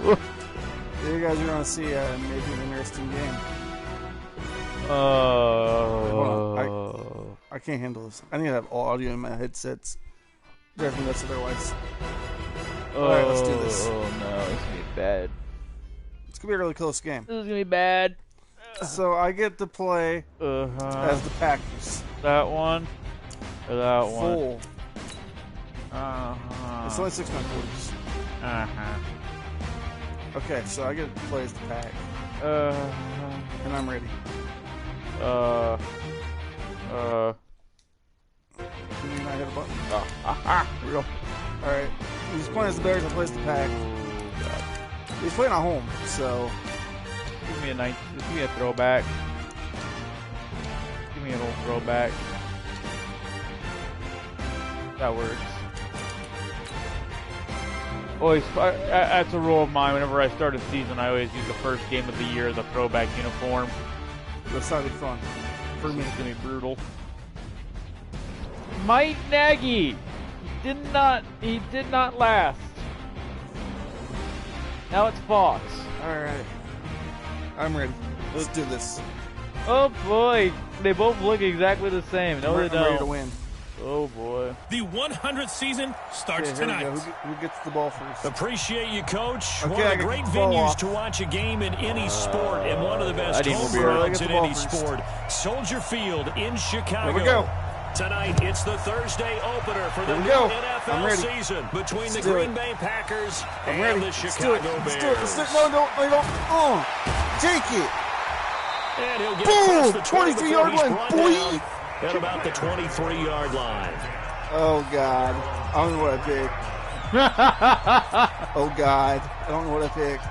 You guys are going to see maybe an interesting game. I can't handle this. I need to have audio in my headsets. Drive me nuts otherwise. Alright, let's do this. Oh no, it's going to be bad. It's going to be a really close game. This is going to be bad. So I get to play as the Packers. That one? Or that one? Full. It's only 6 quarters. Okay, so I get to play as the Pack. And I'm ready. Can you not hit a button? Here we go. Alright. He's playing as the Bears, I play as the Pack. He's playing at home, so... Give me a throwback. Give me a little throwback. That works. Always, that's a rule of mine. Whenever I start a season, I always use the first game of the year as a throwback uniform. That's not be fun. For me, it's gonna be brutal. Mike Nagy, he did not last. Now it's Fox. All right, I'm ready. Let's do this. Oh boy, they both look exactly the same. No, they don't. I'm ready to win. Oh boy. The 100th season starts tonight. Who gets the ball first? Appreciate you, Coach. Okay, one of the great venues to watch a game in any sport, and one of the best home grounds in any sport. Soldier Field in Chicago. Here we go. Tonight, it's the Thursday opener for the new NFL season between the Green Bay Packers and the Chicago Bears. Let's do it. No. Take it. And he'll get boom! the 23-yard line, boy! At about the 23-yard line. Oh, God. I don't know what I picked. Oh, God. I don't know what I picked.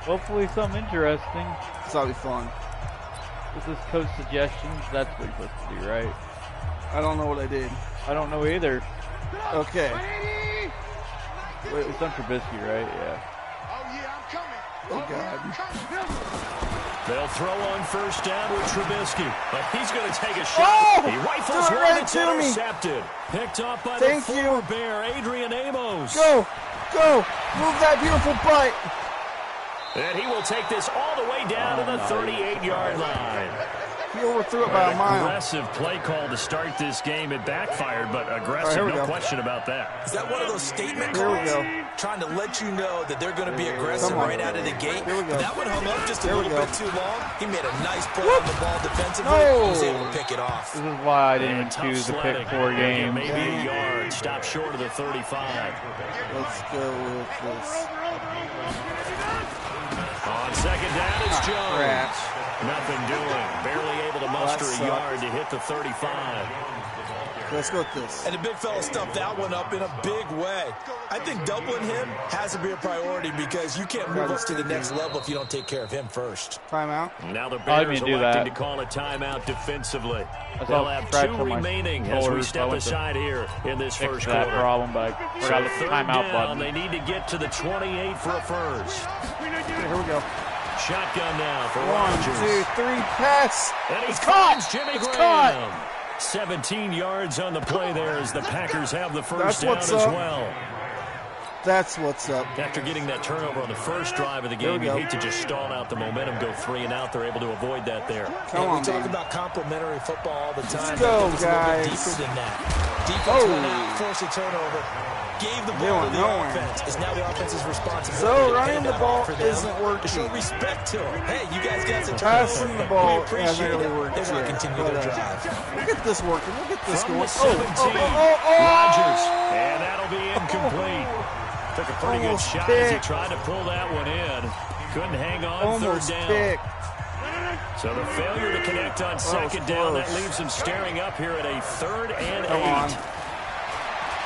Hopefully something interesting. This ought to be fun. This is coach suggestions. That's what you're supposed to do, right? I don't know what I did. I don't know either. Okay. Wait, it's on Trubisky, right? Yeah. Oh, God. They'll throw on first down with Trubisky, but he's going to take a shot. Oh, he rifles one right that's to intercepted. Picked off by the former Bear, Adrian Amos. Go. Move that beautiful butt. And he will take this all the way down to the 38-yard line. He overthrew it by a mile. Aggressive play call to start this game. It backfired, but aggressive, no question about that. Is that one of those statement calls? Here we go. Trying to let you know that they're going to be aggressive right out of the gate. Here we go. That one hung up just a little bit too long. He made a nice play on the ball defensively. He was able to pick it off. This is why I didn't choose to pick 4 games. Maybe a yard. Stop short of the 35. Let's go with this. On second down, it's Jones. Crap. Nothing doing. Barely able to muster a yard to hit the 35. Let's go with this. And the big fella stuffed that one up in a big way. I think doubling him has to be a priority because you can't move up to the next level if you don't take care of him first. Timeout. Now the Bears electing to call a timeout defensively. They'll have 2 remaining as we step aside here in this first quarter. That problem, but I forgot the timeout button. They need to get to the 28 for a first. Here we go. Shotgun now for 1, Rodgers. 2, 3, pass. And It's caught. Jimmy Graham. Caught. 17 yards on the play there as the Packers have the first down as well. That's what's up. After getting that turnover on the first drive of the game, you hate to just stall out the momentum, go 3 and out. They're able to avoid that there. We talk about complimentary football all the time. Let's go, guys. Deeper than that. Defense went out, forced a turnover. Gave the ball to the offense. It's now the offense's responsibility. So running the ball isn't working. To show respect to them. Hey, you guys got some passing the ball hasn't really it. worked. They want to continue their drive. Look at this working. Look at this From going. the 17, Rodgers. And that'll be incomplete. Took a pretty good shot as he tried to pull that one in. Couldn't hang on third down. So the failure to connect on second down, that leaves him staring up here at a 3rd and 8.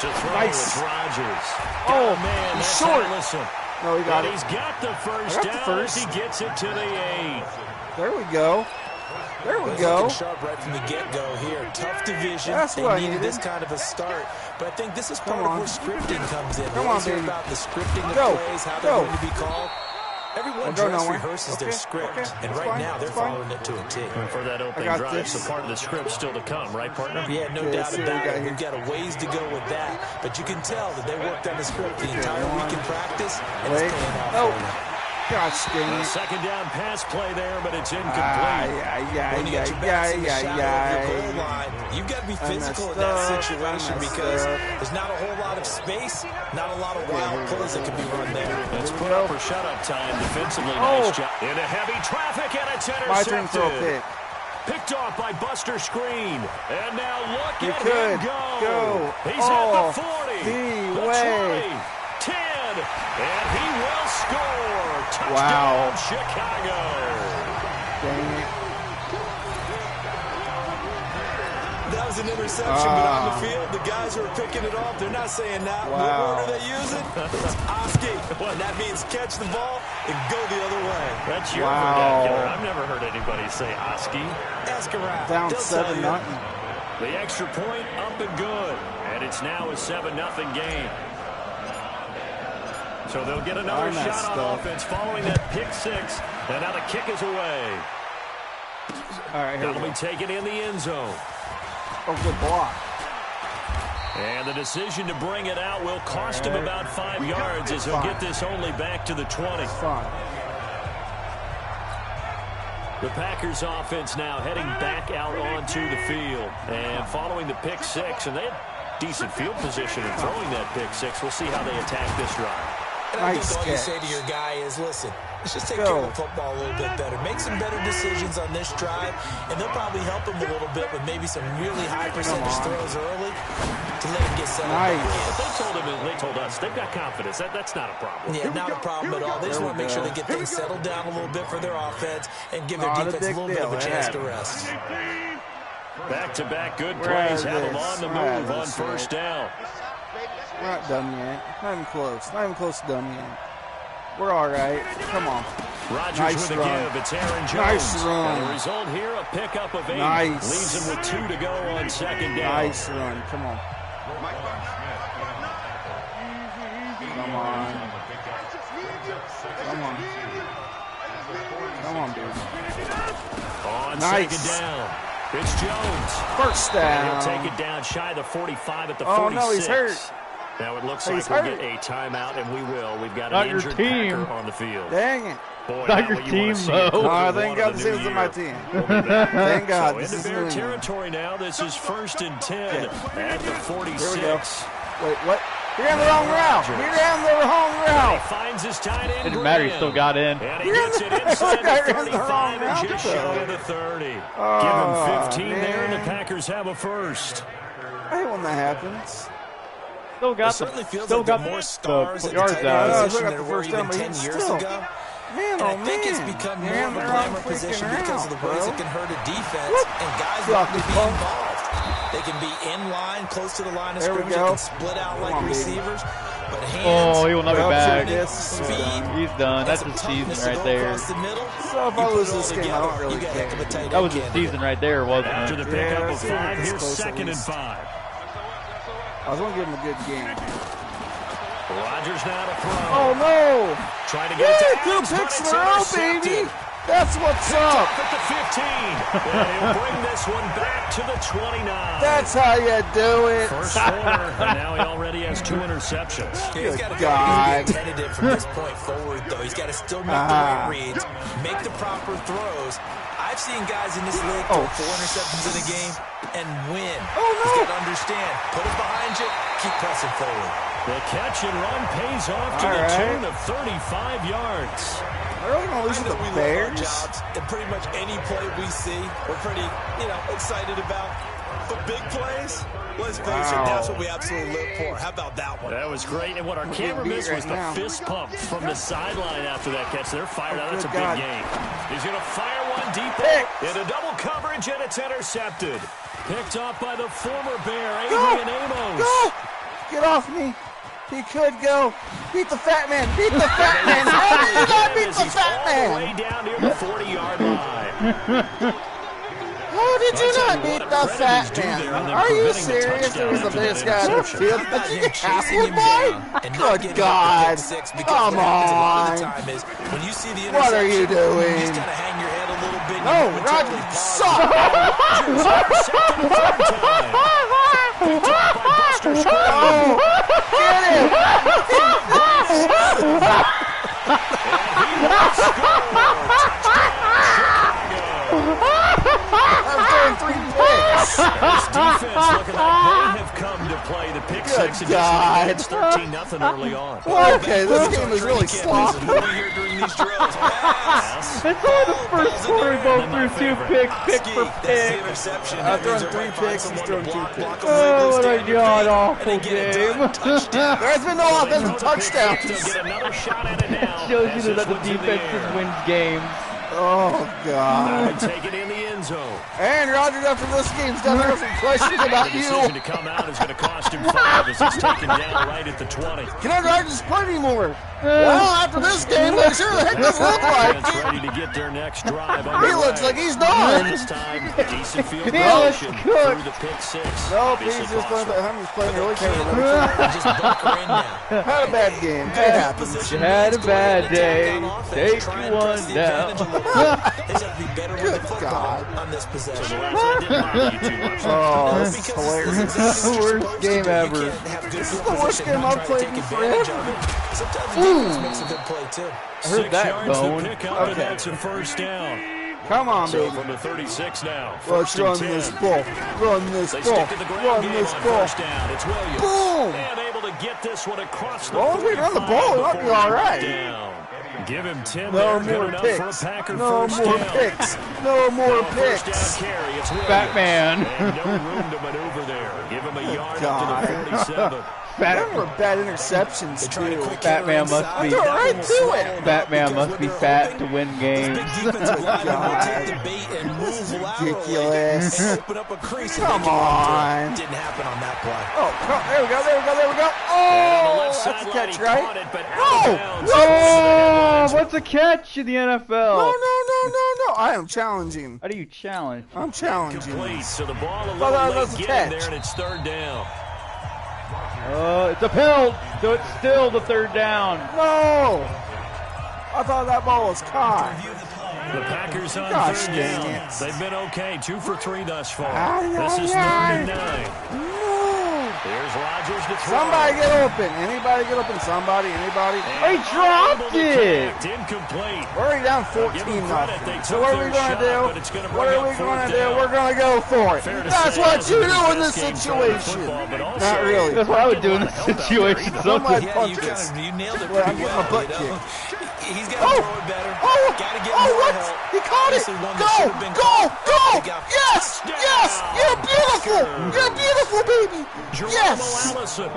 To throw with Rodgers. Oh, man, he's that's short. Listen. No, he got it. He's got the first down as he gets it to the 8. There we go. There we go. Sharp right from the get-go here. Tough division. That's they what I needed needed. this kind of a start. But I think this is part of where scripting comes in. Come on, baby. About the scripting of Go. plays, how they're going to be called. Everyone dress rehearses their script, and right now they're following it to a T. And for that opening drive, so part of the script still to come, right, partner? Yeah, no doubt about it. We've got a ways to go with that, but you can tell that they worked on the script the entire week in practice, and it's paying off for them. Gosh dang it. Second down pass play there, but it's incomplete. When you get your backs in the shadow of your goal line, you've got to be physical in that situation because there's not a whole lot of space, not a lot of wild plays that can be run there. Let's put up for shut-up time defensively. Nice job. Into heavy traffic, and it's intercepted. My turn for a pick. Picked off by Buster Screen. And now look at him go. He's at the 40, the 20, 10, and he will score. Touchdown, Chicago. Dang it. That was an interception, but on the field, the guys who are picking it off, they're not saying that. What word are they using? It's Oski. And that means catch the ball and go the other way. That's your vernacular. I've never heard anybody say Oski. Ask around. Down 7-0. The extra point up and good. And it's now a 7-0 game. So they'll get another shot on offense following that pick six. And now the kick is away. All right, that'll be taken in the end zone. Oh, good block. And the decision to bring it out will cost him about 5 yards as he'll get this only back to the 20. The Packers offense now heading back out onto the field. And following the pick six, and they had decent field position in throwing that pick six. We'll see how they attack this drive. And I think all you say to your guy is, listen, let's just take care of the football a little bit better. Make some better decisions on this drive, and they'll probably help him a little bit with maybe some really high percentage throws early to let him get settled. But they told us they've got confidence. That's not a problem. Yeah, not a problem at all. They just want to make sure they get things settled down a little bit for their offense and give their defense a little bit of a chance to rest. Back-to-back good plays have them on the move on first down. We're not done yet. Not even close. Not even close to done yet. We're all right. Come on. Rogers with a give. It's Aaron Jones. Nice run. And the result here, a pickup of 8. Nice. Leaves him with 2 to go on second down. Nice run. Come on. Come on. Come on. Come on, dude. On second down. It's Jones. First down. And he'll take it down shy of the 45 at the 46. Oh, no, he's hurt. Now it looks like we'll get a timeout, and we will. We've got an injured Packer on the field. Dang it. Boy, not your team, though. Oh, thank God this isn't my team. Thank God. So into Bear territory now. This is 1st and 10 at the 46. Here we go. Wait, what? He ran the wrong route. He ran the wrong route. He finds his tight end. Didn't matter. He still got in. And he gets it inside the 35 and just shy of the 30. Give him 15 there, and the Packers have a first. I hate when that happens. Still got more stars at the yards tight out. end position than there were even 10 years ago. Man, I think it's become more of a glamour position because of the ways it can hurt a defense, and guys want to be involved. They can be in line, close to the line of scrimmage. They can split out like receivers. But hands, he will not be back. Speed, he's done. That's his season right there. So if I lose this game, I don't really care. That was his season right there, wasn't it? After the pickup of 5, here's 2nd and 5. I was going to give him a good game. Rodgers now to throw. Oh, no. Trying to get it to Adams, 2 picks in a row, baby. That's what's up. At the 15. And he'll bring this one back to the 29. That's how you do it. First quarter, and now he already has 2 interceptions. He's got to be tentative from this point forward, though. He's got to still make the right reads, make the proper throws. I've seen guys in this league throw 4 interceptions in a game and win. He's got to understand. Put it behind you. Keep pressing forward. The catch and run pays off to the tune of 35 yards. Are we going to lose to the Bears? And pretty much any play we see, we're pretty, excited about. But big plays, let's face it, that's what we absolutely live for. How about that one? That was great. And what our camera missed was the fist pump from the sideline after that catch. They're fired out. That's a big game. He's going to fire one deep into double coverage, and it's intercepted. Picked off by the former Bear, Adrian Amos. Go! Get off me. He could go. Beat the fat man. Beat the fat man. How did you not beat the fat man? All the way down near the 40-yard line. How did did you not beat the fat man? Are you serious? He was the biggest guy on the field. Did you get halfway by? Good God. Come on. What are you doing? No, Roger, you suck. Oh, get him. I'm throwing 3 picks. This defense looking like they have come to play the pick Good six. God. It's 13-0 early on. Okay, this game is really sloppy. It's only the first quarter, both through 2 picks, pick for pick. I'm throwing 3 picks, he's throwing 2 picks. Oh, what a god-awful game. There's been no offensive touchdowns. Shows you that the defense just wins games. Oh, God. Take it in the end zone. Aaron Rodgers, after this game's done, there are some questions about The you. decision to come out is going to cost him 5 as he's taken down right at the 20. Can Aaron Rodgers play anymore? Well, after this game, they sure the heck doesn't look like Defense it. ready to get their next drive. He looks like he's done. This time, decent field He looks position good. through the pick 6. Nope, he's Obviously just playing, cost them. he's playing really terrible. Had a bad game. It happens. You had a bad day. Take one down. Good God. On this possession. Oh, this is hilarious. Worst game ever. This is the worst game I've played in forever. I heard that bone. Okay. That's a first down. Come on, So baby. from the 36 now. Let's First and run 10. this ball. Run this They ball. stick to the ground Run game this on ball. first down. It's Williams. Boom. And able to get this one across the Well, if we run the ball, we might be all right. down. Give him 10 No there. more Good enough for a picks. Packer No first more down. picks. No more First down picks. carry. It's Williams. Batman. And no room to maneuver there. Give him a yard God. up to the 47. There were bad interceptions, too. Batman must be. Throw right to it. Batman must be fat to win games. Ridiculous. Come on. Didn't happen on that play. Oh, there we go, there we go, there we go. Oh, that's a catch, right? No! Oh, what's a catch in the NFL? No. I am challenging. How do you challenge? I'm challenging. Complete. So the ball a Thought that little was late a getting catch. there, and it's third down. It's a pelt, so it's still the third down. No! I thought that ball was caught. The Packers on Gosh, third dang down. it. They've been okay. 2 for 3 thus far. Ay, This is ay, 3rd and 9. No! Here's Rodgers to throw. Somebody get open. Anybody get open? Somebody? Anybody? They dropped it. Incomplete. We're already down Give them credit, 14-0. they So took what are their we going shot, to but do? it's gonna What bring are we up going to fourth do? down. We're going to go for it. Fair to That's say, what it you wasn't do the in this best game throwing the situation. football, but also Not really. That's what I would do in this situation. Somebody Yeah, punch you us. nailed it Well, I'm pretty getting well. my butt you know? kicked. He's got to throw it better. Got to get more what? help. He caught it. Obviously one that Go, should have been go, caught. go. He got Yes, yes. You're beautiful. You're beautiful, baby. Yes. Allison,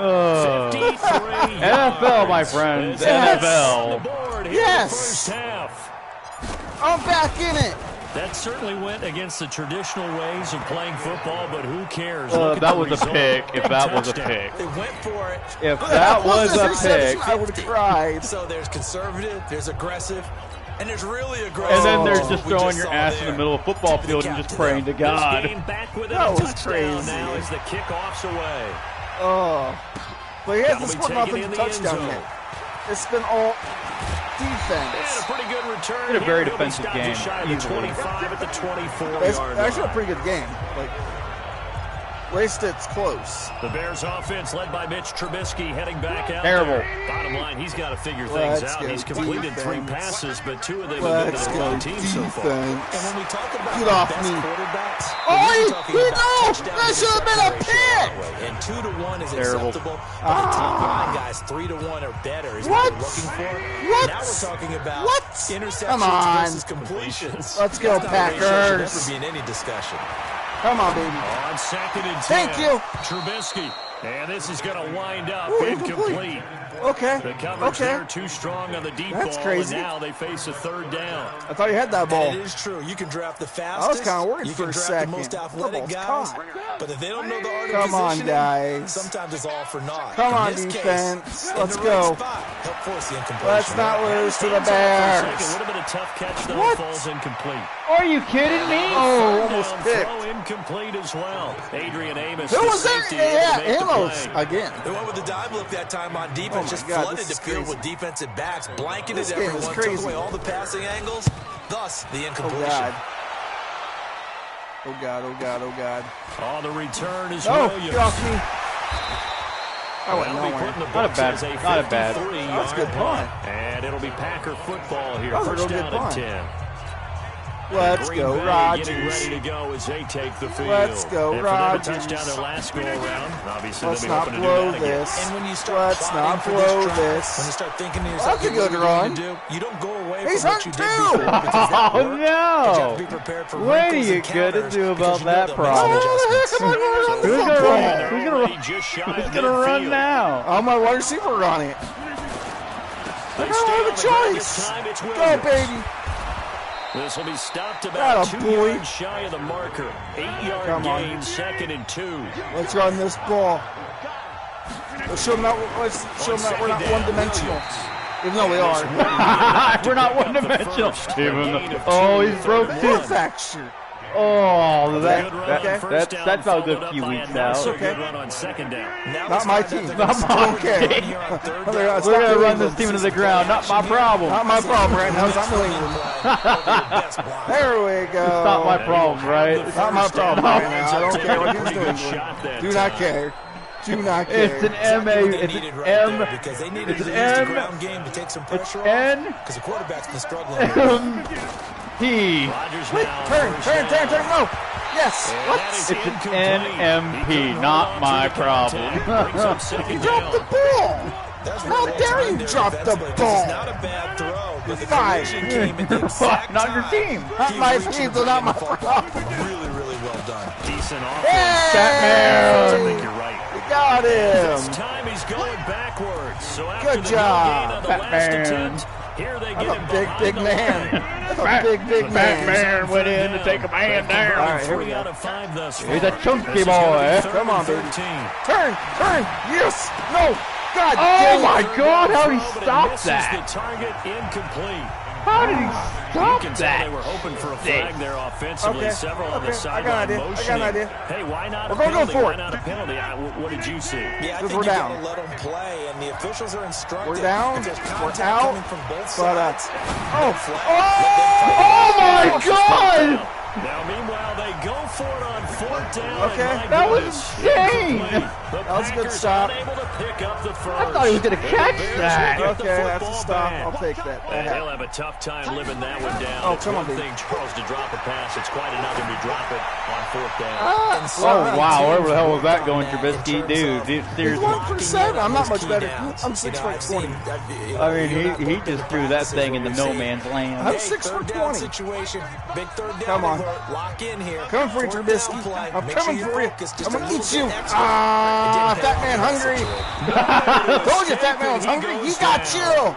53 NFL, my friends. Yes. NFL. Yes. I'm back in it. That certainly went against the traditional ways of playing football, but who cares? Look at That the was a result. pick. If that was a Touchdown. pick. They went for it. If that was a reception, pick. I would have cried. So there's conservative, there's aggressive, and there's really aggressive. And then there's What just we throwing your saw ass in there. the middle of a football field and just praying to This God. game back with That a was touchdown crazy. now as the kickoff's away. Oh. But he hasn't Gotta be scored taken nothing in to the end touchdown zone. yet. It's been all And defense. a pretty good return. Been a very here. He'll be defensive stopped game, just shy of the easily. 25 at the 24-yard It's line. actually a pretty good game. Like, at least it's close. The Bears offense led by Mitch Trubisky heading back out Terrible. there. Bottom line, he's got to figure things Let's out. go He's completed 3 defense. passes, but 2 of them have been Let's to the go wrong team so far. And defense. when we talk about Get the off best me. quarterbacks, Oh, we're he talking no! about touchdown That to should have been a interception ratio pick! that way. And 2 to 1 is Terrible. acceptable. But the top line guys, 3 to 1 or better is What? what we're looking for. What? Now we're talking about What? interceptions Come on. versus completions. Let's go, That's not a ratio that Packers. should never be in any discussion. Come on, baby. On 2nd and 10. Thank you. Trubisky. And this is going to wind up Ooh, incomplete. Okay. The coverage there too strong on the deep ball, crazy. and now they face a third down. I thought you had that ball. And it is true. You can draft the fastest. I was kind of worried for a second. The most athletic guys, but if they don't know the art of Come on, positioning, guys. sometimes it's all for naught. Come on, In this defense. case, Let's in the go. right spot, help force the incompletion. Let's not lose to the A Bears. little bit of tough catch, though. What? Falls incomplete. Are you kidding me? Oh, almost Down picked. throw incomplete as well. Adrian Amos. Who the was there? safety, able to Yeah, make the Amos play. again. They went with the dive look that time on defense. Oh my Just God, flooded this the is field crazy. with defensive backs, blanketed This game is everyone, crazy. took away all the passing angles, thus the Oh, incompletion. God. Oh, God, oh, God, oh, God. On the return is No, Williams. get off me. I went They'll be nowhere. putting the Not a books bad- as a not a bad. 53-yard That's a good punt. And it'll be Packer football here. That was a First real down good and punt. 10. Let's Green go, Bay Rodgers. getting ready to go as they take the field. Let's go, and for them to Rodgers. touchdown their last go around. Obviously, Let's they'll be not hoping to blow do that again. this. And when you start Let's plotting not for blow drive, this. when you start thinking to yourself, That's a good what are you run. gonna do? You don't go away He's from hurt what you too. did before because that Oh, worked. But you have to no. be prepared for What are wrinkles you and gonna counters do because about you know that they'll make problem? some Who the heck adjustments. am I going to run Who's the gonna football? run? Who's gonna Already just shy Who's of gonna run midfield. now? I'm my wide receiver on it. They I stay don't have on a the ground this choice. time. It's Go, Williams. baby. This will be stopped about Atta 2 boy. yards shy of the marker. 8-yard Come on. gain, 2nd and 2. Let's run this ball. Let's show them that we're not one-dimensional. Even though we are. We're not one-dimensional. Oh, he's broke Hip too. fracture. Oh, Good run on okay. first down, That's about a followed good up few by weeks a not out. so Okay. good run on 2nd down. Now Not it's my time team. that Not they're my gonna team. run here on third down. It's We're not gonna New run this England. team into the ground. Not my problem. Not my problem right now. It's not New England. There we go. It's not my problem, right? It's not my problem right now. I don't care what he's doing. Do not care. Do not care. It's an M A. They It's needed an right M. there because they needed It's to an use the M. ground game to take some pressure off N. because the quarterback's been struggling. P. Rodgers Wait, now turn. first down. No. Yes. And What? that is It's an incomplete. NMP, He couldn't not hold on my to the contact. problem. Brings up 2nd You down. dropped the ball. That's How really dare time you there drop the defensively, 'cause ball? It's not a bad throw, but the Five. collision came at the exact Not your time. team. Not He my reached team, and so not bring my the ball problem. back. Really, really well done. Decent offense. Hey! I think you're right. We got This him. time he's going backwards. So after Good the job, no gain on the last Batman. attempt, here they get That's him a big, behind big the man. line. That's a big man. Batman went in to take a man down. All right, here we 3 go. out of 5 thus far. He's a chunky This is gonna boy. be 3rd Come on, and baby. 13. Turn. Yes. No. God Oh damn my it. God! How did he Throw, but it stop misses that? The target incomplete. How did he You stop can tell that? they were hoping for a flag there offensively. Okay, Several on okay, the I sideline got an idea, I got an motioning. idea. Hey, why not We're a gonna go penalty? for Why it. not a penalty? What did you see? Yeah, I Because think we're you down. gotta let them play, and the officials are instructed. We're down. If there's We're contact out. coming from both sides. Oh. flag. Oh my God! Now, meanwhile, they go for it on 4th down. Okay. and my That was goodness, insane. incomplete. The That was a good Packers stop. unable to pick up the first. I thought he was gonna And the catch Bears that. will get the Okay, that's a football stop. back. I'll take that. And they'll have a tough time living that one down. Oh, It's come on, one baby. thing, Charles, to drop a pass. It's quite another to drop it on 4th down. Oh wow! Where the hell was that going, Trubisky? Dude, He's seriously. 1 for 7. I'm not much better. I'm 6 for 20. I mean, he just threw that thing in the no man's land. I'm 6 for 20. Situation. Big third down. Come on. alert. Lock in here. Coming for you, Fourth down Trubisky. play. I'm Make coming sure for you're you. focused just I'm a gonna little eat bit you. extra. Ah, It didn't fat pay man off hungry. that Told you, fat man was hungry. He got you.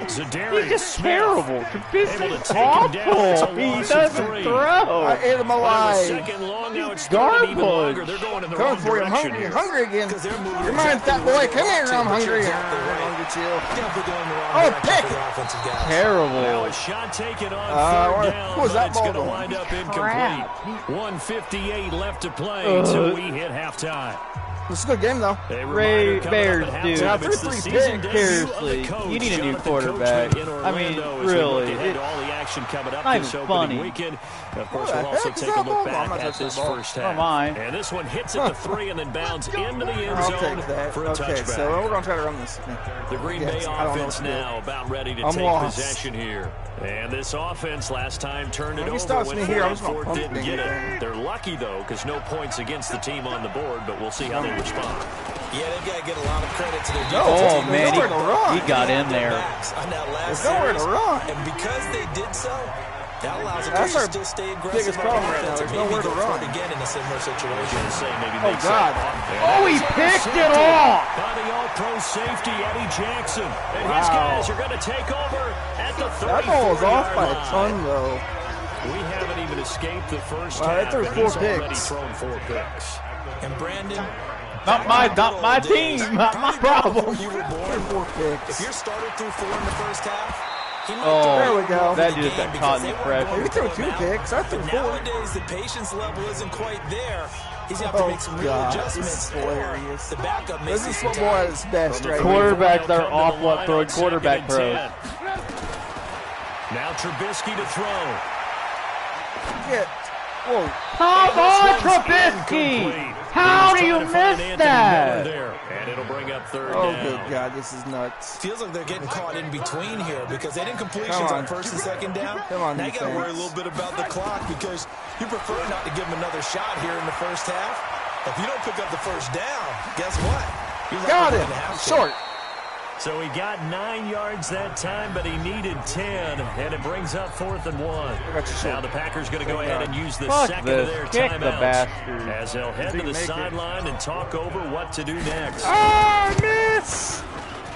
Zadarius He's just Smith terrible. able to Trubisky's take him down. It's a awful. He loss of doesn't 3. throw. I ate him But it was alive. second long, now it's third and even Garbage. longer. They're going in the Coming wrong for you. I'm direction hungry. here. Hungry again. Because they're moving You're mine, exactly fat where boy. they Come want here. to, I'm but hungry. you're exactly right. Hungry chill. Definitely going the wrong Oh, direction pick. for the offensive guys. Now Terrible. a shot taken on what 3rd down, was that but it's ball going to going? wind up Crap. incomplete. 1:58 left to play until we hit halftime. This is a good game, though. A Ray reminder coming Bears, up at dude. halftime, it's the 3-3 season pick. debut Seriously, of the coach, you need a new Jonathan quarterback. Coachman in I mean, Orlando as we really, look ahead it- to all the action coming up not this even opening funny. weekend. Of course, What the we'll also heck is take a that look ball? back I'm not at touching this the ball. first Oh, half. my. And this one hits at the 3 and then bounds into the end I'll zone take that. for a Okay, touchback. so we're going to try to run this. The Green Yeah, Bay I don't know offense what to do. now about ready to I'm take lost. possession here. And this offense last time turned it If he over stops when me here, I'm just 4 gonna pump didn't the get thing. it. They're lucky, though, because no points against the team on the board, but we'll see how they respond. Yeah, they've got to get a lot of credit to their defense. Oh, There's man, nowhere to run. he got in there. On that last There's nowhere to series. run. And because they did so, That allows That's to our still stay aggressive. biggest problem right now. There's nowhere to run. Again in a similar situation. Oh, God. Oh, he picked it off. By the all-pro safety, Eddie Jackson. And his guys are going to take over at the 34-yard line. That ball was off by a ton, though. We haven't even escaped the first Wow, half, that threw and 4 he's already picks. thrown 4 picks. And Brandon, Not my team, not my problem. you were born, 4 picks. if your starter threw 4 in the first half, he might Oh, there we go. That dude got caught in the pressure. He threw 2 picks. I threw 4. Nowadays, the patience level isn't quite there. He's going to have to make some real adjustments. This is hilarious. The backup This is football at its best right here. Quarterbacks are awful at throwing quarterback throws. Now Trubisky to throw. Get. Whoa. Come on, Trubisky! How do you miss that? And it'll bring up third Oh, down. good God, this is nuts. Feels like they're getting caught in between here because they didn't completions on first and second down. Come on, now you got to worry a defense. little bit about the clock because you prefer not to give them another shot here in the first half. If you don't pick up the first down, guess what? You're Got likely him. gonna have to. Short. So he got 9 yards that time, but he needed 10, and it brings up 4th and 1. Now the Packers going to go ahead and use the Fuck second this. of their Kick the timeouts bastard. as they'll head to the sideline and talk over what to do next. Ah, miss.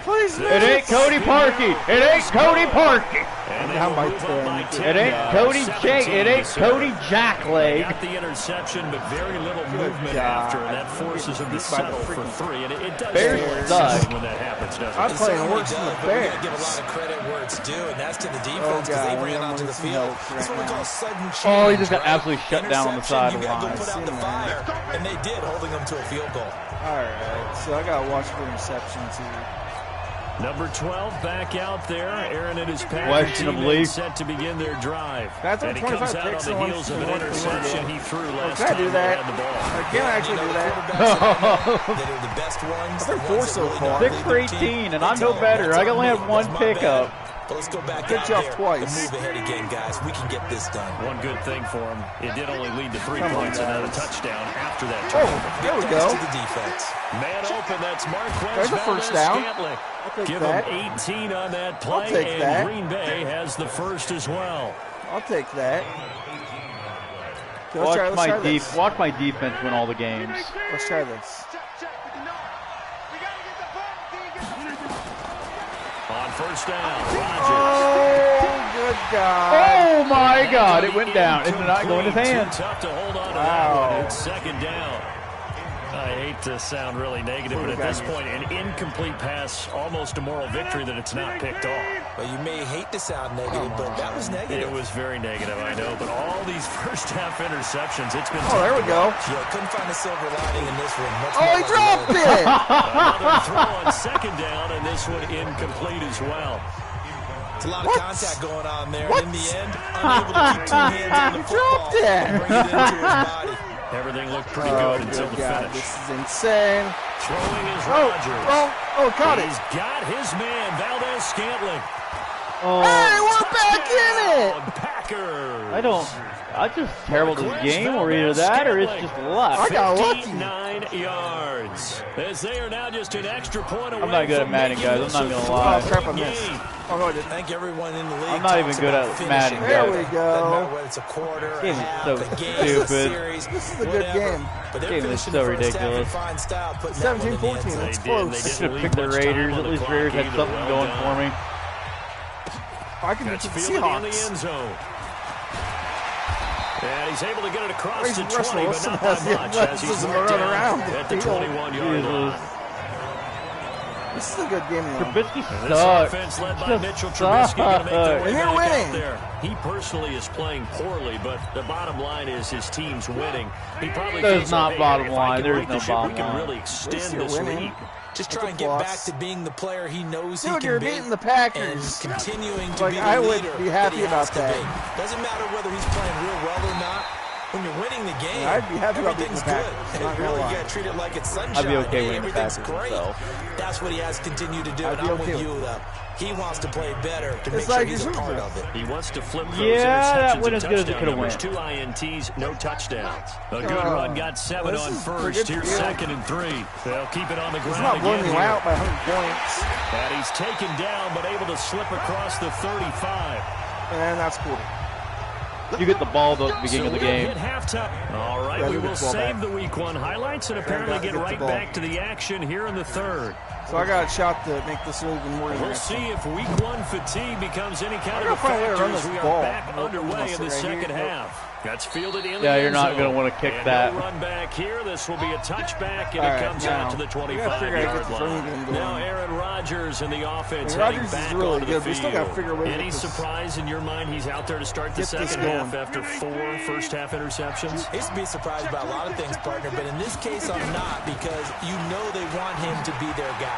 Please, miss. It ain't Cody Parkey. It ain't Cody Parkey. And they Down will by move up by 10. 10 It ain't yards, Cody 17 Jake. It ain't to 7. Cody Jackleg. Got the interception, but very little movement God. after, and that forces him to Beat by the settle for freaking 3. And it does Bears feel suck. exciting when that happens, doesn't I'm it? playing worse than the But we got to give a Bears. lot of credit where it's due, and that's to the defense Oh, because God, they we ran don't onto need the some field. help That's right what we now. call sudden change. Oh, he just got right? absolutely shut down on the Interception, you got to sideline. go put out the fire, and they did, holding them to a field goal. All right, so I got to watch for interceptions here. Number 12 back out there. Aaron and his Packer Questionably. teammates set to begin their drive. Can I throw And he 25 comes out on picks the in one- heels of in an one interception game? he threw last Can I do time that? they had the ball. Can I actually do that? That are the best ones. I've been 4 so far. 6 for 18, and I'm no better. I only have 1 pickup. But let's go back Good out job there twice. and move ahead again, guys. We can get this done. One good thing for him, it did only lead to 3 Come on, points and not a guys. touchdown after that Oh, turnover. there we Thanks go. to the defense. Man open, that's Marquez There's a first down. Scantling. I'll take Give that. him 18 on that I'll play, take and that. Green Bay has the first as well. I'll take that. Let's try this. Watch my defense win all the games. Let's try this. On first down, Rodgers. Oh, good God. Oh my God! It went down. It did not go in his hands. Too tough to hold on to Wow. that one. It's second down. I hate to sound really negative, but at this point, an incomplete pass, almost a moral victory that it's not picked off. Well, you may hate to sound negative, but that was negative. It was very negative, I know, but all these first half interceptions, it's been Oh, there we go. Yeah, couldn't find a silver lining in this one. Much Oh, more he like dropped another. it. Another throw on second down, and this one incomplete as well. It's a lot What? of contact going on there. What? And in the end, unable to keep 2 hands on the football dropped it. and bring it into his body. Everything looked pretty Oh, good until good the God. finish. This is insane. Throwing is Oh, Rodgers. caught it. He's got his man, Valdez Scantling. Oh, Hey, we're back in it. Packers. I just terrible this game, or either that, or it's just luck. I got lucky. 59 yards. As they are now just an extra point away. I'm not good at from Madden, making guys. this I'm not a gonna lie. Oh, crap, I three-game missed. game. Oh, no, I didn't. I think everyone in the league I'm not even talks good about at finishing. Madden, There guys. we Doesn't matter go. whether it's a quarter, a Game is half, so a game, stupid. a series, This is a good whatever. game. But they're Game is finishing so the first half in ridiculous. fine style, putting that one in the end 17-14. zone. That's They did, and close. they I should didn't have picked the leave much time Raiders. on At the least clock Raiders had either. something Well going done. for me. I can beat That's the fielded in the Seahawks. end zone. And he's able to get it across Where's to Russell 20, but Wilson not by has the much as he's athleticism to marked run down around the at the field. 21-yard line. This is a good game, though. Trubisky And this sucks. offense led by Just Mitchell Trubisky going to make their way And they're back winning. out there. He personally is playing poorly, but the bottom line is his team's winning. He probably There's feels not like, hey, bottom if I line. can There's right no the ship, bottom we can line. really At least extend you're this winning. league. Just That's try a and get plus. back to being the player he knows he Dude, can you're be. beating the Packers. And continuing to Like, be the I would leader be happy that he about has to that. be. Doesn't matter whether he's playing real well or not. When you're winning the game, Yeah, I'd be happy about beating everything's the good. Packers. And Not gonna really, lie. you got to treat it like it's sunshine. I'd be okay Hey, winning the everything's Packers great. myself. That's what he has to continue to do, I'd and be I'm okay with with you, though. He wants to play better to It's make sure like he's a he's part losing. of it. He wants to flip those Yeah, that interceptions went and as good as it touchdown could've numbers. went. 2 INTs, no touchdowns. A good Oh, run, got 7 this on is first. pretty good Here's field. 2nd and 3. They'll keep it on the ground It's not blowing again you here. out by 100 points. And he's taken down, but able to slip across the 35. And that's cool. You get the ball at the beginning of the game. All right, we will save the week 1 highlights and apparently get right back to the action here in the 3rd. So I got a shot to make this even more interesting. We'll see if week 1 fatigue becomes any kind of a factor as we are back underway in the second half. That's fielded in the you're not going to want to kick that. No run back here. This will be a touchback, and it comes out to the 25-yard line. Now Aaron Rodgers in the offense heading back onto the field. Any surprise in your mind he's out there to start the second half after 4 first-half interceptions? I used to be surprised by a lot of things, partner, but in this case I'm not, because you know they want him to be their guy.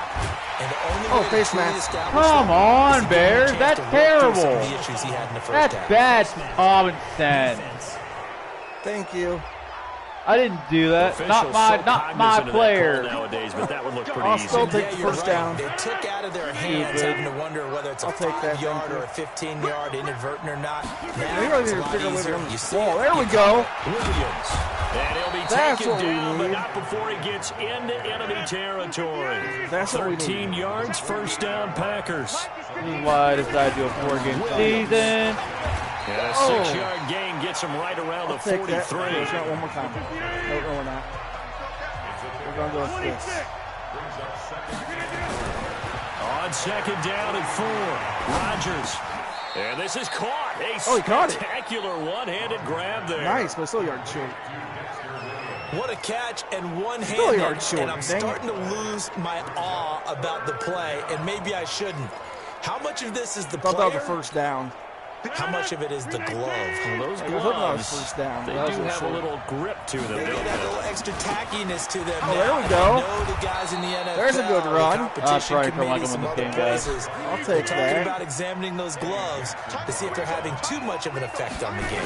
And the only way face mask. Come on, Bears. That's terrible. That's bad common sense. Thank you. I didn't do that. Not my player. Nowadays, but that would look pretty I'll easy. still take the first down. They took out of their hands having to wonder whether it's a 5-yard or a 15-yard, inadvertent or not. Now it's a lot easier. You see it. There we go. Williams. And he'll be taken down, but not before he gets into enemy territory. That's 13 yards, first down, Packers. This is why I decided to do a 4-game season. And a 6-yard gain gets him right around the 43. Let's go one more time. No, we're not. We're going to go with this. On second down and 4, Rodgers. And this is caught. He caught it. Spectacular one-handed grab there. Nice, but still yard short. What a catch and one-handed, yard short. And I'm starting to lose my awe about the play, and maybe I shouldn't. How much of this is the player? About the first down. How much of it is the glove? Well, those gloves, first down. They do have a little grip to them. They get that little extra tackiness to them. Oh, there we go. I know the guys in the NFL. There's a good run. That's right, for like them in the game, guys. I'll take They're that. talking about examining those gloves to see if they're having too much of an effect on the game.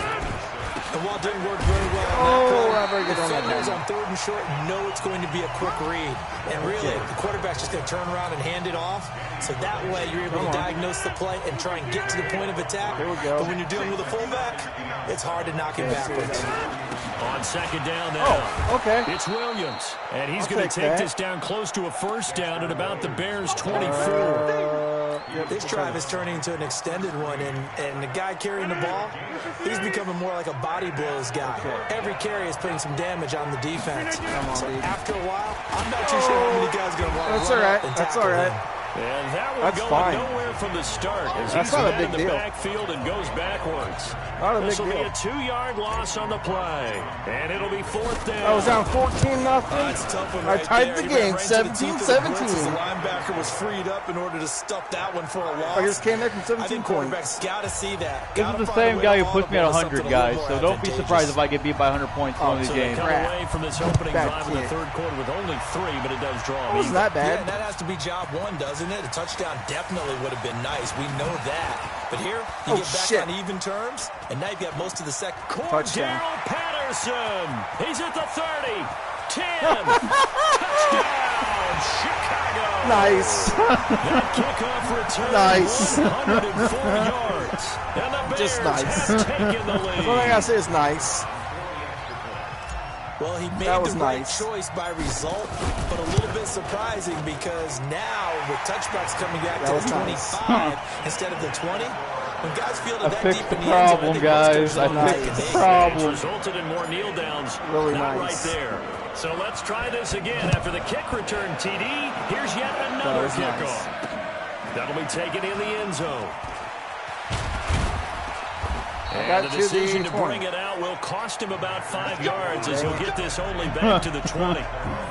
And while it didn't work very well, defenders on 3rd and short know it's going to be a quick read. And really, the quarterback's just going to turn around and hand it off. So that way, you're able to diagnose the play and try and get to the point of attack. There we go. But when you're dealing with a fullback, it's hard to knock it backwards. On second down now. Okay. It's Williams. And he's going to take this down close to a first down at about the Bears' 24. This drive is turning into an extended one, and the guy carrying the ball, he's becoming more like a body blows guy. Every carry is putting some damage on the defense. So after a while, I'm not too sure how many guys are going to want to run up and tackle him. And that one going nowhere from the start as he's in the backfield and goes backwards. This will be a 2-yard loss on the play, and it'll be 4th down. I was down 14-0. I tied the game 17-17. The linebacker was freed up in order to stuff that one for a loss. I just came back from 17 I think quarterbacks got to see that. This is the same guy who puts me at 100, guys, so don't be surprised if I get beat by 100 points in one of these games. Come away from this opening drive in the 3rd quarter with only 3, but it does draw. It wasn't that bad. Yeah, and that has to be job 1, doesn't it? A touchdown definitely would have been nice. We know that. But here, you get back on even terms, and now you've got most of the second. Touchdown. Patterson. He's at the 30. 10. Touchdown, Chicago. Nice. That kickoff return. Nice. 104 yards. And the Bears just nice. have taken the lead. What I gotta say is nice. Well, he made the right choice by result, but a little bit surprising because now with touchbacks coming back to the 25 instead of the 20, when guys feel that deep in the end zone, guys. I fixed the problem. Resulted in more kneel downs. Really Not nice. right there. So let's try this again after the kick return TD. Here's yet another kickoff. That'll be taken in the end zone. And the decision to bring it out will cost him about 5 yards as he'll get this only back to the 20.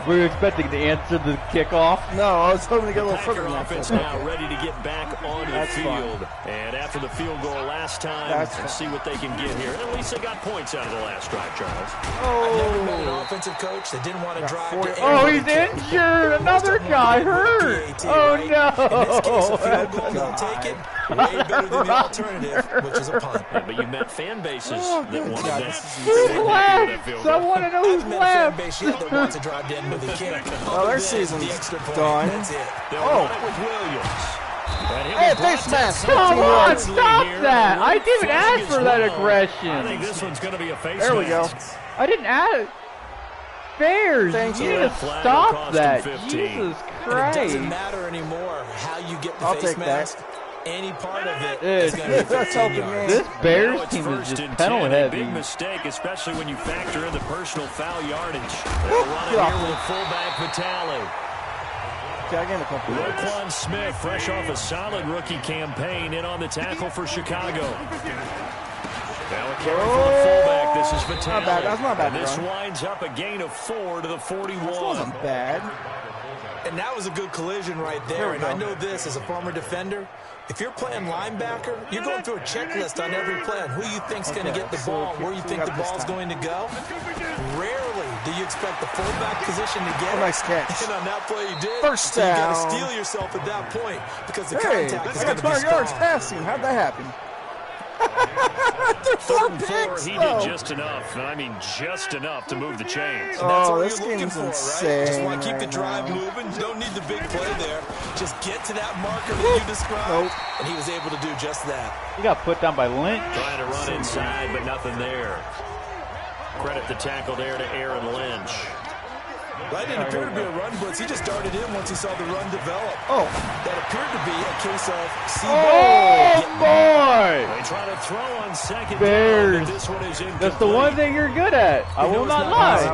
Were you expecting to answer the kickoff? No, I was hoping to get a little further. Offense now ready to get back on the field. And after the field goal last time, let's see what they can get here. And at least they got points out of the last drive, Charles. I've never met an offensive coach that didn't want to drive to Oh, he's injured. Another guy hurt. Oh, no. In this case, a field goal, they'll take it. Way better than the alternative, which is a punt. Yeah, but you met fan bases that wanted that. Who's left? I want to know who's left. I've met a fan base yet that wants to drive to end with a kick. Oh, their season's done. That's it. Oh, with Williams. Hey, face mask. Come on, stop that. I didn't ask for that aggression. I think this one's going to be a face There we go. I didn't add it. Bears, Thank you you. need to stop that. Jesus And it Christ. doesn't matter anymore how you get the face mask. any part of it is going to be 15 yards. This Bears team is just penalty heavy. Big mistake, especially when you factor in the personal foul yardage. They'll run it here with fullback Vitale. Roquan Smith, fresh off a solid rookie campaign, in on the tackle for Chicago. Now a carry for the fullback. This is Vitale. That's not bad. And this winds up a gain of 4 to the 41. This wasn't bad. And that was a good collision right there. And I know this as a former defender. If you're playing linebacker, you're going through a checklist on every play on who you think's going to get the ball, where you think the ball's going to go. Rarely do you expect the fullback position to get it. Nice catch. And on that play you did, first so down. You got to steel yourself at that point because the contact is going to be 200 yards strong. passing. How'd that happen? 4 and 4, he did just enough, and I mean just enough to move the chains. Oh, this game's insane. Right? Just want to keep the drive moving. You don't need the big play there. Just get to that marker that you described, and he was able to do just that. He got put down by Lynch. Trying to run inside, but nothing there. Credit the tackle there to Aaron Lynch. That didn't appear to be a run blitz. He just darted in once he saw the run develop. That appeared to be a case of boy! They try to throw on second Bears. down, but this one is incomplete. That's the one thing you're good at. I will not lie.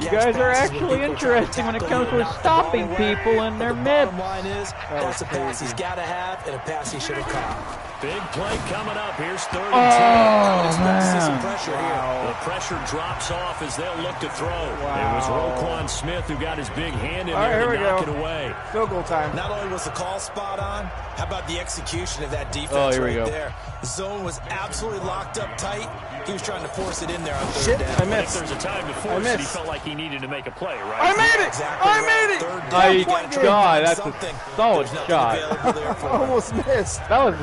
You guys are actually interesting when it comes to stopping people in their mid. Bottom line is, that's a pass he's got to have and a pass he should have caught. Big play coming up. Here's 3rd and 10. Man. The pressure drops off as they'll look to throw. It was Roquan Smith who got his big hand in there to knock it away. Field goal time. Not only was the call spot on, how about the execution of that defense there? The zone was absolutely locked up tight. He was trying to force it in there on 3rd down. I missed. If there's a time to force it, he felt like he needed to make a play, right? I made it! Exactly I made it! Third down, you gotta try to God, find that's a something. solid There's nothing shot. available there for him. Almost missed. That was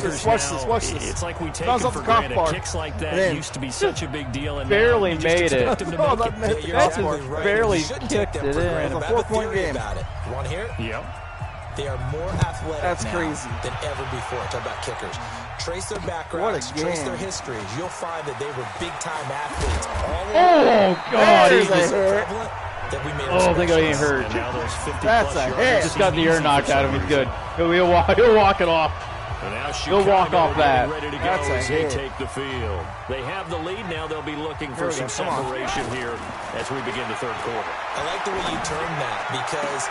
Watch this. It's like we take Bounce it off for the golf granted. bar. Kicks like that Then. used to be such a big deal. And Barely now you just made it. expect him to make it. That That's exactly just barely kicked it in. It's a 4-point game. About it. You want to hear it? Yep. They are more athletic now crazy. than ever before. Talk about kickers. Trace their backgrounds, trace their histories. You'll find that they were big-time athletes. God, There's he a just, hit. That we made I think I ain't hurt. And now those 50 That's plus a yards hit. Just got the ear knocked out of him. He's good. He'll walk it off. And now He'll walk off that. Ready to go That's a as they hit. take the field. They have the lead now. They'll be looking for some separation here as we begin the 3rd quarter. I like the way you turn that because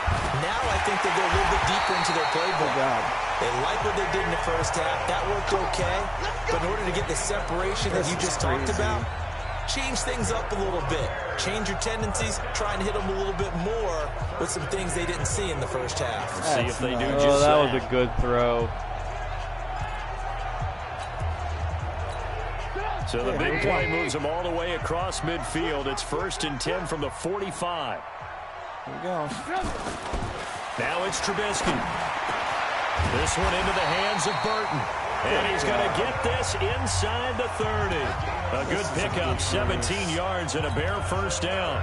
now I think they go a little bit deeper into their playbook. They like what they did in the first half. That worked okay. But in order to get the separation that you just talked about, change things up a little bit. Change your tendencies. Try and hit them a little bit more with some things they didn't see in the first half. See if they do just that was a good throw. So the big play moves them all the way across midfield. It's 1st and 10 from the 45. Here we go. Now it's Trubisky. This one into the hands of Burton. And he's going to get this inside the 30. A good pickup, 17 yards and a bare first down.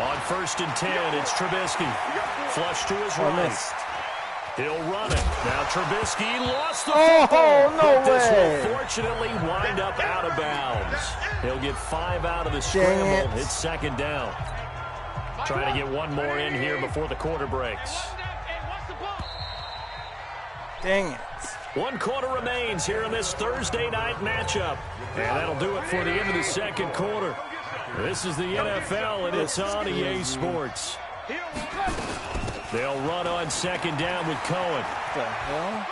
On 1st and 10, it's Trubisky. Flush to his right. He'll run it. Now Trubisky lost the football. No This way. will fortunately wind up out of bounds. He'll get 5 out of the scramble. It's 2nd down. Trying to get one more in here before the quarter breaks. Dang it. 1 quarter remains here in this Thursday night matchup. And that'll do it for the end of the 2nd quarter. This is the NFL, and it's on EA Sports. They'll run on 2nd down with Cohen. What the hell?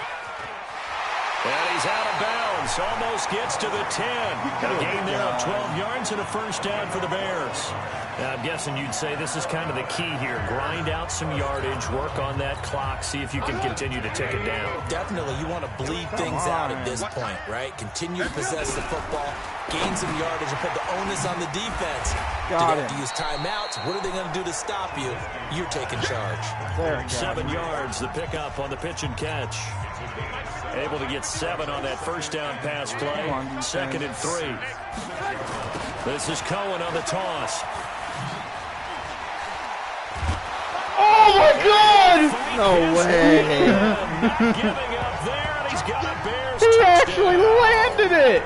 And he's out of bounds. Almost gets to the 10. A gain there of 12 yards and a first down for the Bears. Now, I'm guessing you'd say this is kind of the key here. Grind out some yardage, work on that clock, see if you can continue to tick it down. Definitely, you want to bleed things out at this point, right? Continue to possess the football, gain some yardage, and put the onus on the defense. Do they have to use timeouts? What are they going to do to stop you? You're taking charge. 7 yards, the pickup on the pitch and catch. Able to get 7 on that first down pass play. 2nd and 3. This is Cohen on the toss. Oh, my God! No way. Not giving up there, and he's got a Bears He touchdown. actually landed it!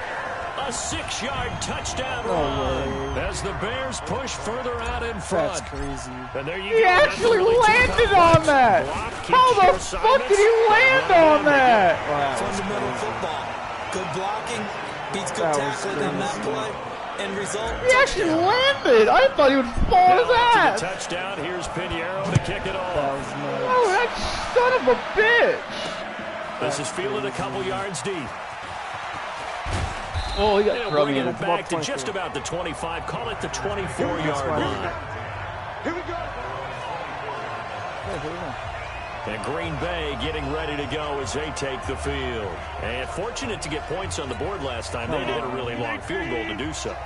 A 6-yard touchdown run as the Bears push further out in front. That's crazy. And there you He go. actually landed on that. How the fuck did he land on that? Fundamental football. Good blocking beats good tackling on that play. End result. He actually landed. I thought he would fall on his ass. Touchdown. Here's Pinheiro to kick it off. Oh, that son of a bitch. This is fielded a couple yards deep. Oh, he got bringing it back to just about the 25. Call it the 24-yard line. Here we go. And Green Bay getting ready to go as they take the field. And fortunate to get points on the board last time. They hit a really long field goal to do so.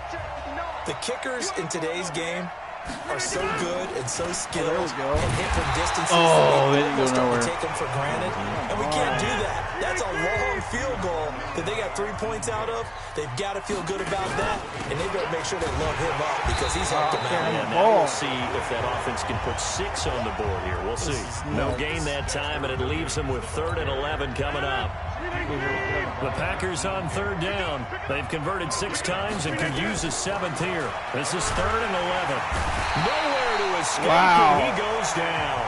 The kickers in today's game are so good and so skilled and hit from distances that we almost don't take them for granted. And we can't do that. That's a long field goal that they got 3 points out of. They've got to feel good about that, and they better make sure they load him up because he's helped them out. And now we'll see if that offense can put 6 on the board here. We'll see. No gain that time, and it leaves them with 3rd and 11 coming up. The Packers on 3rd down. They've converted 6 times and could use a 7th here. This is 3rd and 11. Nowhere to escape. Wow. He goes down.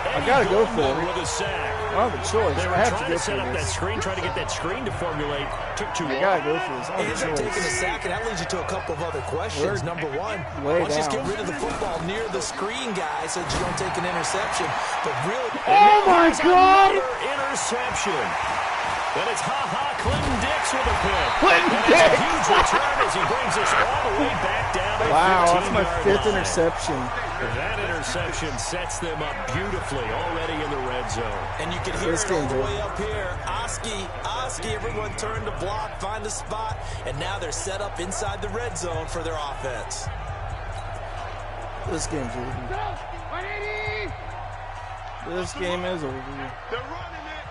I gotta go for it. With a sack. I have a choice. They were I have trying to to set go up for that this. screen, trying to get that screen to formulate. Took too long. I gotta go for this. I He have ends a up taking a choice. sack, and that leads you to a couple of other questions. Number one, Way let's just get down. rid of the football near the screen, guys, so that you don't take an interception. But really, Oh my God! Another interception. And it's Clinton Dix with a pick. Clinton And it's Dix! a huge return as he brings us all the way back down. to Wow, that's my 15-yard 5th line. interception. That interception sets them up beautifully already in the red zone. and you can hear This it all game's the over. way up here. Oski, everyone turned to block, find a spot, and now they're set up inside the red zone for their offense. This game's over. This game is over. They're running it.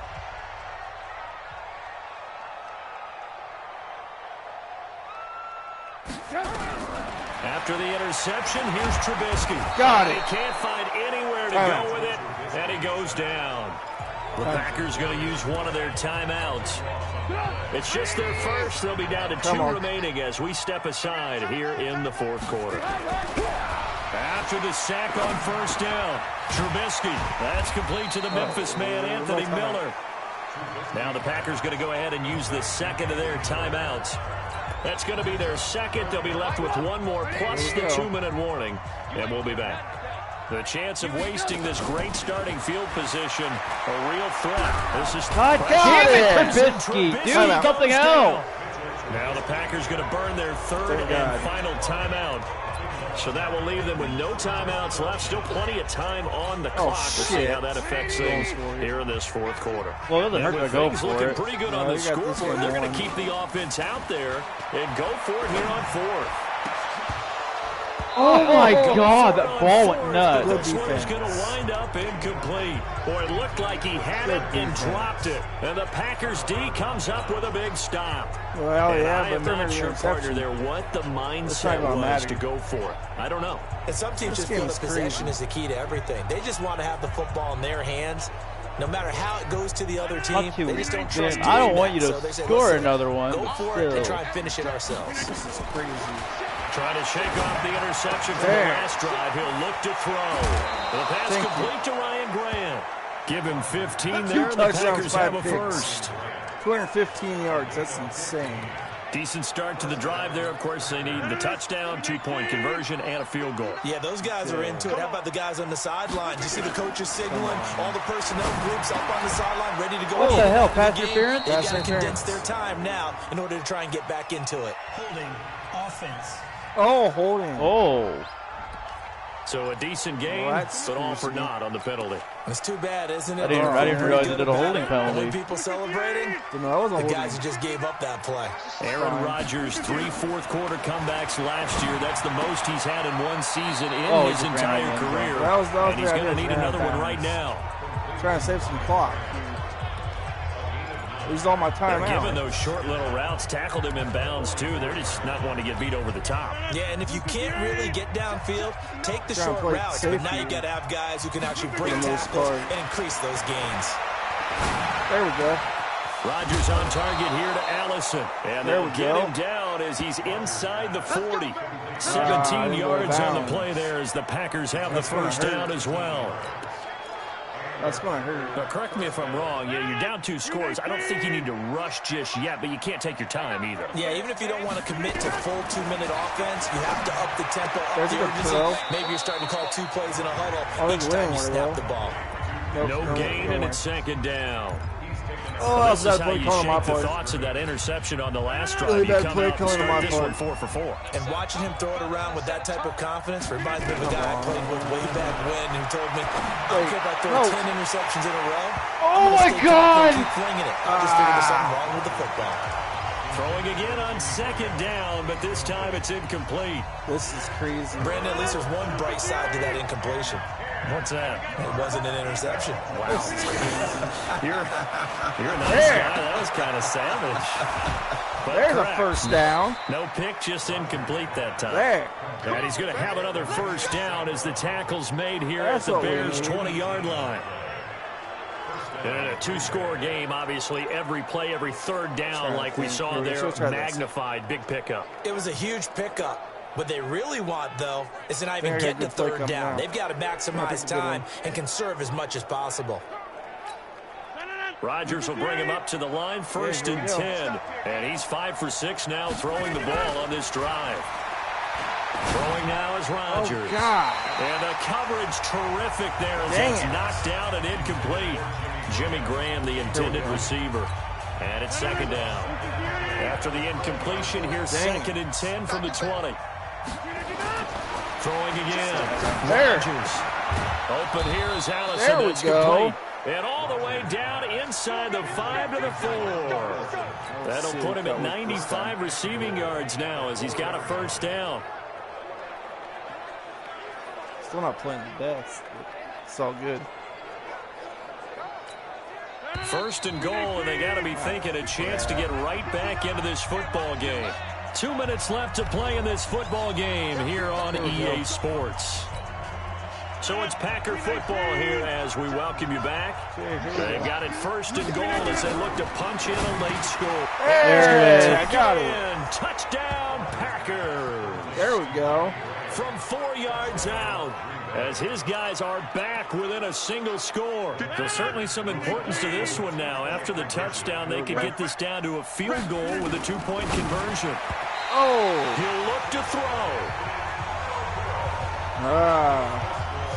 After the interception, here's Trubisky. Got it. He can't find anywhere to go with it, and he goes down. The Packers going to use one of their timeouts. It's just their first. They'll be down to 2 remaining as we step aside here in the 4th quarter. After the sack on 1st down, Trubisky. That's complete to the Memphis man, Anthony Miller. Now the Packers going to go ahead and use the second of their timeouts. That's going to be their second. They'll be left with one more plus the 2-minute warning, and we'll be back. The chance of wasting this great starting field position, a real threat. This is God damn it, Trubisky. Do something else. Now the Packers going to burn their 3rd and final timeout. So that will leave them with no timeouts left. Still plenty of time on the clock. We'll see how that affects things here in this 4th quarter. Well, it doesn't hurt to go Things for looking it. pretty good on the scoreboard. They're going to keep the offense out there and go for it here on 4th. Oh my God, that ball went nuts. This one is going to wind up incomplete. Boy, it looked like he had it and dropped it. And the Packers D comes up with a big stop. Well, And yeah, I am but not sure, partner, interception. there what the mindset was to go for it. I don't know. And some teams just feel that possession is the key to everything. They just want to have the football in their hands. No matter how it goes to the other team, they just don't trust I don't want you so to they say, score "Listen, another one. Go for it and try and finish it ourselves. This is crazy. Trying to shake off the interception from the last drive. He'll look to throw. The pass complete to Ryan Grant. Give him 15 there, and the Packers have a first. 215 yards. That's insane. Decent start to the drive there. Of course, they need the touchdown, 2-point conversion, and a field goal. Yeah, those guys are into it. How about the guys on the sidelines? You see the coaches signaling, all the personnel groups up on the sideline ready to go. What the hell, pass interference? They've got to condense their time now in order to try and get back into it. Holding offense. Oh, holding. Oh. So a decent game, but all for naught on the penalty. It's too bad, isn't it? I didn't realize they did a holding penalty. Only people celebrating? The guys who just gave up that play. Aaron Rodgers, 3 fourth-quarter comebacks last year. That's the most he's had in one season in his entire career. And he's going to need another one right now. Trying to save some clock. Used all my time They're out. giving those short little routes, tackled him in bounds, too. They're just not wanting to get beat over the top. Yeah, and if you can't really get downfield, take the short routes. But now you got to have guys who can actually break tackles and increase those gains. There we go. Rodgers on target here to Allison. And they'll get him down down as he's inside the 40. 17 yards on the play there as the Packers have the first down as well. That's going to hurt. Now, correct me if I'm wrong. Yeah, you're down 2 scores. I don't think you need to rush just yet, but you can't take your time either. Yeah, even if you don't want to commit to full 2-minute offense, you have to up the tempo, up There's the a urgency. throw. Maybe you're starting to call 2 plays in a huddle each winning time you snap the ball. No gain, and it's second down. Oh, this is that's how you calling my shake the part. thoughts of that interception on the last drive. Really You bad come play out and calling on start my this part. one 4 for 4. And watching him throw it around with that type of confidence reminds me of a guy I played with way back when who told me, I don't care if I throw 10 interceptions in a row. Oh, my God. Keep flinging it. I just figured there's something wrong with the football. Throwing again on second down, but this time it's incomplete. This is crazy. Brandon, at least there's one bright side to that incompletion. What's that? It wasn't an interception. Wow. You're a nice guy. That was kind of savage. But There's correct. a first down. No pick, just incomplete that time. There. And he's going to have another first down as the tackle's made here That's at the what we Bears' need. 20-yard line. And in a 2-score game, obviously, every play, every third down, like we saw there, magnified, big pickup. It was a huge pickup. What they really want, though, is to not even get to third down. They've got to maximize time and conserve as much as possible. Rodgers will bring him up to the line, 1st and 10. And he's 5 for 6 now, throwing the ball on this drive. Throwing now is Rodgers. Oh, God. And the coverage terrific there as it's knocked down and incomplete. Jimmy Graham, the intended receiver. And it's second down. After the incompletion, here's 2nd and 10 from the 20. Throwing again. Rodgers. Open here is Allison. There we That's go. complete. And all the way down inside the 5 to the 4. That'll put him at 95 receiving yards now as he's got a first down. Still not playing the best, but it's all good. 1st and goal, and they got to be thinking a chance to get right back into this football game. 2 minutes left to play in this football game here on EA Sports. So it's Packer football here as we welcome you back. They've got it 1st and goal as they look to punch in a late score. Hey, I got it. Touchdown, Packers. There we go. From 4 yards out, as his guys are back within a single score. There's certainly some importance to this one now. After the touchdown, they could get this down to a field goal with a 2-point conversion. Oh. He'll look to throw.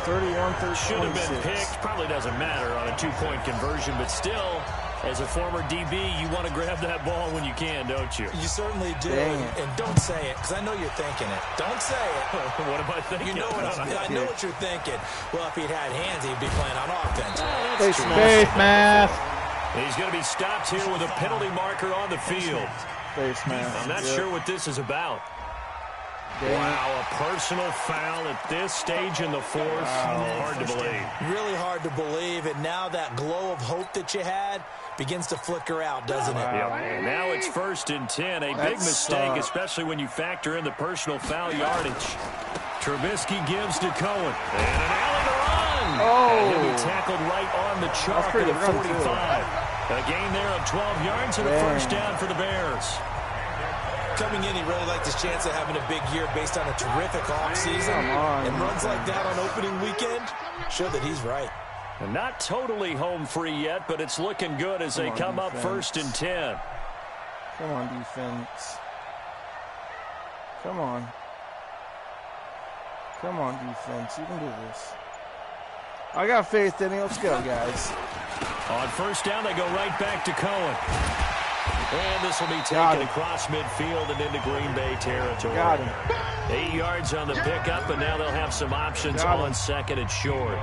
31-13. Should have been picked. Probably doesn't matter on a 2-point conversion, but still, as a former DB, you want to grab that ball when you can, don't you? You certainly do. And don't say it, because I know you're thinking it. Don't say it. What am I thinking? You know what I know what you're thinking. Well, if he'd had hands, he'd be playing on offense. Face mask. He's going to be stopped here with a penalty marker on the field. Face mask. I'm not sure what this is about. Wow, a personal foul at this stage in the 4th. Hard to believe. Really hard to believe, and now that glow of hope that you had begins to flicker out, doesn't it? Yep. Now it's 1st and 10. A big mistake, especially when you factor in the personal foul yardage. Trubisky gives to Cohen. And an alley to run. Oh. And he'll be tackled right on the chalk at the 45. A gain there of 12 yards and a first down for the Bears. Coming in, he really liked his chance of having a big year based on a terrific offseason. And runs like that on opening weekend show that he's right. And not totally home free yet, but it's looking good as they come up 1st and 10. Come on, defense. Come on. Come on, defense. You can do this. I got faith in you. Let's go, guys. On first down, they go right back to Cohen. And this will be taken across midfield and into Green Bay territory. Got him. 8 yards on the pickup, and now they'll have some options on second and short.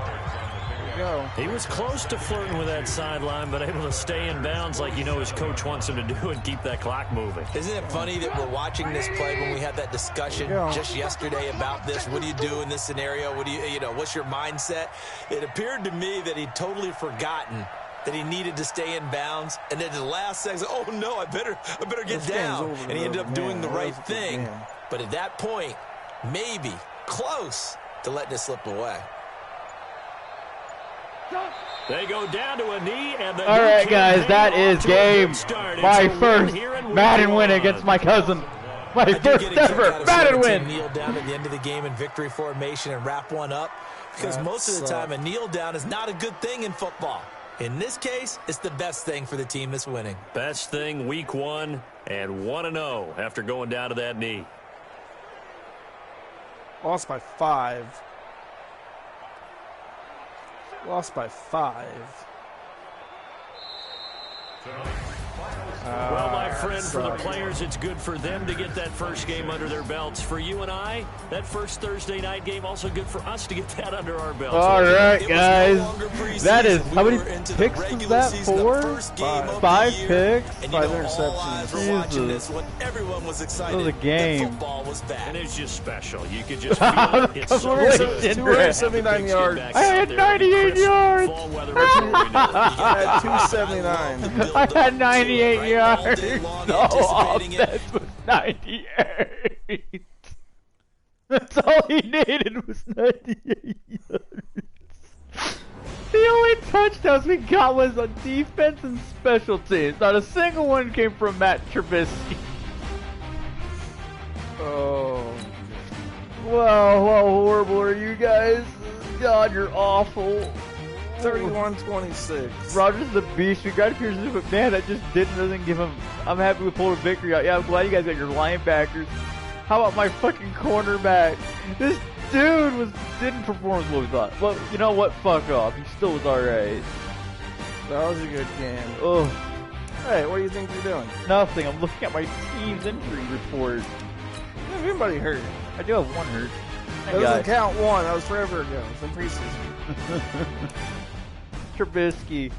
Go. He was close to flirting with that sideline, but able to stay in bounds like you know his coach wants him to do and keep that clock moving. Isn't it funny that we're watching this play when we had that discussion just yesterday about this? What do you do in this scenario? What do you know, what's your mindset? It appeared to me that he'd totally forgotten that he needed to stay in bounds, and then at the last second, oh no, I better get down. And he ended up doing the right thing. But at that point, maybe close to letting it slip away. They go down to a knee, and all right, guys, that is game. My first Madden win against my cousin. My first ever Madden win. Kneel down at the end of the game in victory formation and wrap one up. Because most of the time, a kneel down is not a good thing in football. In this case, it's the best thing for the team that's winning. Best thing week 1 and 1-0 after going down to that knee. Lost by 5. Lost by 5. Well, my friend, for the players, it's good for them to get that first game under their belts. For you and I, that first Thursday night game, also good for us to get that under our belts. All right, guys. That is, how many picks was that? 4? 5 picks? 5 interceptions. Jesus. Everyone was excited. That was a game. Football was back. And it's just special. You could just feel it. It's so 279 yards. I had 98 yards. I had 279. I had 98 yards. No, offense was 98. That's all he needed was 98 yards. The only touchdowns we got was on defense and special teams. Not a single one came from Matt Trubisky. Oh. Wow, how horrible are you guys? God, you're awful. 31-26. Rogers the beast. We got Pierce, but man, that just doesn't give him. I'm happy we pulled a victory out. Yeah, I'm glad you guys got your linebackers. How about my fucking cornerback? This dude didn't perform as well as we thought. Well, you know what? Fuck off. He still was alright. That was a good game. Oh, Hey, what do you think you're doing? nothing. I'm looking at my team's injury report. Everybody hurt. I do have one hurt. That doesn't count one. That was forever ago. It's in preseason. Trubisky,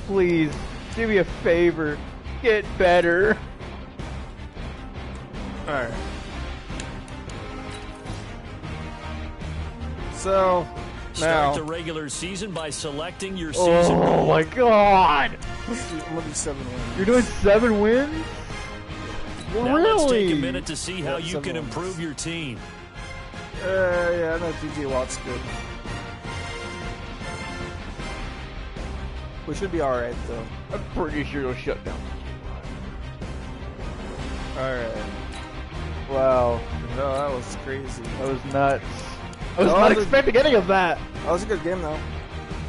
please do me a favor. Get better. All right. So Start now the regular season by selecting your season. Oh my God! I'm gonna do 7 wins. You're doing 7 wins? Now Really? let's take a minute to see how Yeah, you 7 can wins. improve your team. Yeah, I know DJ Watt's good. We should be all right though. I'm pretty sure it'll shut down. All right. Wow, No, that was crazy. that was nuts. I was No, not the- expecting any of that. That was a good game though.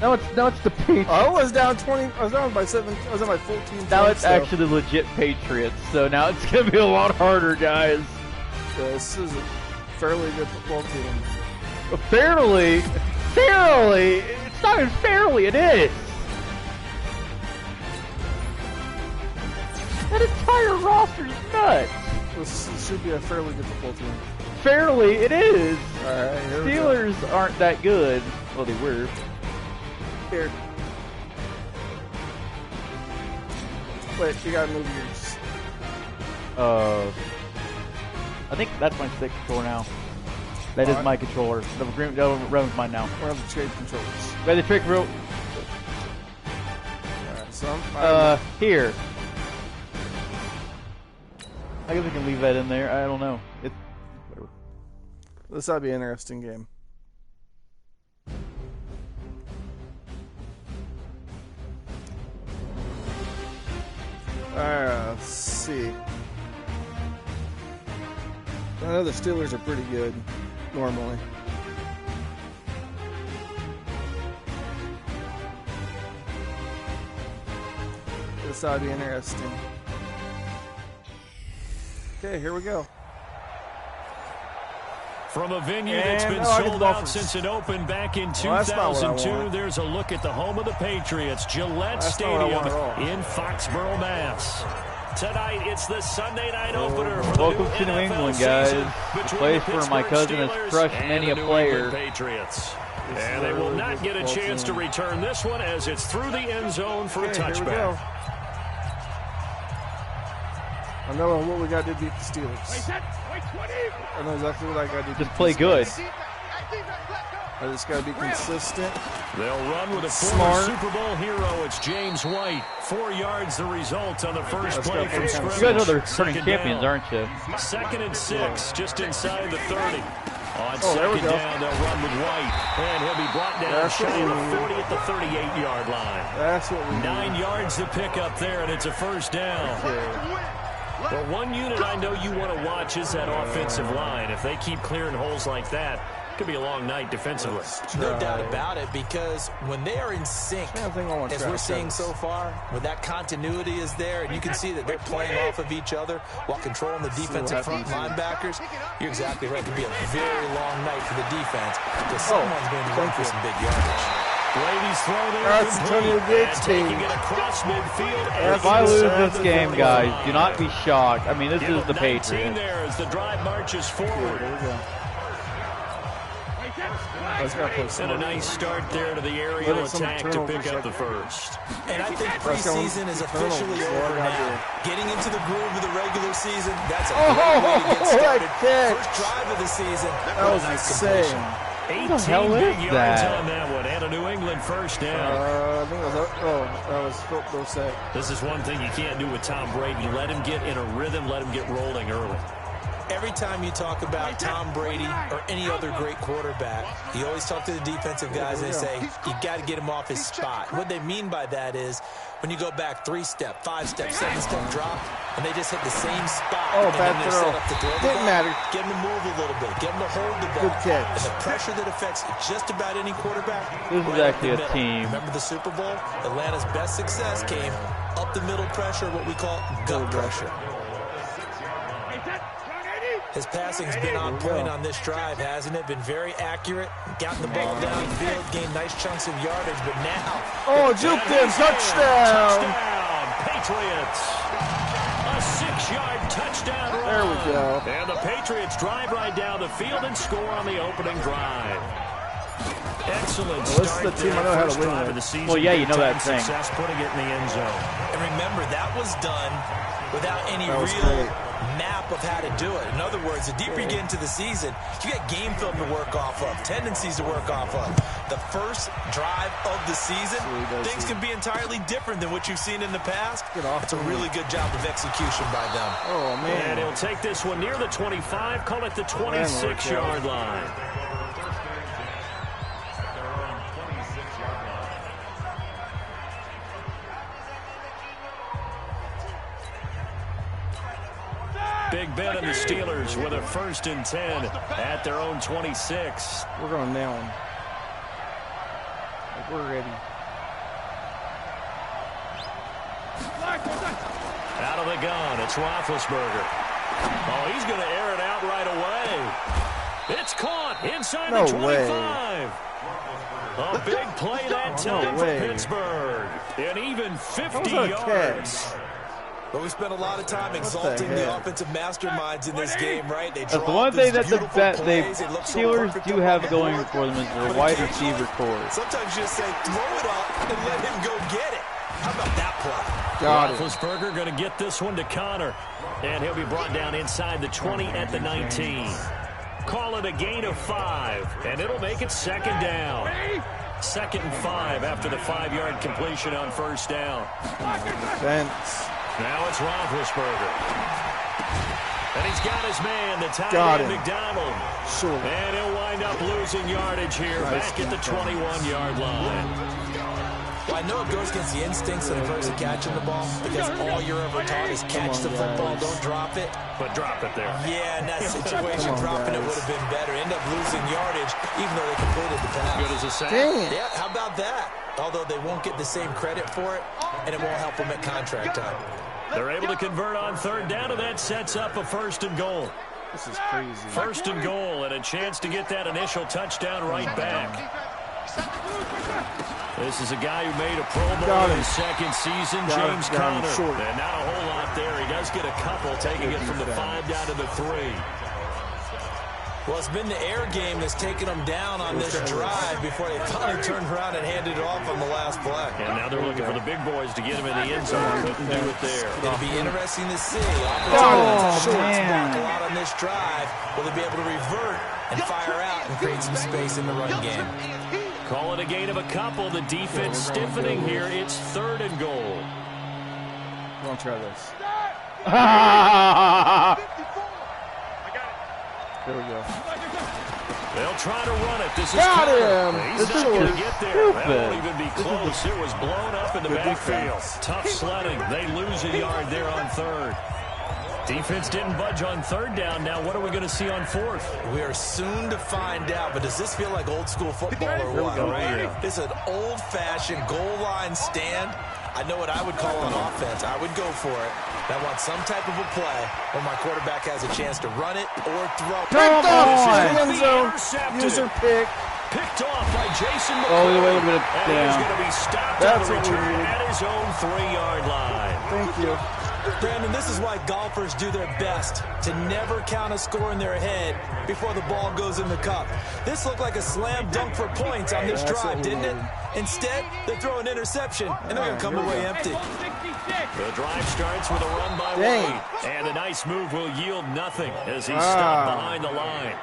Now it's the Patriots. I was down 20. I was down by 7. I was on by 14. Now points, it's though. actually legit Patriots. So now it's gonna be a lot harder, guys. Yeah, this is a fairly good football team. Fairly, it's not even fairly. It is. That entire roster is nuts. This should be a fairly good football team. Fairly, it is. All right, here we go. Steelers aren't that good. Well, they were. Here. Wait, you gotta move yours. I think that's my stick controller now. That is Alright. my controller. The green, no, Rowan's mine now. We're gonna trade controllers. Got the trick real. Alright, so I'm Here. I guess we can leave that in there. I don't know. It's whatever. this ought to be an interesting game. Alright, let's see. I know the Steelers are pretty good, normally. This ought to be interesting. Okay, here we go. From a venue that's And, been I get sold the out Dolphins. since it opened back in Well, that's not what I 2002, want. there's a look at the home of the Patriots, Gillette That's not what I Stadium want at all. in Foxborough, Mass. Tonight, it's the Sunday night opener for Welcome the to New NFL England, season guys. The between place the where my Pittsburgh cousin has Steelers crushed and many the a New player. England Patriots. This And is they a will really not good get a football chance to team. return this one as it's through the end zone for a Okay, here we go. touchback. I know what we got to beat the Steelers. I know exactly what I got to do. Just play good. I just got to be consistent. They'll run with a former Smart. Super Bowl hero. It's James White. 4 yards the result on the first Let's play go. from You scrimmage. You guys know they're turning Second champions, down. aren't you? 2nd and 6, just inside the 30. On Oh, there we second go. down, they'll run with White. And he'll be brought down That's what shy of we the need. 40 at the 38-yard line. That's what we 9 need. yards to pick up there, and it's a first down. Okay. Well, one unit I know you want to watch is that offensive line. If they keep clearing holes like that, it could be a long night defensively. No doubt about it, because when they are in sync, as we're seeing so far, when that continuity is there, and you can see that they're playing off of each other while controlling the defensive front linebackers, you're exactly right. It could be a very long night for the defense, because someone's going to be looking for some big yardage. Brady's throw there. That's Antonio Gates' team. Taking it across midfield. If I lose this game, guys, do not be shocked. I mean, this is the Patriots. There as the drive marches forward. And a nice start there to the aerial attack to pick up the first. And I think preseason is officially over now. Getting into the groove of the regular season, that's a great way to get started. First drive of the season. That was insane. 18 What the hell big is yards that? on that one, and a New England first down. I think that was Philip Dorsett. This is one thing you can't do with Tom Brady. Let him get in a rhythm, let him get rolling early. Every time you talk about Tom Brady or any other great quarterback, you always talk to the defensive guys and they say, you got to get him off his spot. What they mean by that is when you go back 3-step, 5-step, 7-step drop, and they just hit the same spot. Oh, bad throw. Didn't matter. Get him to move a little bit. Get him to hold the ball. Good catch. And the pressure that affects just about any quarterback. This is actually a team. Remember the Super Bowl? Atlanta's best success came up the middle pressure, what we call gut pressure. His passing's been on point on this drive, hasn't it? Been very accurate. Gotten the ball downfield, gained nice chunks of yardage, but now... Oh, juked him. Touchdown. Touchdown, Patriots. A 6-yard touchdown run. There we go. And the Patriots drive right down the field and score on the opening drive. Excellent start. This is the team I know how to win with. Well, yeah, you know that thing. Success putting it in the end zone. And remember, that was done without any real map of how to do it. In other words, the deeper you get into the season, you got game film to work off of, tendencies to work off of. The first drive of the season, things can be entirely different than what you've seen in the past. It's a really good job of execution by them. Oh, man. And he'll take this one near the 25, call it the 26-yard line. Big bet on the Steelers with a 1st and 10 at their own 26. We're going to nail him. We're ready. Out of the gun, it's Roethlisberger. Oh, he's going to air it out right away. It's caught inside the 25. A big play that time for Pittsburgh. And even 50 yards. But we spent a lot of time exalting the offensive masterminds in this game, right? They That's the one thing that the Steelers do have going for them is their wide receiver core. Sometimes you just say, throw it up and let him go get it. How about that play? Roethlisberger going to get this one to Connor. And he'll be brought down inside the 20 at the 19. Call it a gain of 5, and it'll make it 2nd down. 2nd and 5 after the 5-yard completion on 1st down. Defense. Now it's Roethlisberger. And he's got his man, the tight end McDonald. Sure. And he'll wind up losing yardage here back at the 21-yard line. Well, I know it goes against the instincts of the person catching the ball because all you're ever taught is catch the football, don't drop it. But drop it there. Yeah, in that situation, dropping it would have been better. End up losing yardage even though they completed the pass. Good as a sack. Yeah, how about that? Although they won't get the same credit for it, and it won't help them at contract time. They're able to convert on 3rd down, and that sets up a 1st and goal. This is crazy. 1st and goal, and a chance to get that initial touchdown right back. This is a guy who made a Pro Bowl in his 2nd season, James Conner. And not a whole lot there. He does get a couple, taking it from the 5 down to the 3. Well, it's been the air game that's taken them down on this drive before they finally turned around and handed it off on the last play. And now they're looking for the big boys to get him in the end zone. Couldn't do it there. It'll be interesting to see. Oh, man. A lot on this drive. Will they be able to revert and fire out and create some space in the run game? Call it a gain of a couple. The defense stiffening here. It's 3rd and goal. We're going to try this. There we go. They'll try to run it. This is got him. He's not going to get there. That won't even be close. It was blown up in the backfield. Tough sledding. They lose a yard there on 3rd. Defense didn't budge on third down. Now what are we going to see on fourth? We are soon to find out, but does this feel like old school football or what? Right? It's an old-fashioned goal line stand. I know what I would call on offense. I would go for it. I want some type of a play where my quarterback has a chance to run it or throw. Picked off! End zone. User pick. Picked off by Jason McCoy. Oh, wait a minute. And he's going to be stopped on the return at his own 3-yard line. Thank you. Brandon, this is why golfers do their best to never count a score in their head before the ball goes in the cup. This looked like a slam dunk for points on this drive, didn't it? Instead, they throw an interception, and they're going to come away empty. The drive starts with a run by Wade. And a nice move will yield nothing as he's stopped behind the line.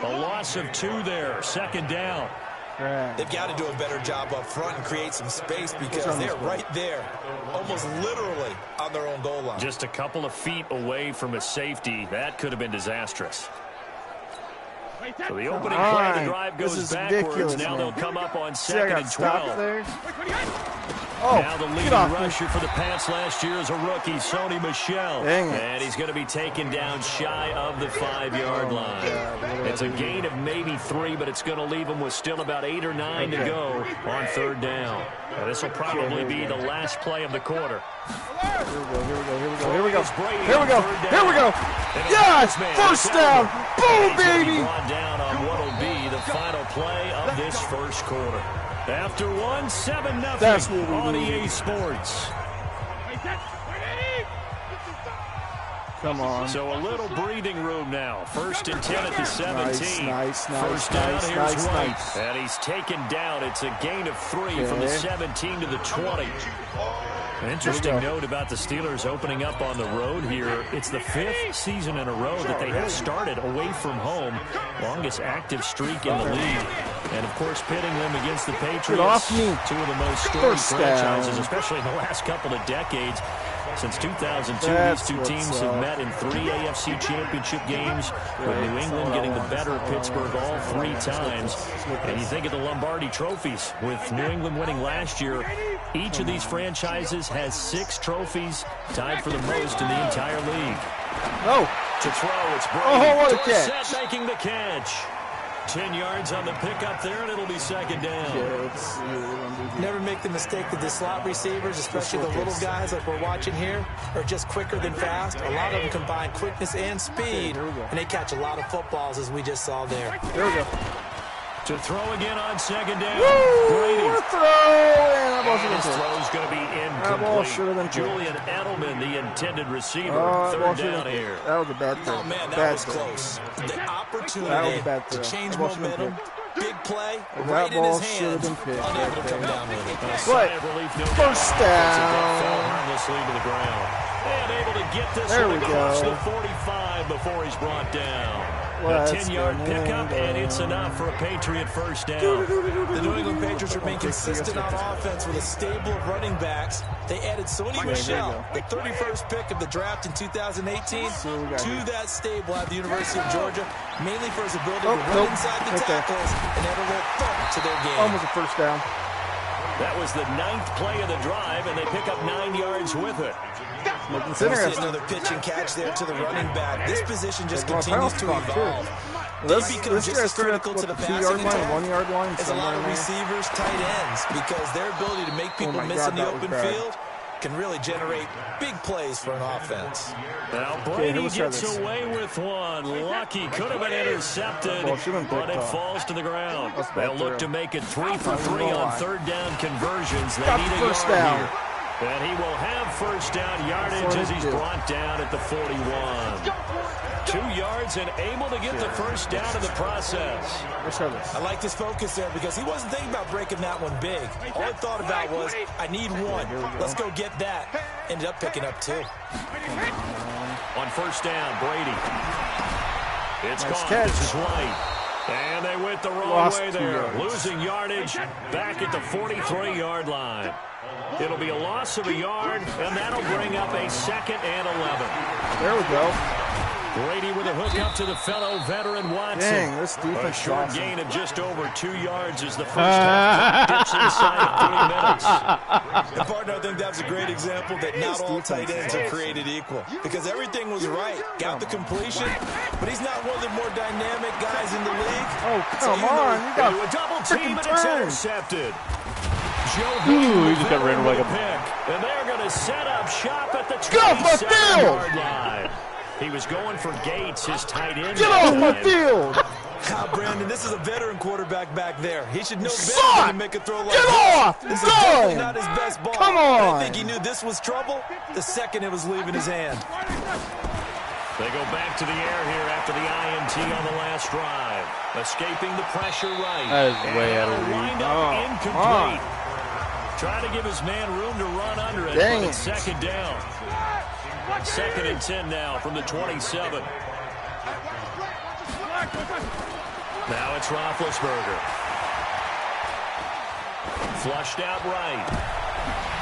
A loss of 2 there, second down. They've got to do a better job up front and create some space because they're right there, almost literally on their own goal line. Just a couple of feet away from a safety. That could have been disastrous. So the opening play of the drive goes backwards. Now they'll come up on 2nd and 12. Now the leading rusher for the Pats last year is a rookie, Sony Michel. And he's going to be taken down shy of the 5-yard line. It's a gain of maybe 3, but it's going to leave him with still about 8 or 9 to go on 3rd down. Now, this will probably be the last play of the quarter. Here we go. Yes! First down! Boom, baby! Brought down on what will be the final play of this first quarter. After 7-0 on EA Sports. Come on. So a little breathing room now. 1st and 10 at the 17. Nice. First down, here's White. And he's taken down. It's a gain of 3 from the 17 to the 20. An interesting note about the Steelers opening up on the road here. It's the 5th season in a row that they have started away from home. Longest active streak in the league. And, of course, pitting them against the Patriots. 2 of the most storied franchises, especially in the last couple of decades. Since 2002, these two teams have met in 3 AFC championship games, with New England getting the better of Pittsburgh all 3 times. And you think of the Lombardi trophies, with New England winning last year. Each of these franchises has 6 trophies, tied for the most in the entire league. To throw, it's Brady. What a catch. Making the catch. 10 yards on the pickup there, and it'll be 2nd down. Never make the mistake that the slot receivers, especially the little guys like we're watching here, are just quicker than fast. A lot of them combine quickness and speed, and they catch a lot of footballs, as we just saw there. There we go. To throw again on 2nd down. Brady. What a throw! And his throw's going to be incomplete. Julian Edelman, the intended receiver. 3rd down here. That was a bad throw. Oh, man, that was close. The opportunity to change momentum. Big play, right in his hands. Unable to come down with it. First down. Harmlessly to the ground. And able to get this one across the 45 before he's brought down. A 10-yard pickup, and it's enough for a Patriot first down. The New England Patriots remain consistent on offense with a stable of running backs. They added Sony Michel, the 31st pick of the draft in 2018, to that stable at the University of Georgia, mainly for his ability to run inside the tackles and add a little thump to their game. Almost a first down. That was the 9th play of the drive, and they pick up 9 yards with it. Another pitch and catch there to the running back. This position just continues to evolve. They become just as critical to the passing attack 1-yard line as a lot of receivers, tight ends, because their ability to make people miss in the open field can really generate big plays for an offense. Now Brady gets away with one. Lucky, could have been intercepted, but it falls to the ground. They'll look to make it 3 for 3 on 3rd down conversions. They need a first yard down. here. And he will have first down yardage as he's brought down at the 41. 2 yards and able to get the first down in the process. I like this focus there because he wasn't thinking about breaking that one big. All he thought about was, I need 1. Let's go get that. Ended up picking up 2. On first down, Brady. It's caught. This is White. And they went the wrong way there. Losing yardage back at the 43-yard line. It'll be a loss of a yard, and that'll bring up a 2nd and 11. There we go. Brady with a hook up to the fellow veteran Watson. Dang, this defense a short awesome. gain of just over 2 yards as the first half dips inside of 3 minutes. And partner, I think Metcalf's a great example that not all tight ends are created equal because everything was right. Got the completion, but he's not one of the more dynamic guys in the league. Oh, come on. You got a double team and it's intercepted. Ooh, he just got ran away. And they're going to set up shop at the 27-yard line. He was going for Gates, his tight end. Get off my field! Brandon, this is a veteran quarterback back there. He should know better than to make a throw like Get off! This is definitely not his best ball. Come on! I think he knew this was trouble the second it was leaving his hand. They go back to the air here after the INT on the last drive. Escaping the pressure right. That is way out of reach. Wind up incomplete. Trying to give his man room to run under it, but it's second down. 2nd and 10 now from the 27. Now it's Roethlisberger. Flushed out right.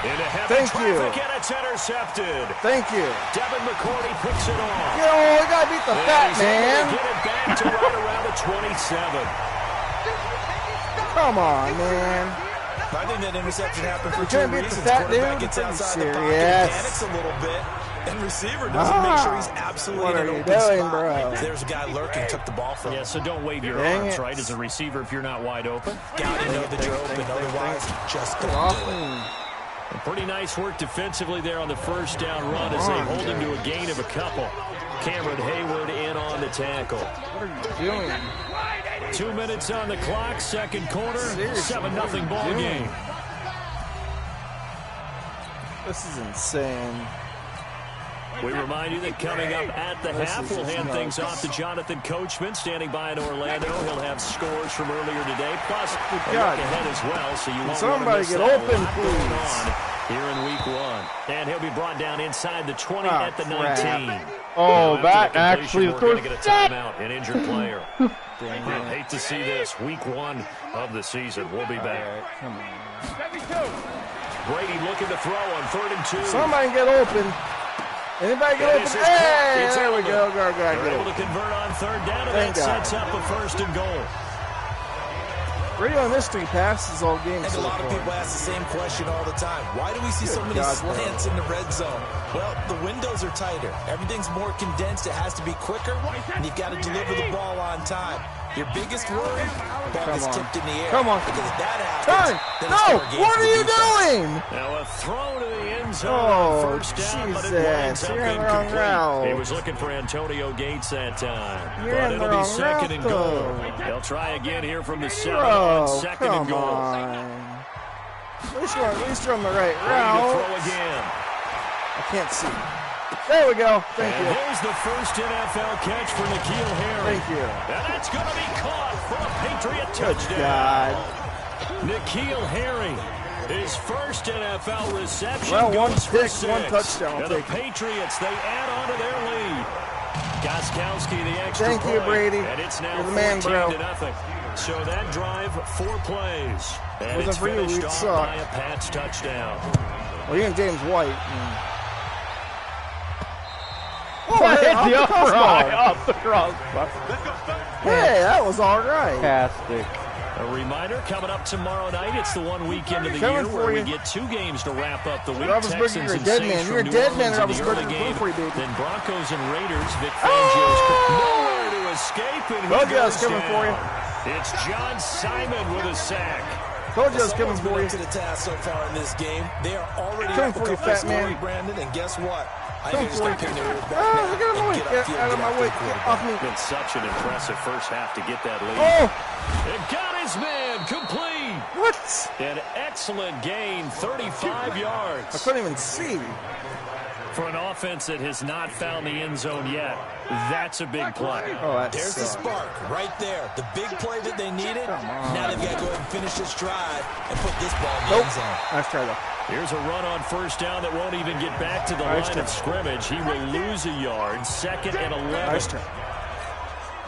Into heavy traffic, and it's intercepted. Thank you. Devin McCourty picks it off. You know, we gotta beat the fat man. Get it back to right around the 27. Come on, man. I think that interception happened for 2 trying to beat reasons. the fat Quarterback dude? gets outside the pocket, Yes. panics a little bit, and receiver doesn't make sure he's absolutely What in are an you open doing, spot. bro? There's a guy lurking, took the ball from him. Yeah, so don't wave your Dang arms, it. right, as a receiver if you're not wide open. Gotta know that you're open, otherwise just don't do it. And pretty nice work defensively there on the first down run as they hold him to a gain of a couple. Cameron Hayward in on the tackle. What are you doing? 2 minutes on the clock, second quarter, 7-0 ball game. This is insane. We remind you that coming up at the half, we'll hand things off to Jonathan Coachman, standing by in Orlando. He'll have scores from earlier today, plus a look ahead as well, so you won't somebody get open, please. Here in week 1. And he'll be brought down inside the 20 at the 19. Oh, that actually is going to get a timeout, an injured player. Hate to see this. Week 1 of the season. We'll be back. Right, come on. Brady looking to throw on 3rd and 2. Somebody get open. Anybody get open? Hey, there we go. They're able to convert on 3rd down, and that sets up a 1st and goal. Brady on this 3 passes all game. And a lot of people ask the same question all the time. Why do we see so many slants in the red zone? Well, the windows are tighter. Everything's more condensed. It has to be quicker, and you've got to deliver the ball on time. Your biggest worry, ball is tipped in the air. Come on. Because if that happens, then it's No, our game what for are the you defense. doing? Now a throw to the end zone on 1st down, but it winds up You're in the wrong incomplete. route. He was looking for Antonio Gates that time. You're but in the it'll be wrong 2nd and goal. route, though. They'll try again here from the 7 on 2nd and goal. On. At least you're on the right Ready to route. throw again. I can't see. There we go. Thank And you. here's the first NFL catch for N'Keal Harry. Thank you. And that's going to be caught for a Patriot touchdown. God. N'Keal Harry, his first NFL reception. Well, one goes for pick, 6. one touchdown. And the Patriots, they add on to their lead. Gostkowski, the extra Thank you, point, Brady. and it's now You're the man, bro. 14-0. So that drive, 4 plays. And Wasn't it's for you, finished we'd off suck. by a Pats touchdown. Well, you and James White. Hit the upright off the crossbar. Hey, that was all right. Fantastic. A reminder, coming up tomorrow night, it's the one weekend of the Coming year for where we you. get 2 games to wrap up the week. Roethlisberger, Texans you're a and dead Saints man. from You're a New dead man, Orleans in the early Roethlisberger. game. Go for you, baby. Then Broncos and Raiders. Vic Fangio's nowhere to escape, and he Told you I was goes coming for you. down. It's John Simon with a sack. Told you I was coming Someone's for been you. up to the task so far in this game. They are already Coming up a for you, couple of fat man. scores, Brandon, and guess what? I Coming think it's for going to you. pin their ear back Look now at him. and Get out of my way. Get off me. Been such an impressive first half to get that lead. Oh, It got his man complete. what? An excellent gain, 35 I yards. couldn't even see. For an offense that has not found the end zone yet, that's a big play. Oh, that's There's the spark right there. The big play that they needed. Now they've got to go ahead and finish this drive and put this ball in the end zone. Nice try, though. Here's a run on 1st down that won't even get back to the Nice line try. of scrimmage. He will lose a yard. 2nd and 11. Nice try.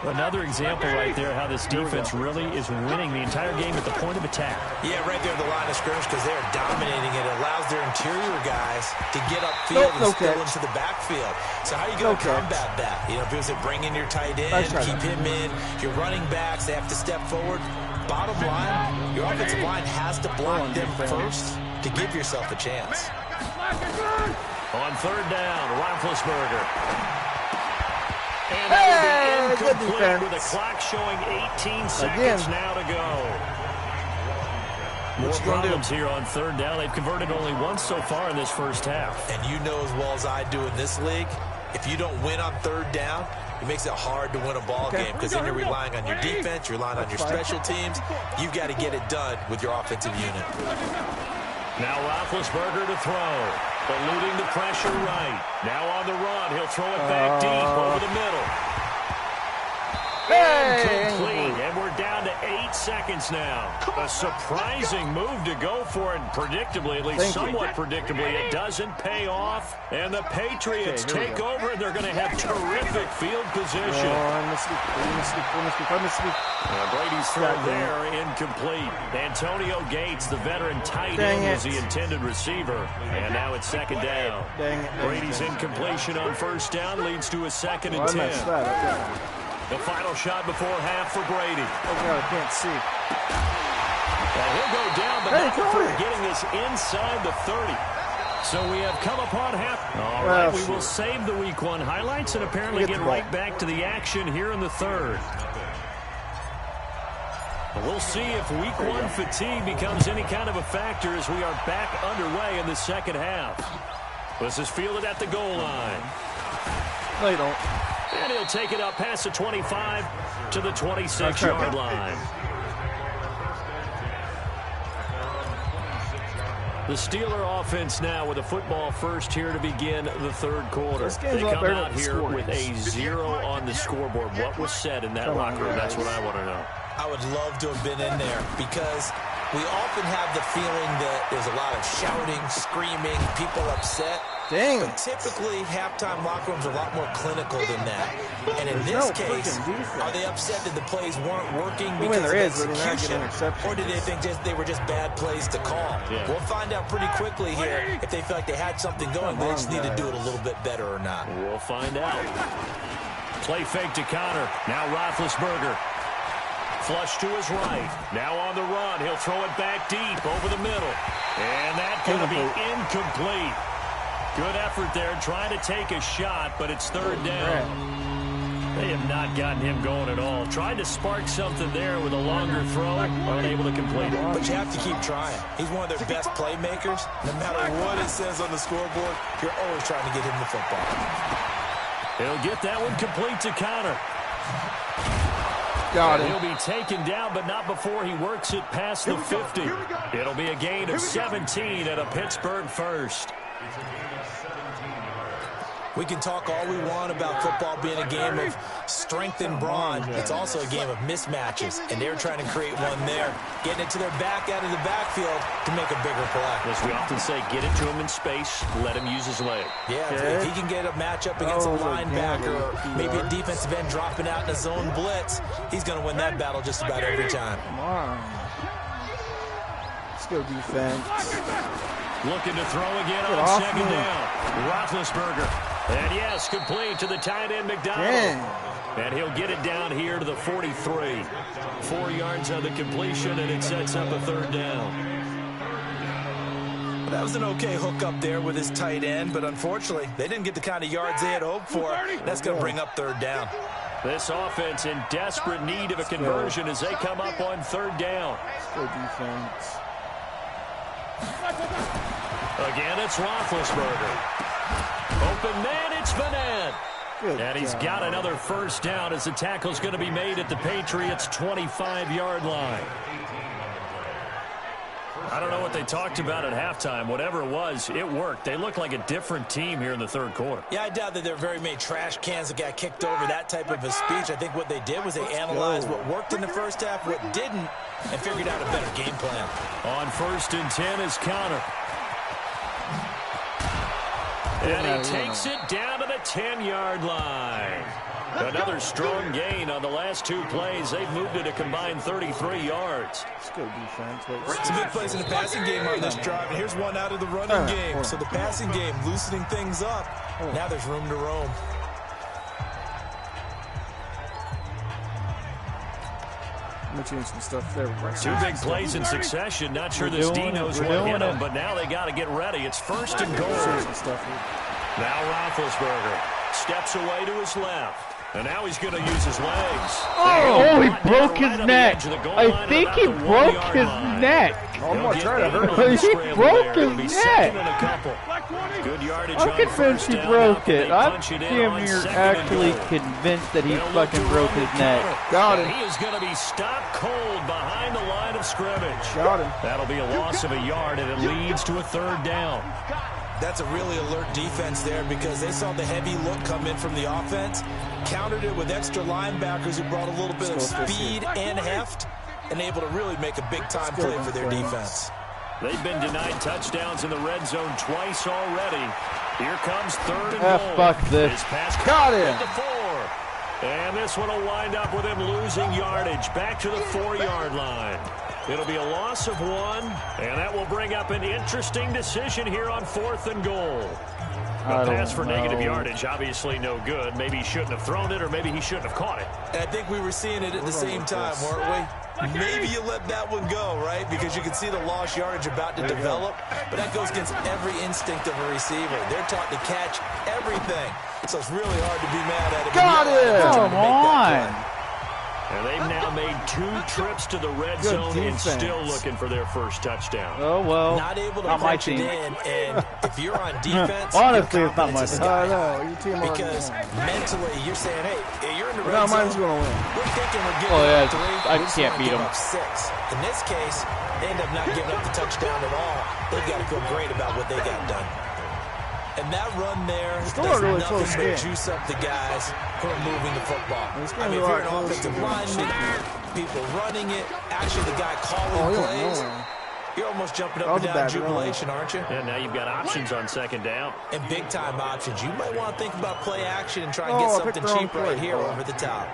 Another example right there how this defense really is winning the entire game at the point of attack. Yeah, right there at the line of scrimmage because they are dominating it. It allows their interior guys to get upfield and spill into the backfield. So how are you going to combat that? You know, people say bring in your tight end, Nice try. keep him in. Your running backs, they have to step forward. Bottom line, your offensive line has to block them first to give yourself a chance. On third down, Roethlisberger. And that will be incomplete with the clock showing 18 seconds now to go. More problems here on third down. They've converted only once so far in this first half. And you know as well as I do in this league, if you don't win on third down, it makes it hard to win a ball game because then you're relying on your defense, you're relying on your special teams. You've got to get it done with your offensive unit. Now Roethlisberger to throw, eluding the pressure right. Now on the run, he'll throw it back deep over the middle. Incomplete, and we're down to 8 seconds now. A surprising move to go for it, predictably, at least somewhat predictably. It doesn't pay off, and the Patriots take over, and they're going to have terrific field position. Brady's throw there, incomplete. Antonio Gates, the veteran tight end, was the intended receiver, and now it's second down. Brady's incompletion on first down leads to a 2nd and 10. The final shot before half for Brady. Oh, God, I can't see. And he'll go down, but not before getting this inside the 30. So we have come upon half. All right, we will save the Week 1 highlights and apparently get right back to the action here in the third. We'll see if Week 1 fatigue becomes any kind of a factor as we are back underway in the second half. This is fielded at the goal line. No, you don't. And he'll take it up past the 25 to the 26-yard line. The Steeler offense now with a football first here to begin the third quarter. They come out here with a 0 on the scoreboard. What was said in that locker room? That's what I want to know. I would love to have been in there because we often have the feeling that there's a lot of shouting, screaming, people upset. Dang. But typically, halftime locker rooms are a lot more clinical than that. And in this case, are they upset that the plays weren't working because of execution? Or do they think they were just bad plays to call? Yeah. We'll find out pretty quickly here if they feel like they had something going. They just need to do it a little bit better or not. We'll find out. Play fake to Connor. Now Roethlisberger. Flush to his right. Now on the run. He'll throw it back deep over the middle. And that's going to be incomplete. Good effort there, trying to take a shot, but it's third down. They have not gotten him going at all. Tried to spark something there with a longer throw, unable to complete it. But you have to keep trying. He's one of their best playmakers. No matter what it says on the scoreboard, you're always trying to get him the football. He'll get that one complete to Connor. Got it. He'll be taken down, but not before he works it past the 50. It'll be a gain of 17 at a Pittsburgh first. We can talk all we want about football being a game of strength and brawn. It's also a game of mismatches, and they're trying to create one there, getting it to their back out of the backfield to make a bigger play. As we often say, get it to him in space, let him use his leg. Yeah, if he can get a matchup against a linebacker or maybe a defensive end dropping out in a zone blitz, he's going to win that battle just about every time. Come on. Let's go defense. Looking to throw again on second down. Roethlisberger. And yes, complete to the tight end, McDonald. And he'll get it down here to the 43. 4 yards on the completion, and it sets up a third down. That was an okay hook up there with his tight end, but unfortunately, they didn't get the kind of yards they had hoped for. That's going to bring up third down. This offense in desperate need of a conversion as they come up on third down. Let's go defense. Again, it's Roethlisberger. Open man, it's Vanette. And he's got another first down as the tackle's going to be made at the Patriots' 25-yard line. I don't know what they talked about at halftime. Whatever it was, it worked. They look like a different team here in the third quarter. Yeah, I doubt that there are very many trash cans that got kicked over, that type of a speech. I think what they did was they analyzed what worked in the first half, what didn't, and figured out a better game plan. On 1st and 10 is Connor. And he takes it down to the 10-yard line. Another strong gain on the last 2 plays. They've moved it a combined 33 yards. Let's go defense. Some big plays in the passing game on this drive, and here's one out of the running game. So the passing game loosening things up. Now there's room to roam. Let me change some stuff there. Two big plays in succession. Not sure this D knows what hit him, but now they got to get ready. It's first and goal. Now Roethlisberger steps away to his left. And now he's going to use his legs. Oh, he broke his neck. I think he broke his neck. I'm going to try to hurt him. He broke his neck. Good yardage. I'm convinced he broke it. I'm damn near actually convinced that he fucking broke his neck. Got him. He is going to be stopped cold behind the line of scrimmage. Got him. That'll be a loss of a yard, and it leads to a third down. That's a really alert defense there because they saw the heavy look come in from the offense, countered it with extra linebackers who brought a little bit of speed and heft, and able to really make a big-time play for their defense. They've been denied touchdowns in the red zone twice already. Here comes third and goal. Fuck this. His pass got him. The 4. And this one will wind up with him losing yardage back to the 4-yard line. It'll be a loss of 1, and that will bring up an interesting decision here on 4th and goal. A pass for negative yardage, obviously no good. Maybe he shouldn't have thrown it, or maybe he shouldn't have caught it. And I think we were seeing it at the same time, weren't we? Maybe you let that one go, right? Because you can see the lost yardage about to develop, but that goes against every instinct of a receiver. They're taught to catch everything, so it's really hard to be mad at it. Got it! Come on! And they've now made 2 trips to the red zone and still looking for their first touchdown. Oh, well, not able to punch it in, and if you're on defense, honestly, it's not much. Because mentally, you're saying, hey, you're in the red zone. We're thinking we're getting 3. I can't beat them. 6. In this case, they end up not giving up the touchdown at all. They've got to feel great about what they got done. And that run there does really nothing but juice up the guys who are moving the football. I mean, if you're an offensive lineman, people running it, actually the guy calling plays, you're almost jumping up and down jubilation, aren't you? And now you've got options on second down. And big-time options. You might want to think about play action and try and get something cheap right here over the top.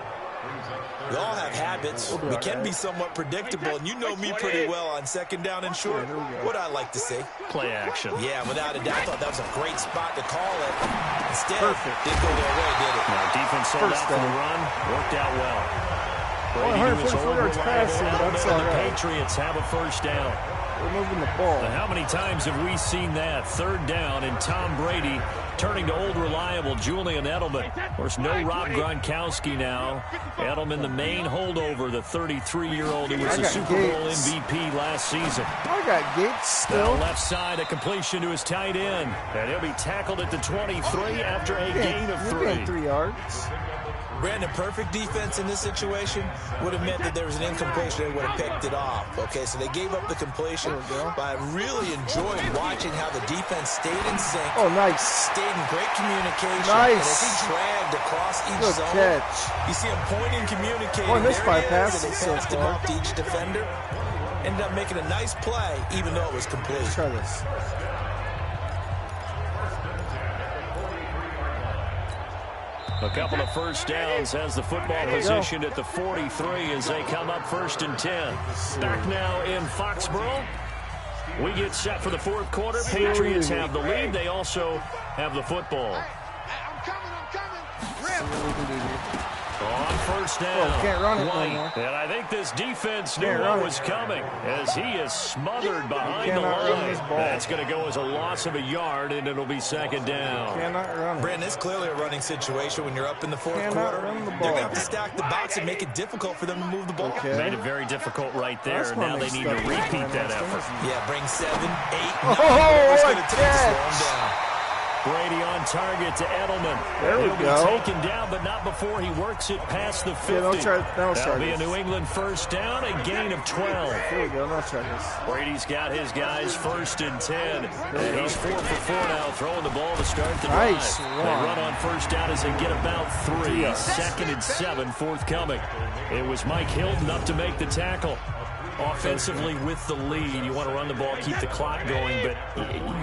We all have habits. We can be somewhat predictable, and you know me pretty well on second down and short. What I like to see. Play action. Yeah, without a doubt. I thought that was a great spot to call it. Instead, didn't go their way, did it? Now, defense sold out for the run. Worked out well. Brady to his old reliable element, and the Patriots have a first down. We're moving the ball. Now, how many times have we seen that? Third down, and Tom Brady turning to old reliable Julian Edelman. Of course, no Rob Gronkowski now. Edelman, the main holdover, the 33-year-old who was the Super Bowl MVP last season. I got Gates still. Now left side, a completion to his tight end. And he'll be tackled at the 23 after a gain of 3. 3 yards. Brandon, perfect defense in this situation would have meant that there was an incompletion. They would have picked it off. Okay, so they gave up the completion. But I really enjoyed watching how the defense stayed in sync. Oh, nice. Stayed in great communication. Nice. And as he dragged across each zone, you see him pointing, communicating. Oh, this bypass. And they passed him off to each defender. Ended up making a nice play, even though it was complete. Let's try this. A couple of first downs has the football position at the 43 as they come up 1st and 10. Back now in Foxborough. We get set for the 4th quarter. Patriots have the lead. They also have the football. On first down, can't run it White. anymore. And I think this defense knew what was coming as he is smothered behind the line. That's going to go as a loss of a yard, and it'll be second down. Cannot run it. Brandon, it's clearly a running situation when you're up in the 4th quarter. They're going to have to stack the box and make it difficult for them to move the ball. Made it very difficult right there, and now they need to repeat that effort. Yeah, bring 7, 8, 9. Oh, It's going to take to slow him down. Brady on target to Edelman. There we go. He'll be taken down, but not before he works it past the 50. That'll be a New England first down, a gain of 12. Here we go. Let's try this. Brady's got his guys 1st and 10. And he's 4 for 4 now, throwing the ball to start the drive. Nice run. They run on first down as they get about 3. 2nd and 7, forthcoming. It was Mike Hilton up to make the tackle. Offensively with the lead, you want to run the ball, keep the clock going, but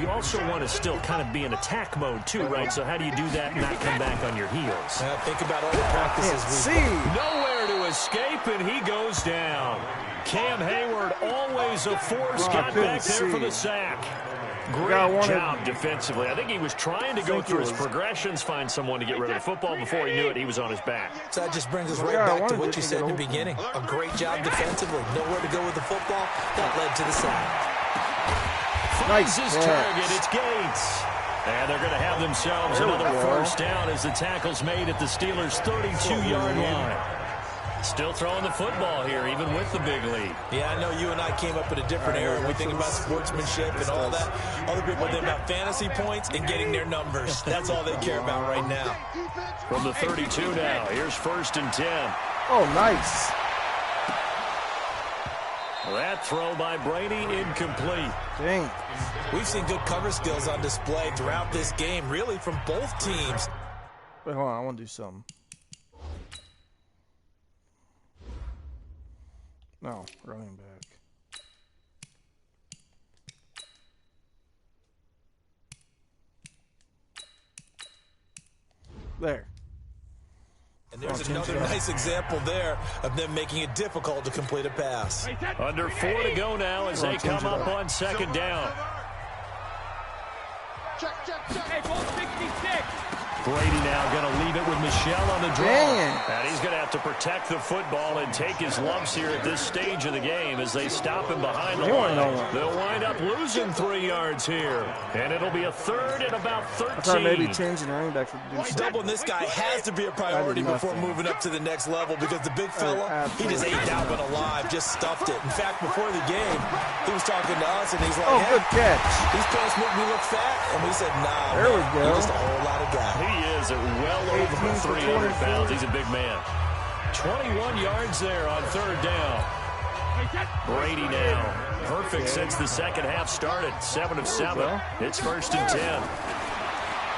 you also want to still kind of be in attack mode too, right? So how do you do that and not come back on your heels? Think about all the practices we've got. Nowhere to escape, and he goes down. Cam Hayward, always a force, got back there for the sack. Great job defensively. I think he was trying to go through his progressions, find someone to get rid of the football. Before he knew it, he was on his back. So that just brings us right back to what you said in the beginning. A great job defensively. Nowhere to go with the football. That led to the sack. Finds his target. It's Gates. And they're going to have themselves another first down as the tackle's made at the Steelers' 32-yard line. Still throwing the football here, even with the big lead. Yeah, I know you and I came up in a different era. We think about sportsmanship and all that. Other people think about fantasy points and getting their numbers. That's all they care about right now. From the 32 now, here's 1st and 10. Oh, nice. That throw by Brady incomplete. Dang. We've seen good cover skills on display throughout this game, really from both teams. Wait, hold on. I want to do something. No, running back. There. And there's another nice example there of them making it difficult to complete a pass. Under 4 to go now as they come up on 2nd down. Hey, ball 66. Brady now going to leave it with Michelle on the draw. And he's going to have to protect the football and take his lumps here at this stage of the game as they stop him behind the line. They'll wind up losing 3 yards here. And it'll be a 3rd and about 13. I thought maybe changing running back would do something. Doubling this guy has to be a priority before moving up to the next level because the big fella, he just ate that one alive, just stuffed it. In fact, before the game, he was talking to us and he's like, oh, good catch. These pants make me look fat. And we said, nah, there we go. He's just a whole lot of guy. He is at well over 300 pounds. He's a big man. 21 yards there on 3rd down. Brady now. Perfect since the second half started. 7 of 7. It's 1st and 10.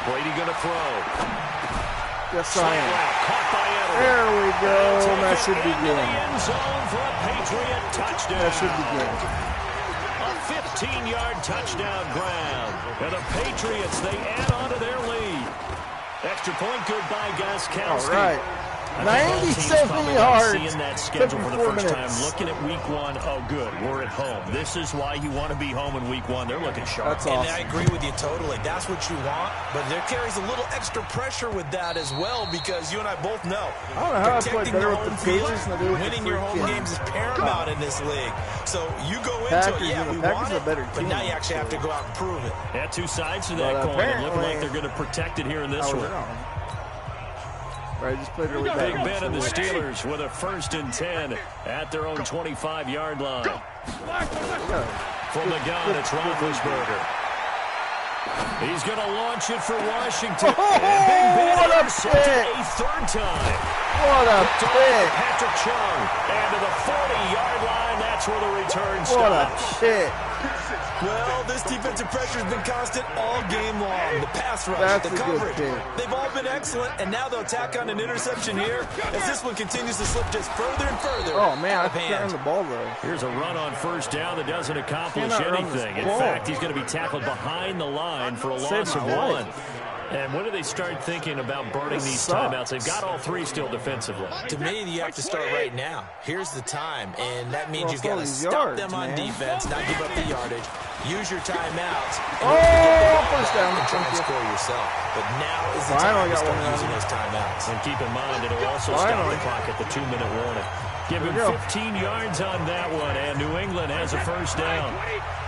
Brady going to throw. Yes, I am. Caught by Edelman. There we go. That should be good. End zone for a Patriot touchdown. That should be good. A 15-yard touchdown grab. And the Patriots, they add on to their lead. Extra point, goodbye, Gostkowski. All right. 97 yards. Seeing that schedule for the 54 first minutes. time, looking at week 1. Oh, good. We're at home. This is why you want to be home in week 1. They're looking sharp. That's awesome. And I agree with you totally. That's what you want. But there carries a little extra pressure with that as well because you and I both know. I don't know how I play better with the Patriots than I do with winning the your home games is paramount in this league. So you go into Packers, it, yeah, we want Packers it, better but team. now you actually have to go out and prove it. Yeah, 2 sides to that coin. It looking like they're going to protect it here in this one. Right, just played really bad. Big Ben and the Steelers with a 1st and 10 at their own 25-yard line. From the gun, it's Roethlisberger. He's going to launch it for Washington. And Big Ben what a intercepted pick. a 3rd time. What a pick. Patrick Chung. And to the 40-yard line, that's where the return What a stops. pick. Well, this defensive pressure has been constant all game long. The pass rush, That's the a good coverage, pick. they've all been excellent, and now they'll tack on an interception here as this one continues to slip just further and further. Oh, man, I out of can't run hand. the ball, though. Here's a run on 1st down that doesn't accomplish Cannot run this anything. In ball. fact, he's going to be tackled behind the line for a loss of 1. And when do they start thinking about burning these timeouts? They've got all 3 still defensively. To me, you have to start right now. Here's the time, and that means you've got to stop them on defense, not give up the yardage. Use your timeouts. First down. And try and score yourself. But now is the time to start using those timeouts. And keep in mind, it'll also stop the clock at the 2-minute warning. Give him 15 yards on that one, and New England has a 1st down.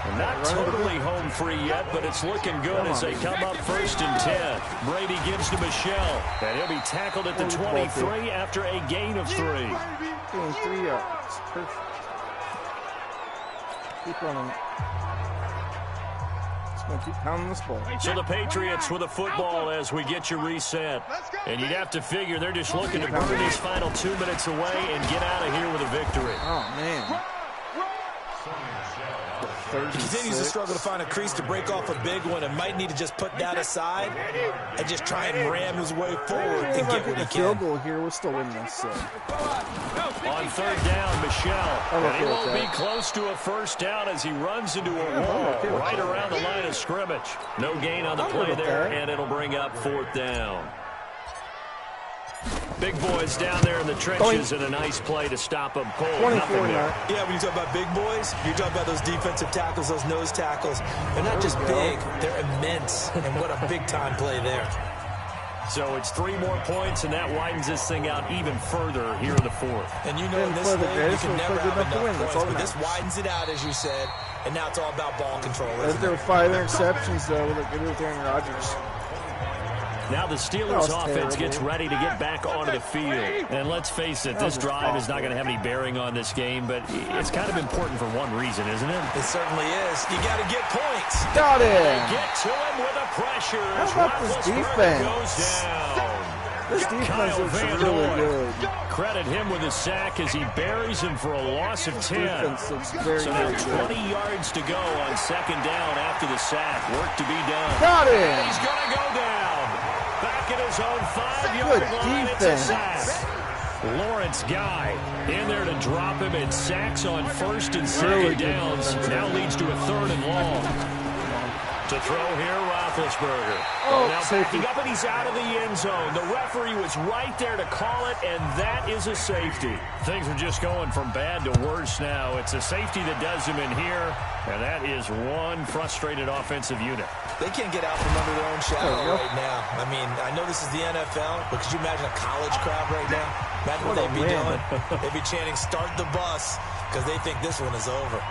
And not totally home free yet, but it's looking good as they come up 1st and 10. Brady gives to Michelle, and he'll be tackled at the 23 after a gain of 3. Gain 3 yards. Perfect. Keep running. Just going to keep pounding this ball. So the Patriots with a football as we get you reset. And you'd have to figure they're just looking to burn these final 2 minutes away and get out of here with a victory. Oh, man. He continues to struggle to find a crease to break off a big one and might need to just put that aside and just try and ram his way forward and get what he a can. field goal here, we're still winning this. So. On 3rd down, Michelle. And he won't be close to a 1st down as he runs into a wall right around the line of scrimmage. No gain on the play there, and it'll bring up 4th down. Big boys down there in the trenches, and a nice play to stop them cold. 24 there. Yeah, when you talk about big boys, you're talking about those defensive tackles, those nose tackles. They're not just big, they're immense. And what a big-time play there. So it's 3 more points, and that widens this thing out even further here in the 4th. And you know in this league, you can never have enough points, but this widens it out, as you said, and now it's all about ball control, isn't it? There were 5 interceptions, though, with Aaron Rodgers. Now the Steelers offense gets ready to get back onto the field. And let's face it, this drive is not going to have any bearing on this game, but it's kind of important for one reason, isn't it? It certainly is. You got to get points. Got it. Get to him with a pressure. How about this defense? Goes down. This defense looks really good. Credit him with a sack as he buries him for a loss of 10. So now 20 yards to go on 2nd down after the sack. Work to be done. Got it. He's going to go down. Back at his own 5-yard line. It's a sack. Lawrence Guy in there to drop him, and sacks on 1st and 2nd downs. Now leads to a 3rd and long. To throw here, Roethlisberger. Now backing up, and he's out of the end zone. The referee was right there to call it, and that is a safety. Things are just going from bad to worse now. It's a safety that does him in here, and that is one frustrated offensive unit. They can't get out from under their own shadow right now. I mean, I know this is the NFL, but could you imagine a college crowd right now? Imagine what they'd be doing. They'd be chanting, "Start the bus," because they think this one is over.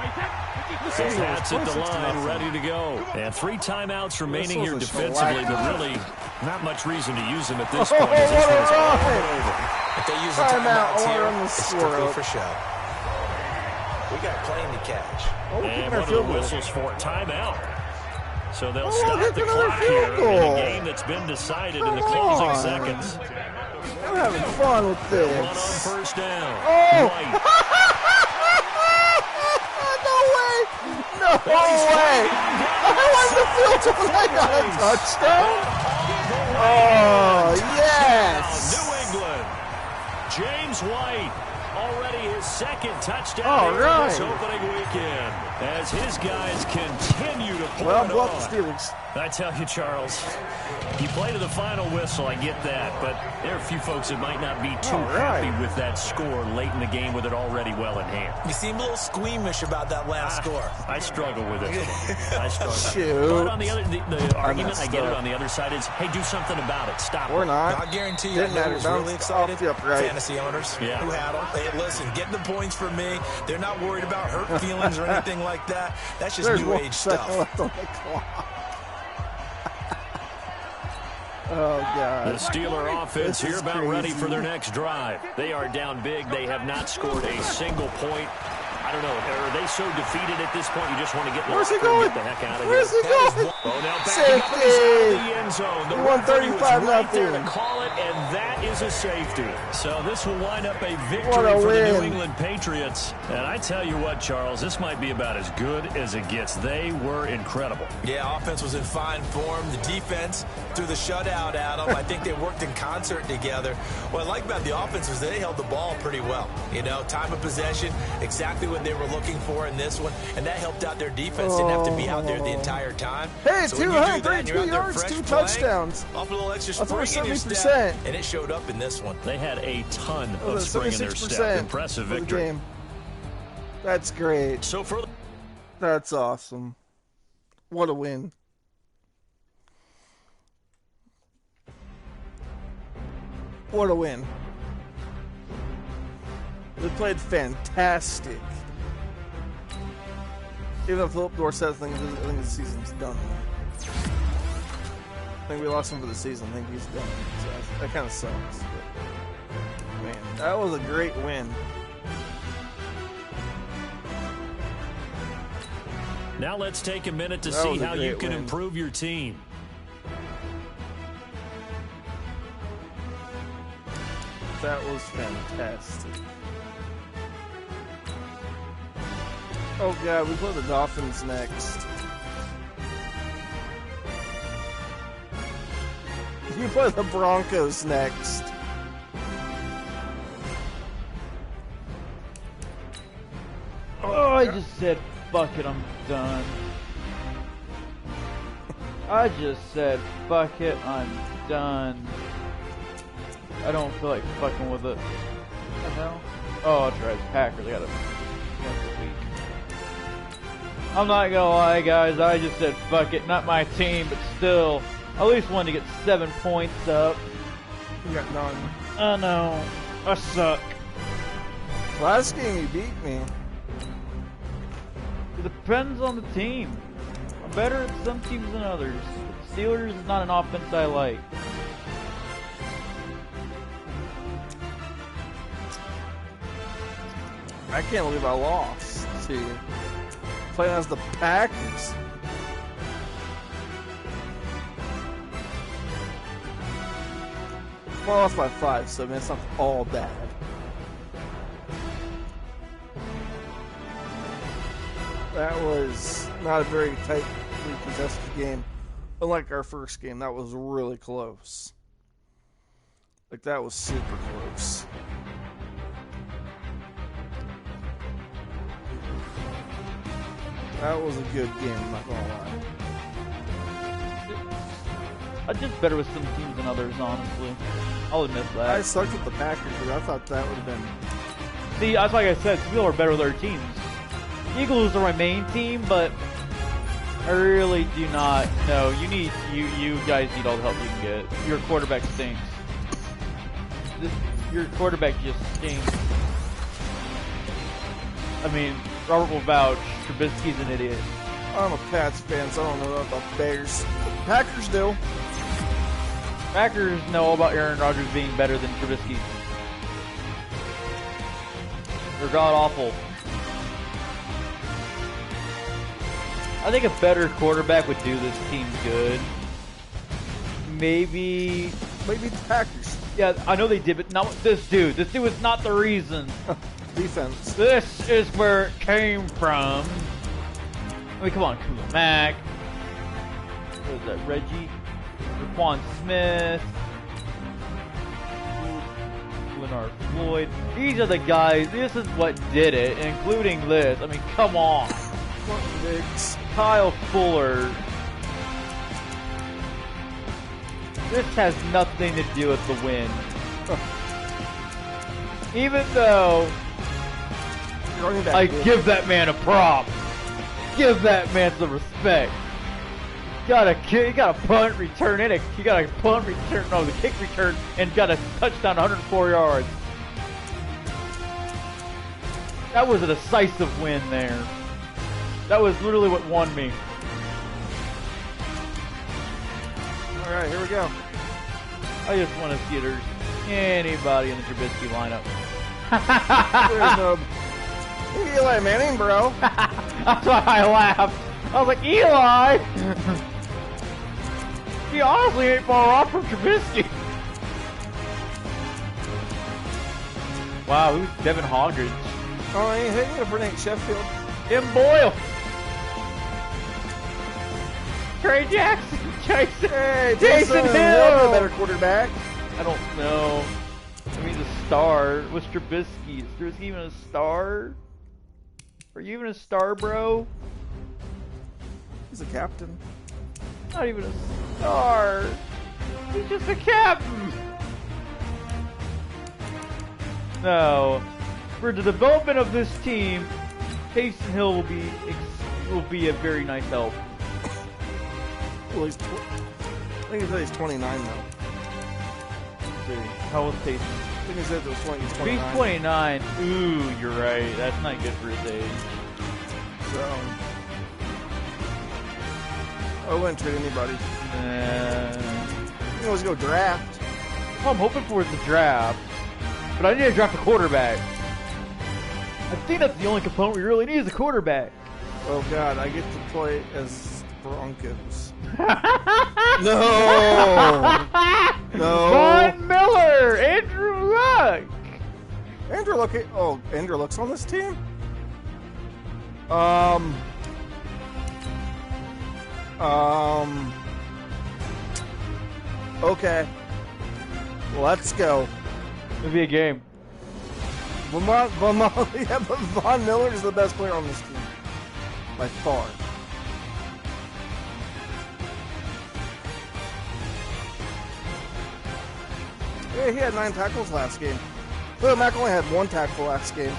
So that's at the line, ready to go. And 3 timeouts remaining here defensively, but really not much reason to use them at this point. This one's all over. If they use the timeouts here, it's strictly for show. We got a plane to catch. And one of the whistles for timeout. So they'll stop the clock here in a game that's been decided in the closing seconds. I'm having fun with this. Run on 1st down. Oh! No way! I won the field goal. I got a touchdown. Oh, yes! New England. James White already his 2nd touchdown in this opening weekend as his guys continue to pull it off. Steelers. I tell you, Charles, you play to the final whistle, I get that, but there are a few folks that might not be too happy with that score late in the game with it already well in hand. You seem a little squeamish about that last score. I struggle with it. I struggle. Shoot. But on the other, the argument, I get it on the other side is, hey, do something about it. Stop it. We're not. I guarantee you, I was really excited. Fantasy owners who had them. Hey, listen, getting the points for me. They're not worried about hurt feelings or anything like that. That's just new age stuff. Oh, God. The Steeler offense here about ready for their next drive. They are down big. They have not scored a single point. I don't know. Are they so defeated at this point you just want to get lost and get the heck out of here? Where's he going? Oh, now back Safety. the end zone. The referee was right there to nothing. call it, and that is a safety. So this will wind up a victory for win. the New England Patriots. And I tell you what, Charles, this might be about as good as it gets. They were incredible. Yeah, offense was in fine form. The defense threw the shutout at them. I think they worked in concert together. What I like about the offense was they held the ball pretty well. You know, time of possession, exactly what they were looking for in this one, and that helped out their defense. Didn't have to be out there the entire time. Hey, so 232 yards, 2 touchdowns. Off a little extra That's over spring in your 70%. step, and it showed up in this one. They had a ton of spring in their step. Impressive victory. Game. That's great. So for That's awesome. What a win. What a win. They played fantastic. Even if Philip Dorsett thinks the season's done. I think we lost him for the season. I think he's done. So that kind of sucks. But, man, that was a great win. Now let's take a minute to see how you can improve your team. That was fantastic. Oh God, we play the Dolphins next. You play the Broncos next. Oh, I just said, fuck it, I'm done. I just said, fuck it, I'm done. I don't feel like fucking with it. What the hell? Oh, that's right. Packers. I got a week. I'm not gonna lie, guys. I just said fuck it. Not my team, but still, I at least wanted to get 7 points up. You got none. I know. I suck. Last game you beat me. It depends on the team. I'm better at some teams than others. Steelers is not an offense I like. I can't believe I lost to you. Playing as the Packers. Well, I lost by 5, so I mean, it's not all bad. That was not a very tightly contested game. Unlike our first game, that was really close. Like, that was super close. That was a good game, I'm not gonna lie. I'm just better with some teams than others, honestly. I'll admit that. I sucked with the Packers, but I thought that would have been... See, that's like I said, people are better with their teams. Eagles are my main team, but I really do not know. You guys need all the help you can get. Your quarterback stinks. Your quarterback just stinks. I mean, Robert will vouch. Trubisky's an idiot. I'm a Pats fan, so I don't know about the Bears. Packers do. Packers know all about Aaron Rodgers being better than Trubisky. They're god-awful. I think a better quarterback would do this team good. Maybe the Packers. Yeah, I know they did, but not this dude. This dude was not the reason. Defense. This is where it came from. I mean, come on, Khalil Mack. What was that, Reggie? Raquan Smith. Leonard Floyd. These are the guys. This is what did it, including this. I mean, come on. Kyle Fuller. This has nothing to do with the win. Even though I give that man a prop. Give that man some respect. You got a punt return in it. You got a punt return, no, the kick return, and got a touchdown, 104 yards. That was a decisive win there. That was literally what won me. All right, here we go. I just want to see if there's anybody in the Trubisky lineup. There's no Eli Manning, bro. That's why I laughed. I was like, Eli! He honestly ain't far off from Trubisky. Wow, who's Devin Hogridge? Oh, I ain't hitting it for Nate Sheffield. Tim Boyle. Trey Jackson. Jason Hill. A better quarterback. I don't know. I mean, the star. What's Trubisky? Is Trubisky even a star? Are you even a star, bro? He's a captain. Not even a star. He's just a captain. No. For the development of this team, Taysom Hill will be a very nice help. Well, I think he said he's 29 though. Let's see. How old is Taysom? I think he said he's 29. He's 29. Ooh, you're right. That's not good for his age. So, I wouldn't trade anybody. You can always go draft. All I'm hoping for is the draft, but I need to draft a quarterback. I think that's the only component we really need is a quarterback. Oh God, I get to play as Broncos. No! No! Von Miller! Andrew Luck! Andrew Luck. Oh, Andrew Luck's on this team? Okay. Let's go. It'll be a game. Yeah, but Von Miller is the best player on this team. By far. Yeah, he had 9 tackles last game. Well, Mac only had 1 tackle last game.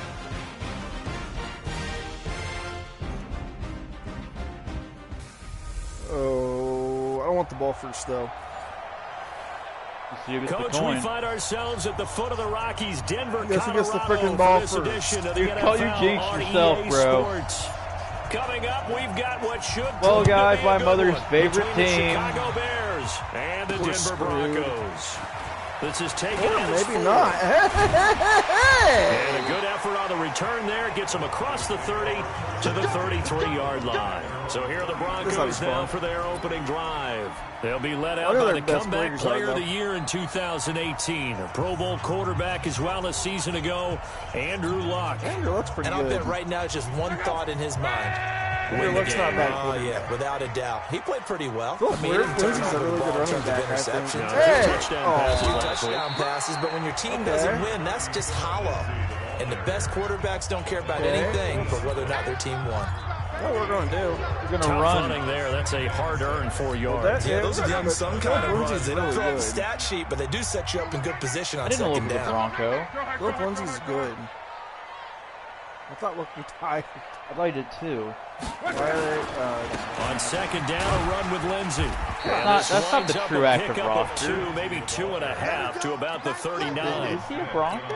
Oh, I don't want the ball first, though. Coach, we find ourselves at the foot of the Rockies, Denver, Guess Colorado, who gets the freaking ball for this first? edition of the You NFL jinxed on yourself, EA bro. Sports. Coming up, we've got what should Well, guys, be a my good mother's one favorite between the team. Chicago Bears and the Denver screwed. Broncos. This is taken Or as maybe 4. not. And a good effort on the return there gets them across the 30 to the 33-yard line. So here are the Broncos now for their opening drive. They'll be led out by the comeback player of the year in 2018. A Pro Bowl quarterback as well a season ago, Andrew Luck. Andrew Luck's pretty good. And I'll bet right now it's just one thought in his mind. Andrew Luck's not bad. Oh, yeah, without a doubt. He played pretty well. Phil Lindsay's a really good running back, I think. Hey! Touchdown passes, but when your team doesn't win, that's just hollow. And the best quarterbacks don't care about anything but whether or not their team won. What we're going to do? We're going to run. Running there. That's a hard-earned 4 yards. Yeah, those are the unsung kind of runs. They don't throw up the stat sheet, but they do set you up in good position on second down. I didn't look at the Bronco. Philip Lindsay's good. I thought Luck retired. I thought he did too. On second down, a run with Lindsay. That's not the true active roster. Maybe 2.5 to about the 39. Is he a Bronco?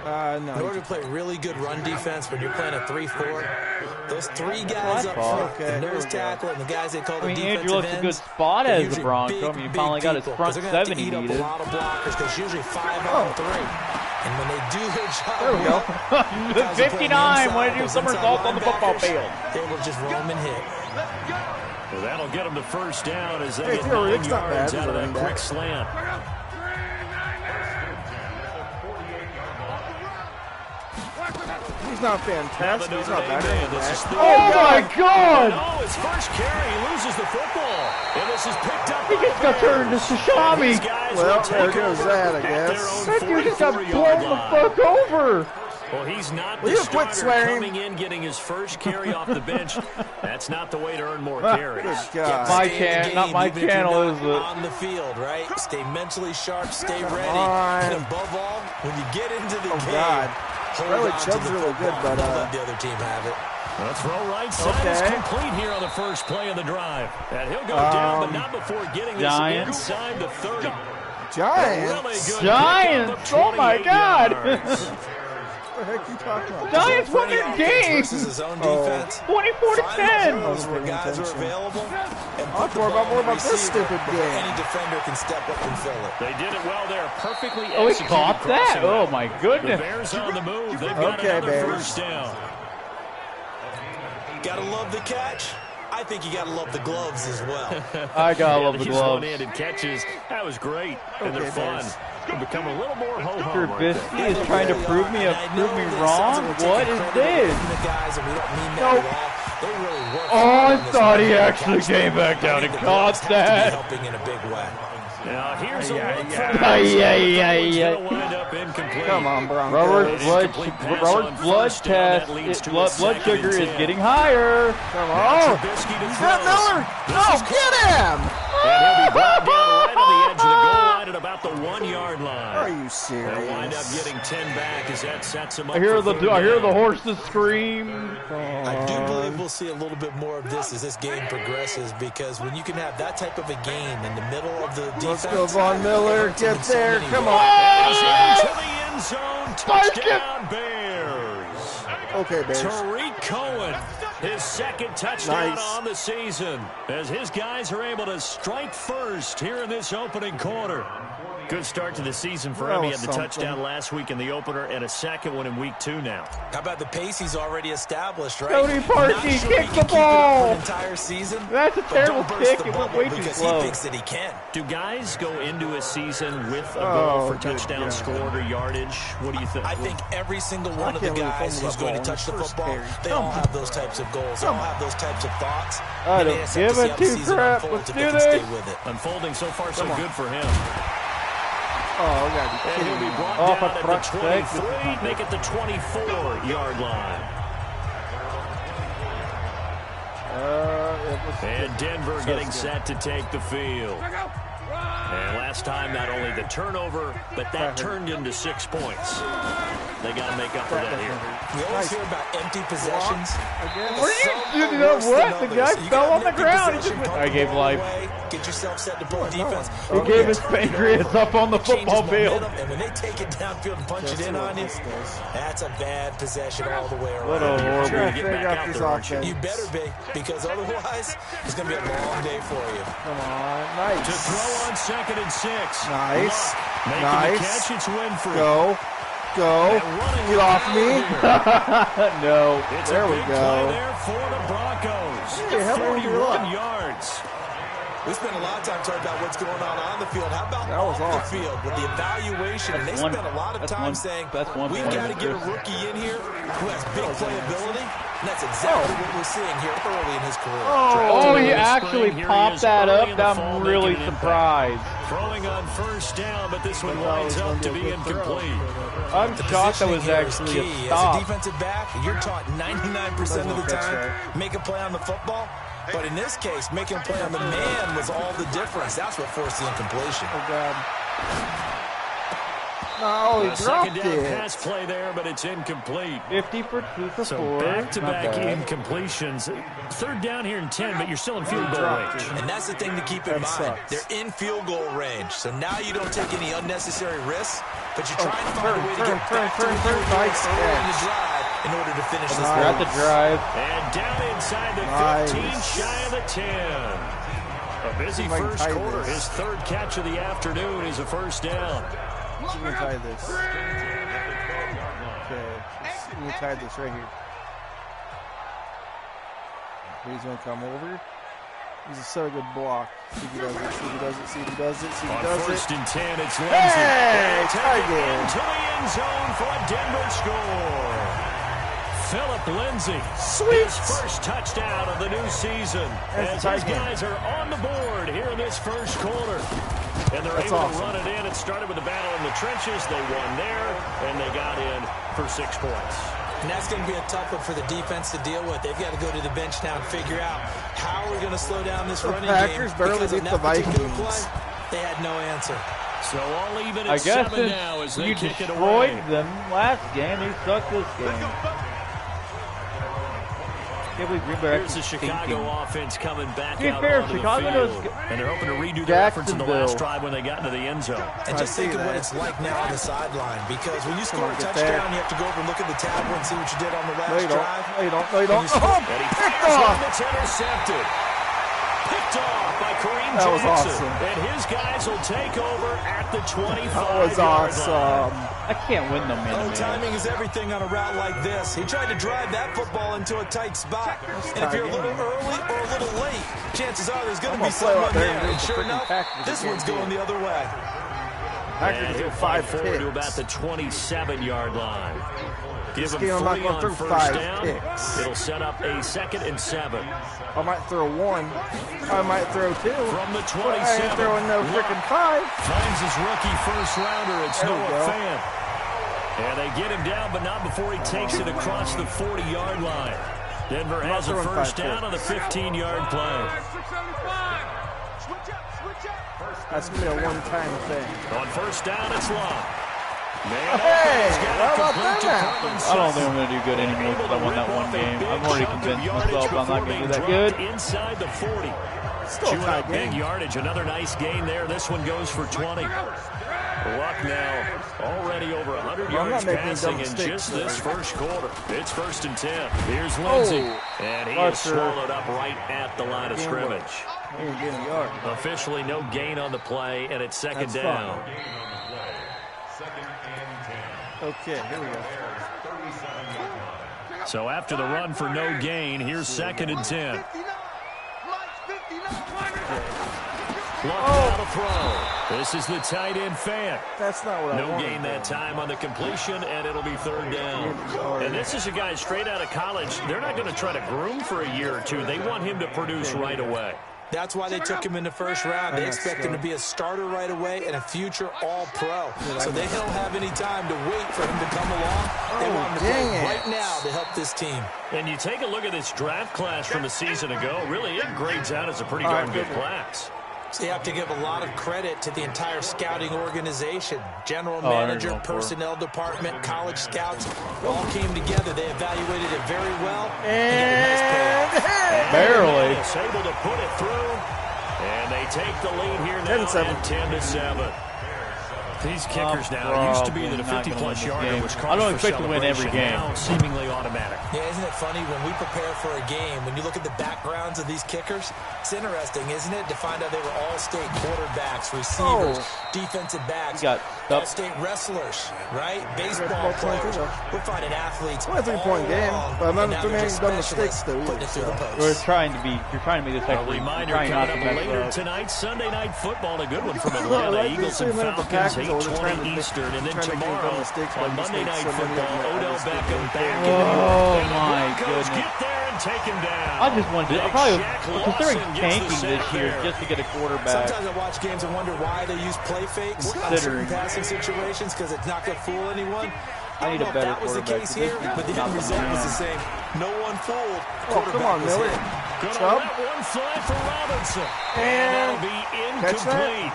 No. In order to play really good run defense when you're playing a 3-4, those 3 guys up front, the nose tackle and the guys they call the defensive Andrew looks a good spot as a Bronco. I mean, he finally got his front 7 he needed. A lot of blockers because usually 5 on 3. And when they do their job, there we go. The 59 wanted to do somersaults on the football field. They will just roam and hit. Well, that'll get them to first down as they get Theory, 9 yards out of that quick slant. He's not fantastic. He's not bad. Oh my God! No, his first carry, he loses the football. And this is picked up. He just got turned to Sashami. Well, there goes that, I guess. That dude just got blown the fuck over. Well, he's not the starter coming in, getting his first carry off the bench. That's not the way to earn more carries. My channel, not my channel, is it? On the field, right? Stay mentally sharp, stay ready, and above all, when you get into the game, Riley Chubb's really good, but let the other team have it. The throw right side is complete here on the first play of the drive. And he'll go down, but not before getting this inside the 30. Giants? Giants! Oh my God! What the heck are you talking about? Giants won their game! 24 to 10! Where guys are available. I'll talk more about this stupid game. Any defender can step up and fill it. They did it well there. Perfectly executed. Oh, he caught that? Oh my goodness. The Bears on the move. They've got another first down. Gotta love the catch. I think you gotta love the gloves as well. I gotta love the These gloves. one-handed catches. That was great. And they're fun. It'll become a little more ho-hum. Trubisky is trying to prove me wrong? What is this? Nope. Oh, I thought he actually came back down and caught that. Helping in a big way. Now here's a look for the wind up incomplete. Come on, Broncos. Robert's blood sugar is getting higher. Come on. He's got Miller. No, get him. And he'll be brought down right on the edge of the goal line at about the 1-yard line. Are you serious? They'll wind up getting 10 back as that sets him up. I hear the horses scream. I do believe we'll see a little bit more of this as this game progresses, because when you can have that type of a game in the middle of the defense. Let's go, Von Miller. Get there. Come on. Into the end zone. Touchdown, Bears. Okay, Bears. Tariq Cohen, his second touchdown on the season, as his guys are able to strike first here in this opening quarter. Good start to the season for him. He had the touchdown last week in the opener and a second one in week 2 now. How about the pace he's already established, right? Cody Parkey kicked the ball. An entire season. That's a terrible kick. It went way too slow. He thinks that he can. Do guys go into a season with a goal for touchdown scored or yardage? What do you think? I think every single one of the guys who's going to touch the football, they all have those types of goals. They all have those types of thoughts. I don't give a two crap. Let's do this. Unfolding so far so good for him. Oh, we gotta be kidding me. Off at the 23, make it the 24-yard line. And Denver getting set to take the field. And last time, not only the turnover, but that turned into 6 points. They got to make up for that here. We always hear about empty possessions. What the guy fell on the ground. I gave life. Get yourself set to play defense. He gave his pancreas up on the football field. And when they take it downfield and punch it in on you, that's a bad possession all the way around. What a horrible. Trying to figure out this offense. You better be, because otherwise, it's going to be a long day for you. Come on. Nice. To throw on 2nd and 6. Nice. Making Nice. the catch, it's Winfrey. Go. Get off me. No. It's There a we big go. play there for the Broncos. Hey, how about you 41 yards. We spent a lot of time talking about what's going on the field. How about That was off awesome. the field with the evaluation? And they spent a lot of time saying, we've got to get a rookie in here who has big playability. And that's exactly what we're seeing here early in his career. Oh, he actually popped that up. I'm really surprised. Throwing on 1st down, but this one winds up to be incomplete. I'm shocked that was actually a stop. As a defensive back, you're taught 99% of the time, make a play on the football. But in this case, making a play on the man was all the difference. That's what forced the incompletion. Oh, God. No, he dropped Second down it. pass play there, but it's incomplete. 50 for 2 for 4. So back-to-back Not bad. incompletions. 3rd down here and 10, but you're still in field goal range. And that's the thing to keep in mind. sucks. They're in field goal range. So now you don't take any unnecessary risks, but you try and find a way to get back to the field goal Nice early in the catch. drive in order to finish this We're at game. the drive. And down inside the 15, shy of the 10. A busy Might first tie quarter. this. His 3rd catch of the afternoon is a 1st down. I'm going to tie this. Okay. I'm going to tie this right here. He's going to come over. He's so good block. See if he does it. See if he does it. See if he does it. See if he On does it. 1st and 10, it's Lindsey. Hey, Take tie it it. into the end zone for a Denver score. Philip Lindsey. Sweet. His 1st touchdown of the new season. That's As a these tight guys are on the board here in this 1st quarter. And they're That's able awesome. to run it in. It started with a battle in the trenches. They won there, and they got in for 6 points. And that's going to be a tough one for the defense to deal with. They've got to go to the bench now and figure out how we're going to slow down this running Packers game. barely Because in beat the that particular Vikings. play, they had no answer. So all even I at guess 7 now as since they you kick it destroyed away. them last game, he sucked this game. Can't believe Green Bay Here's the actually Chicago thinking. offense coming back To be out fair, onto Chicago the does field. good. And they're hoping to redo their efforts in the last Jacksonville. drive when they got into the end zone. And just think of what it's like now on the sideline, because when you score a get touchdown, that. you have to go over and look at the tablet and see what you did on the last No, you don't. drive. No, you don't. No, you don't. Oh, And he picked fires one off. that's intercepted. Picked off by Kareem That was Jackson. awesome. And his guys will take over at the 25-yard That was awesome. I can't win them, man. Timing is everything on a route like this. He tried to drive that football into a tight spot. And if you're a little early or a little late, chances are there's going to be play out someone there there. and And the sure freaking enough, Packers this can't one's do going it. the other way. And Packers he'll do fight 5 forward to about picks. the 27-yard line. Give him game, I'm 40 not going on through 1st 5 down. picks. It'll set up a 2nd and 7. I might throw 1. I might throw 2. From the But I 27, ain't throwing no freaking 5. finds his rookie 1st rounder. It's There we Noah go. Fant. And they get him down, but not before he takes it across the 40-yard line. Denver has a throwing 1st 5 down on the picks. 15-yard play. That's going to be a one-time thing. On 1st down, it's Long. Man, Hey, he's got how it about complete to that? Cortland I don't think Sutton. I'm going to do good anymore because I won that one game. I'm already convinced myself I'm not going to do that good. Inside the 40. Still a Chewing tie up big game. yardage. Another nice gain there. This one goes for 20. Luck now already over 100 Well, I'm yards not making passing dumb in mistakes just this today. 1st quarter. It's 1st and 10. Here's Lindsey. Oh, And he not is sure. swallowed up right at the line of Game scrimmage. He ain't getting a yard. Officially no gain on the play, and it's 2nd That's down. Okay, here we go. So after the run for no gain, here's 2nd and 10. Luck now to throw. This is the tight end Fant. That's not what I No wanted. gain that time on the completion, and it'll be 3rd down. And this is a guy straight out of college. They're not going to try to groom for a year or two. They want him to produce right away. That's why they took him in the 1st round. They expect him to be a starter right away and a future all-pro. So they don't have any time to wait for him to come along. They want him to play right now to help this team. And you take a look at this draft class from a season ago. Really, it grades out as a pretty darn good class. So you have to give a lot of credit to the entire scouting organization. General manager, personnel department, college scouts, all came together. They evaluated it very well and got a nice payoff. Barely. Able to put it through, and they take the lead here now at 10-7. These kickers now used to be that a 50-plus yarder was called. I don't expect to win every game. Now seemingly automatic. Yeah, isn't it funny when we prepare for a game, when you look at the backgrounds of these kickers, it's interesting, isn't it, to find out they were all-state quarterbacks, receivers, defensive backs, all-state wrestlers, right? Baseball players. We're finding athletes all three-point game, but none of them ain't done mistakes though. You're trying to be this actually. Reminder coming up later tonight, Sunday Night Football, a good one from Atlanta. Eagles and Falcons. 8:20 Eastern, and then tomorrow on Monday Night Football, Odell Beckham back in Oh my goodness! Get there and take him down. I just wanted to. I probably was considering tanking this year just to get a quarterback. Sometimes I watch games and wonder why they use play fakes in certain passing situations because it's not going to fool anyone. I don't know if that was the case here, but the end result was the same. No one fooled. Come on, Miller. Gonna let one fly for Robinson, and that'll be incomplete.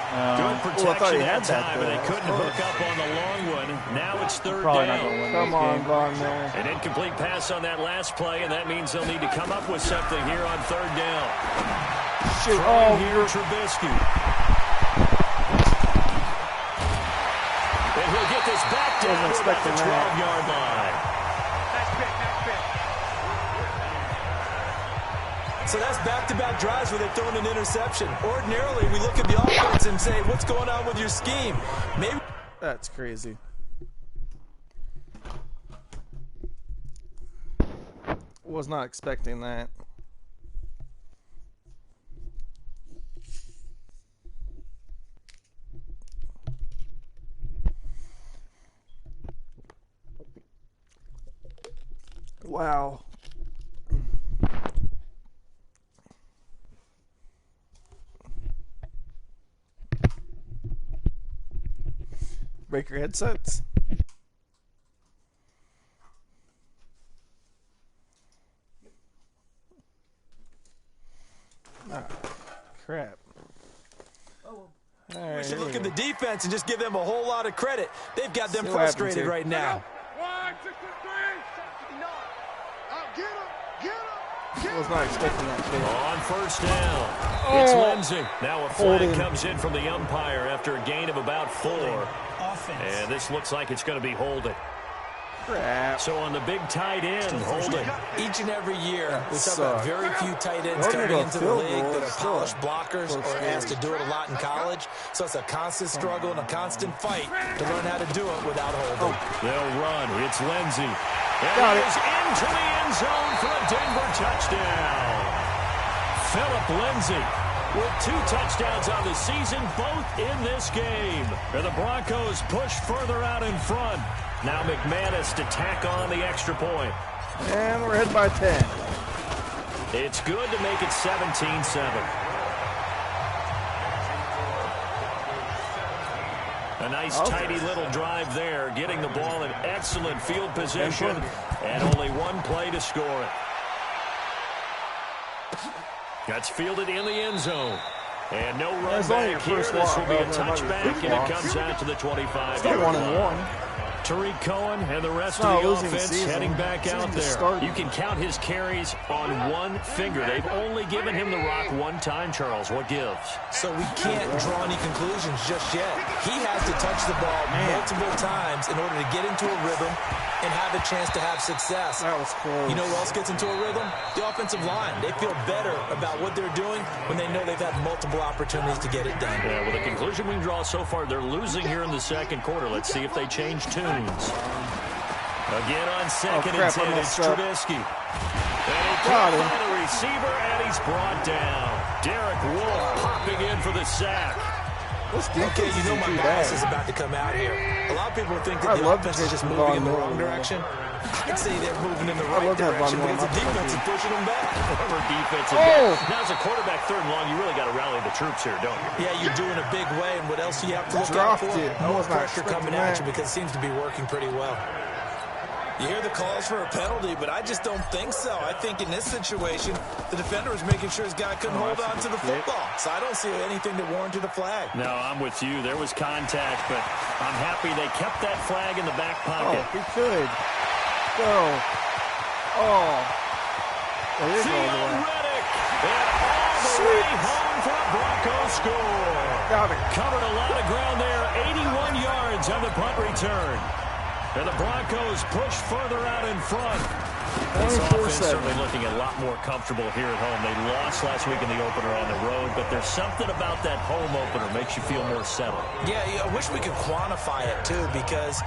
Good protection that time, but they couldn't hook up on the long one. Now it's third down. Come on, Von Miller. An incomplete pass on that last play, and that means they'll need to come up with something here on third down. Shoot. Here, Trubisky. And he'll get this back down to about the 12-yard line. So that's back-to-back drives where they've thrown an interception. Ordinarily, we look at the offense and say, what's going on with your scheme? Maybe that's crazy. Was not expecting that. Wow. Break your headsets. Ah, crap. we should look at the defense and just give them a whole lot of credit. They've got them frustrated right now. 1, 2, 3, no. Get him. I was not expecting that too. On first down, it's Lindsey. Now a flag comes in from the umpire after a gain of about 4. And this looks like it's going to be holding. Crap. So on the big tight end, holding. Each and every year, we talk about very few tight ends coming into the league that are polished blockers or asked to do it a lot in college. So it's a constant struggle and a constant fight to learn how to do it without holding. They'll run. It's Lindsey. And he's into the end zone for a Denver touchdown. Phillip Lindsey with 2 touchdowns on the season, both in this game. And the Broncos push further out in front. Now McManus to tack on the extra point. And we're ahead by 10. It's good to make it 17-7. A nice, tidy little drive there, getting the ball in excellent field position, and only one play to score it. That's fielded in the end zone. And no run back here. This will be a touchback, and it comes out to the 25-yard line. Tariq Cohen and the rest of the offense heading back out there. You can count his carries on one finger. They've only given him the rock one time, Charles. What gives? So we can't draw any conclusions just yet. He has to touch the ball multiple times in order to get into a rhythm and have a chance to have success. That was close. You know who else gets into a rhythm? The offensive line. They feel better about what they're doing when they know they've had multiple opportunities to get it done. Yeah, well, the conclusion we can draw so far, they're losing here in the second quarter. Let's see if they change tunes. Again on second and 10, it's Trubisky. And he got the receiver, and he's brought down. Derek Wolfe popping in for the sack. Okay, you know my bias is about to come out here. A lot of people think that the offense is just moving in the wrong direction. I'd say they're moving in the right direction because the defense is pushing them back. Now as a quarterback, third and long, you really got to rally the troops here, don't you? Yeah, you're doing a big way, and what else do you have to look out for? More pressure coming at you because it seems to be working pretty well. You hear the calls for a penalty, but I just don't think so. I think in this situation, the defender was making sure his guy couldn't hold on to the football. So I don't see anything that warranted a flag. No, I'm with you. There was contact, but I'm happy they kept that flag in the back pocket. Oh, he could. Go. Oh. There you go. Reddick. And all the way home for a Broncos score. Got it. Covered a lot of ground there. 81 yards on the punt return. And the Broncos push further out in front. This offense certainly looking a lot more comfortable here at home. They lost last week in the opener on the road, but there's something about that home opener makes you feel more settled. Yeah, I wish we could quantify it, too, because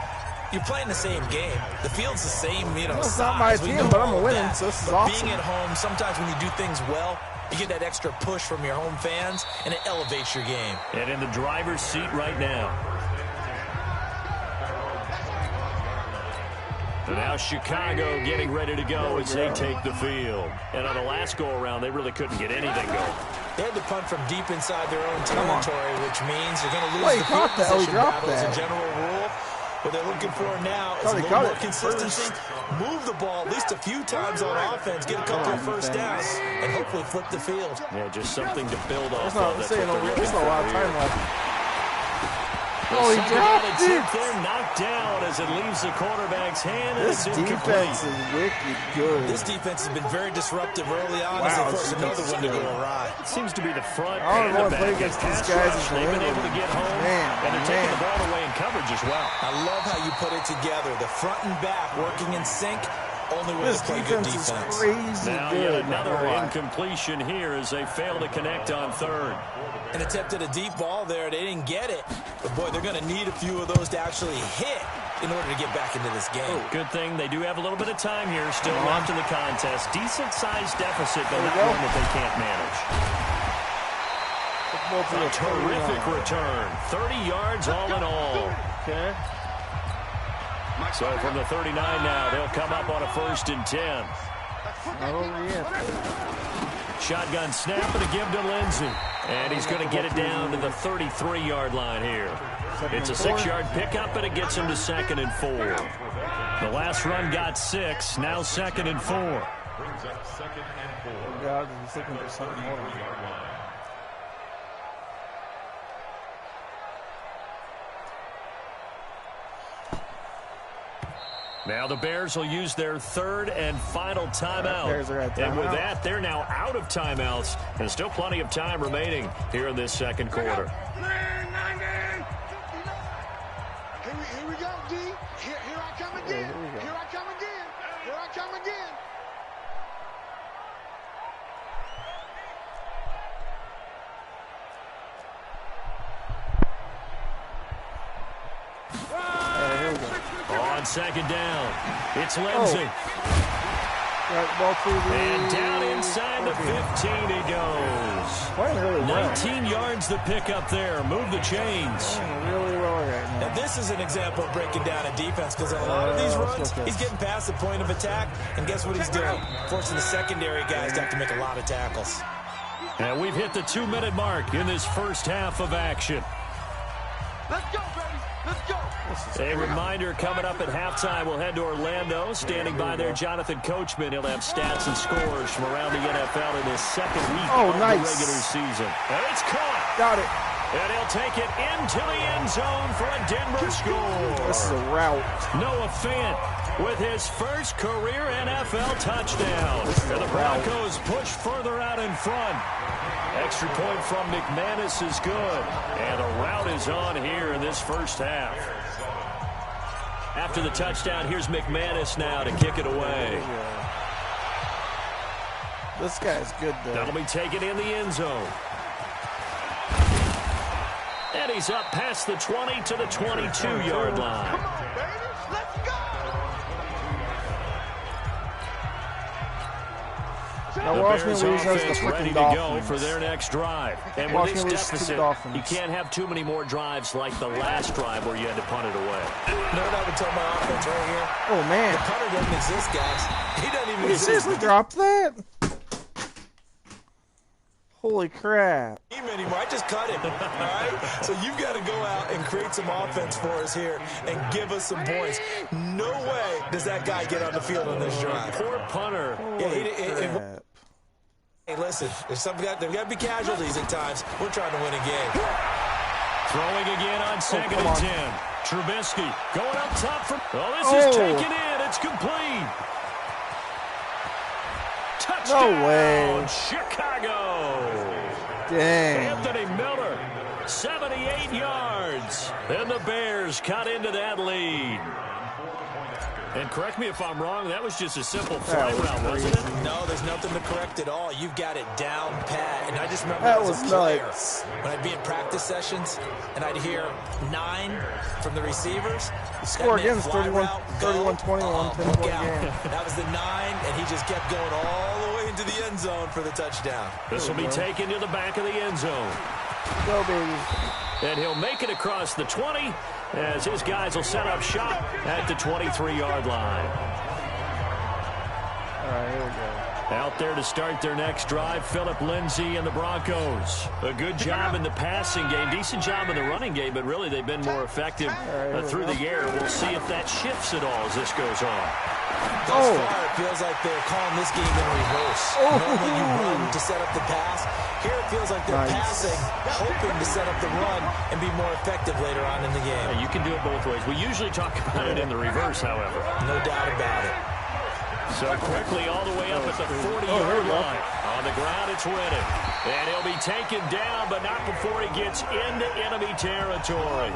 you're playing the same game. The field's the same, you know, It's size. not my team, but I'm winning, so this is awesome. Being at home, sometimes when you do things well, you get that extra push from your home fans, and it elevates your game. And in the driver's seat right now. And now Chicago getting ready to go as they take the field. And on the last go-around, they really couldn't get anything going. They had to punt from deep inside their own territory, which means you're going to lose the field he position dropped battle as a that. general rule. What they're looking for now is a little more consistency. Move the ball at least a few times on offense, get a couple of first downs, and hopefully flip the field. Yeah, just something to build off There's of. not a lot of time left. Oh, he dropped it. They're knocked down as it leaves the quarterback's hand. This defense is wicked good. This defense has been very disruptive early on as they force another one to go awry. It seems to be the front I and don't the want to play back. against these guys. They've been able to get home, and they're taking the ball away in coverage as well. I love how you put it together. The front and back working in sync. Only way to play good defense. Is crazy now good. Another incompletion here as they fail to connect on third. An attempt at a deep ball there. They didn't get it. But, boy, they're going to need a few of those to actually hit in order to get back into this game. Good thing they do have a little bit of time here. Still left in the contest. Decent-sized deficit, but not one that they can't manage. A terrific return. 30 yards all in all. Okay. So from the 39 now, they'll come up on a 1st and 10. Not over yet. Shotgun snap and a give to Lindsey. And he's going to get it down to the 33-yard line here. It's a 6-yard pickup, and it gets him to 2nd and 4. The last run got 6, now 2nd and 4. God, he's looking for something more. Now the Bears will use their 3rd and final timeout. And with that, they're now out of timeouts. And still plenty of time remaining here in this 2nd quarter. Here we go, D. Here I come again. Here I come again. Here I come again. On 2nd down, it's Lindsey. And down inside the 15 he goes. 19 yards the pickup there. Move the chains. Really well right now. Now, this is an example of breaking down a defense because on a lot of these runs, he's getting past the point of attack, and guess what he's doing? Forcing the secondary guys to have to make a lot of tackles. And we've hit the 2-minute mark in this first half of action. Let's go, baby. Let's go. A reminder coming up at halftime, we'll head to Orlando. Standing by there, Jonathan Coachman. He'll have stats and scores from around the NFL in his 2nd week of the regular season. And it's caught. Got it. And he'll take it into the end zone for a Denver score. This is a route. Noah Fant with his first career NFL touchdown. And the Broncos push further out in front. Extra point from McManus is good. And the route is on here in this first half. After the touchdown, here's McManus now to kick it away. This guy's good, though. That'll be taken in the end zone. And he's up past the 20 to the 22-yard line. Come on, baby. Let's go. The Bears offense ready to go for their next drive. And with this deficit, you can't have too many more drives like the last drive where you had to punt it away. You know what I would tell my offense right here? Oh, man. The punter doesn't exist, guys. He doesn't even Did he exist. seriously drop that? Holy crap. Anymore. I just cut him. All right? So you've got to go out and create some offense for us here and give us some points. No way does that guy get on the field on this drive. Poor punter. Hey, listen, there's got to be casualties at times. We're trying to win a game. Throwing again on second and 10. Trubisky going up top for... Oh, this is taken in. It's complete. Touchdown, no way. Chicago. Dang. Anthony Miller, 78 yards. And the Bears cut into that lead. And correct me if I'm wrong, that was just a simple fly route, wasn't it? No, there's nothing to correct at all. You've got it down pat. And I just remember that as was a player, nuts. when I'd be in practice sessions and I'd hear 9 from the receivers. Score again, 31-21, 10-point game. That was the 9, and he just kept going all the way into the end zone for the touchdown. This will be taken to the back of the end zone. Go, baby. And he'll make it across the 20 as his guys will set up shop at the 23-yard line. All right, here we go. Out there to start their next drive, Phillip Lindsay and the Broncos. A good job in the passing game, decent job in the running game, but really they've been more effective through the air. We'll see if that shifts at all as this goes on. Thus far, it feels like they're calling this game in reverse. Normally you run to set up the pass. Here it feels like they're passing, hoping to set up the run and be more effective later on in the game. Yeah, you can do it both ways. We usually talk about it in the reverse, however. No doubt about it. So quickly all the way up at the 40-yard line. On the ground, it's Reddick. And he'll be taken down, but not before he gets into enemy territory.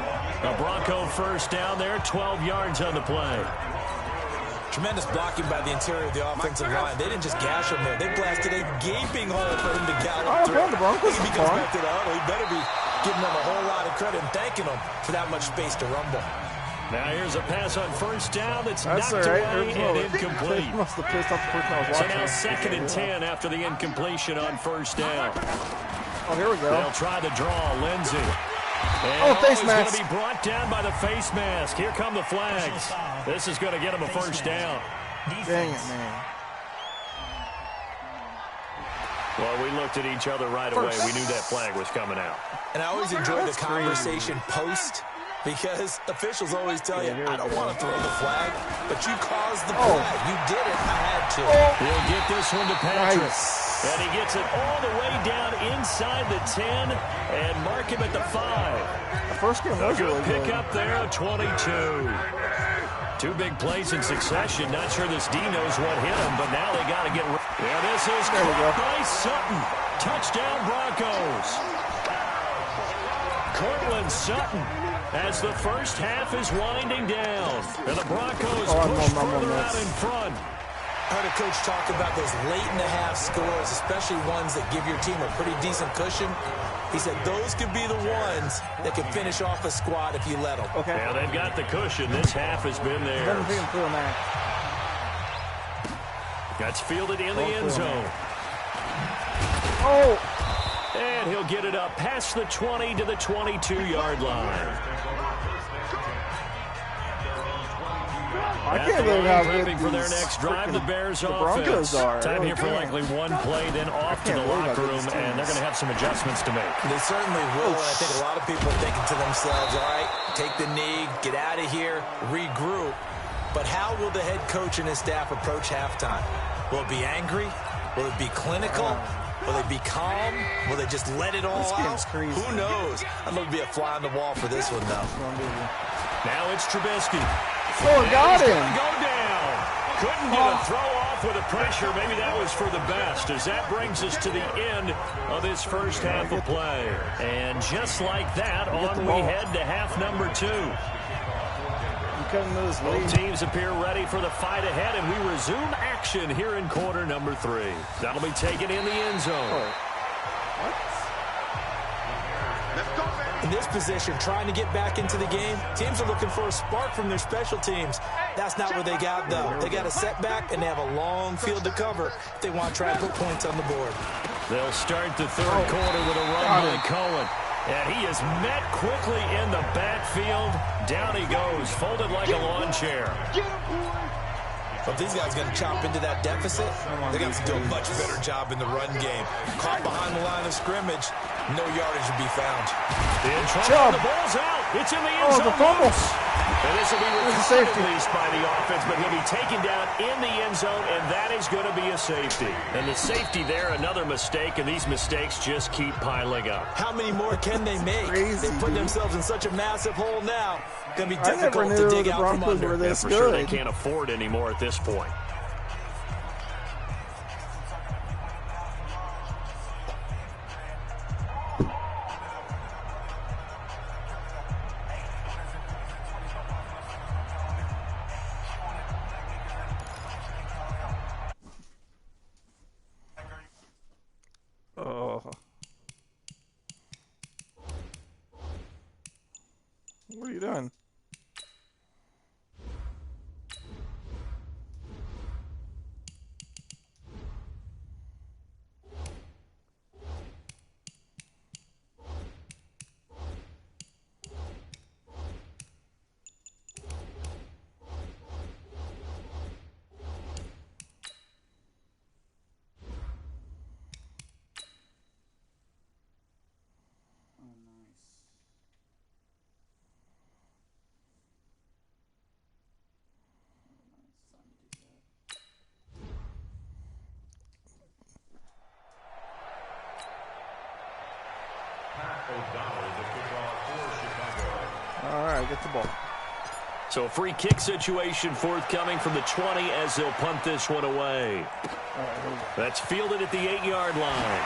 A Bronco first down there, 12 yards on the play. Tremendous blocking by the interior of the offensive line. They didn't just gash him there. They blasted a gaping hole for him to gallop through. The Broncos if he comes back to the huddle, he better be giving them a whole lot of credit and thanking them for that much space to rumble. Now here's a pass on first down that's knocked away and incomplete. Must have pissed off the person I was watching. So now second and 10 after the incompletion on first down. Oh, here we go. They'll try the draw. Lindsay. And face mask. He's going to be brought down by the face mask. Here come the flags. This is going to get him a first down. Dang it, man. Well, we looked at each other right away. We knew that flag was coming out. And I always enjoy the conversation post, because officials always tell you, I don't want to throw the flag, but you caused the play. You did it. I had to. He'll get this one to Patrick. And he gets it all the way down inside the 10 and mark him at the 5. The first game was really good. Pick up there at 22. 2 big plays in succession. Not sure this D knows what hit him, but now they got to get... Yeah, this is caught by Sutton. Touchdown Broncos. Cortland Sutton as the first half is winding down. And the Broncos push further out in front. I heard a coach talk about those late-in-the-half scores, especially ones that give your team a pretty decent cushion. He said those could be the ones that can finish off a squad if you let them. Okay. Yeah, they've got the cushion. This half has been there. That's fielded in the end zone. And he'll get it up past the 20 to the 22-yard line. I can't believe how good prepping for their next drive, the Bears offense. Time here for likely one play, then off to the locker room, and they're going to have some adjustments to make. They certainly will, and I think a lot of people are thinking to themselves, all right, take the knee, get out of here, regroup. But how will the head coach and his staff approach halftime? Will it be angry? Will it be clinical? Will they be calm? Will they just let it all out? Who knows? I'm going to be a fly on the wall for this one, though. Now it's Trubisky. Got him. Go down. Couldn't get a throw off with the pressure. Maybe that was for the best, as that brings us to the end of this first half of play. And just like that, on we head to half number 2. Both teams appear ready for the fight ahead, and we resume action here in quarter number 3. That'll be taken in the end zone. In this position, trying to get back into the game, teams are looking for a spark from their special teams. That's not what they got, though. They got a setback, and they have a long field to cover if they want to try and put points on the board. They'll start the third quarter with a run by Cohen. And he is met quickly in the backfield. Down he goes, folded like a lawn chair. But if these guys are going to chop into that deficit, they're going to do a much better job in the run game. Caught behind the line of scrimmage, no yardage to be found. The ball's out. It's in the end zone. The fumble. And this will be recovered at least by the offense, but he'll be taken down in the end zone, and that is going to be a safety. And the safety there, another mistake, and these mistakes just keep piling up. How many more can they make? Crazy, they put themselves in such a massive hole now. Going to be difficult to dig out from under. Were this good. Sure they can't afford anymore at this point. What are you doing? All right, get the ball. So a free kick situation forthcoming from the 20 as they'll punt this one away. That's fielded at the 8-yard line.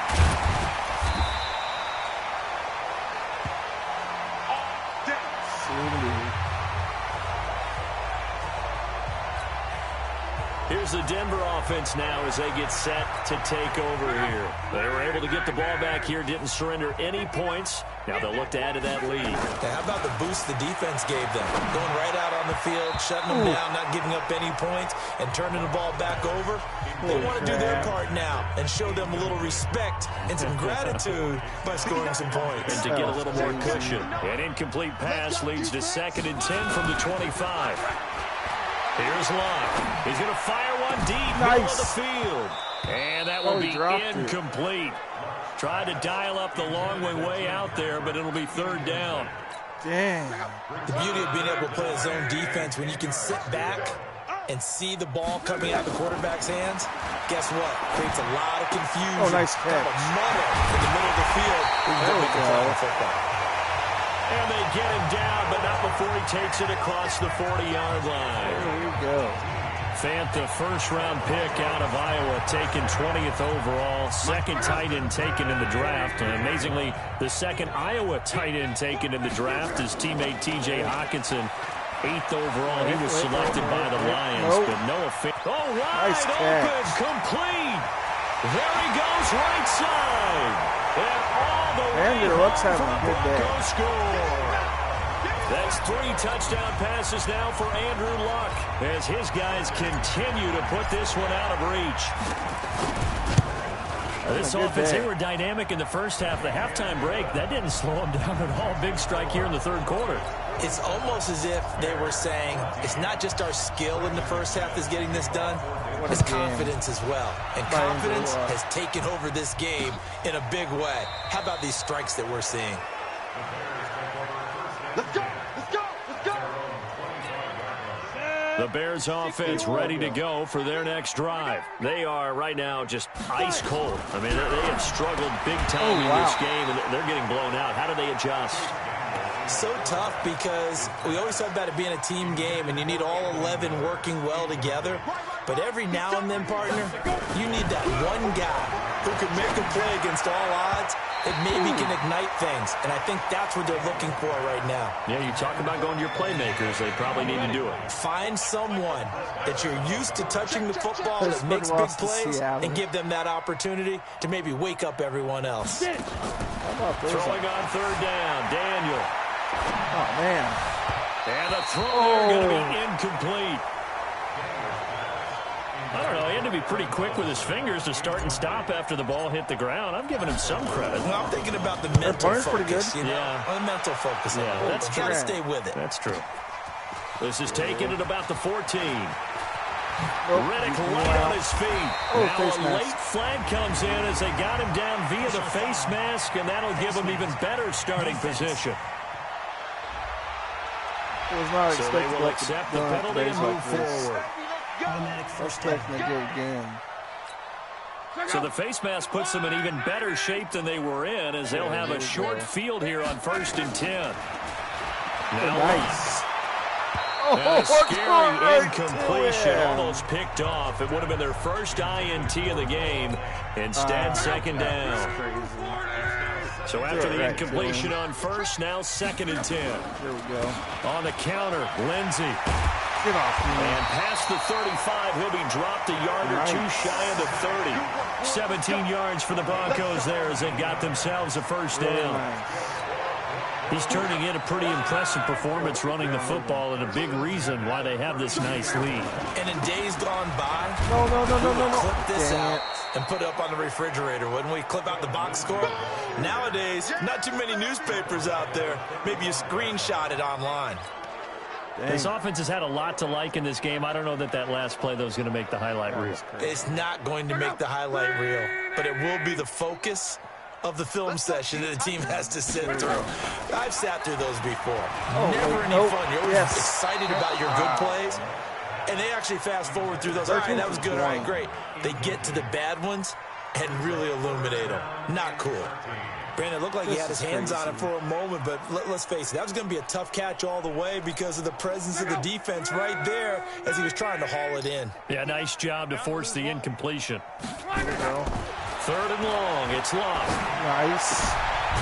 Here's the Denver offense now as they get set to take over here. They were able to get the ball back here, didn't surrender any points. Now they'll look to add to that lead. How about the boost the defense gave them? Going right out on the field, shutting them down, not giving up any points, and turning the ball back over. They want to do their part now and show them a little respect and some gratitude by scoring some points. And to get a little more cushion. An incomplete pass leads to 2nd and 10 from the 25. Here's Locke. He's going to fire one deep middle of the field. And that will be incomplete. Tried to dial up the long way out there, but it'll be 3rd down. Damn. The beauty of being able to play a zone defense when you can sit back and see the ball coming out of the quarterback's hands, guess what? Creates a lot of confusion. Oh, nice catch. A muddle in the middle of the field. There we go. Football. And they get him down, but not before he takes it across the 40-yard line. There we go. Fant, the first-round pick out of Iowa, taken 20th overall. 2nd tight end taken in the draft. And amazingly, the 2nd Iowa tight end taken in the draft is teammate T.J. Hawkinson. 8th overall, he was selected by the Lions, but no offense. Oh, wide open, complete. There he goes, right side. And all the way Luck's having for a good day. Bronco score. That's 3 touchdown passes now for Andrew Luck as his guys continue to put this one out of reach. This offense, they were dynamic in the first half. The halftime break, that didn't slow them down at all. Big strike here in the 3rd quarter. It's almost as if they were saying, it's not just our skill in the first half that's getting this done, it's confidence as well. And confidence has taken over this game in a big way. How about these strikes that we're seeing? Let's go! Let's go! Let's go! The Bears offense ready to go for their next drive. They are right now just ice cold. I mean, they have struggled big time in this game, and they're getting blown out. How do they adjust? So tough because we always talk about it being a team game and you need all 11 working well together. But every now and then, partner, you need that one guy who can make a play against all odds that maybe can ignite things. And I think that's what they're looking for right now. Yeah, you talk about going to your playmakers. They probably need to do it. Find someone that you're used to touching the football that makes big plays and give them that opportunity to maybe wake up everyone else. Throwing on 3rd down, Daniel. Oh, man. And a throw there going to be incomplete. I don't know. He had to be pretty quick with his fingers to start and stop after the ball hit the ground. I'm giving him some credit. Well, I'm thinking about the mental focus. Pretty good. You know? Yeah. The mental focus. Yeah, that's got to stay with it. That's true. This is taken at about the 14. Riddick light on his feet. Now a late flag comes in as they got him down via the face mask, and that'll give him even better starting position. So they will accept the penalty and move forward. So the face mask puts them in even better shape than they were in, as they'll have a short field here on 1st and 10. Nice. A scary incompletion, almost picked off. It would have been their first INT of the game. Instead, second down. So after the incompletion on 1st, now 2nd and 10. Here we go. On the counter, Lindsey. Get off me. And past the 35, he'll be dropped a yard or two shy of the 30. 17 yards for the Broncos there as they got themselves a first down. He's turning in a pretty impressive performance running the football, and a big reason why they have this nice lead. And in days gone by, No. clip this out and put it up on the refrigerator, wouldn't we? Clip out the box score. Nowadays, not too many newspapers out there. Maybe you screenshot it online. This offense has had a lot to like in this game. I don't know that last play, though, is going to make the highlight reel. It's not going to make the highlight reel, but it will be the focus of the film session that the team has to sit through. I've sat through those before. Never any fun. You're always excited about your good plays, and they actually fast forward through those. All right, that was good. All right, great. They get to the bad ones and really illuminate them. Not cool. Brandon, it looked like he had his hands on it for a moment, but let's face it, that was going to be a tough catch all the way because of the presence of the defense right there as he was trying to haul it in. Yeah, nice job to force the incompletion. There we go. 3rd and long. It's Love. Nice.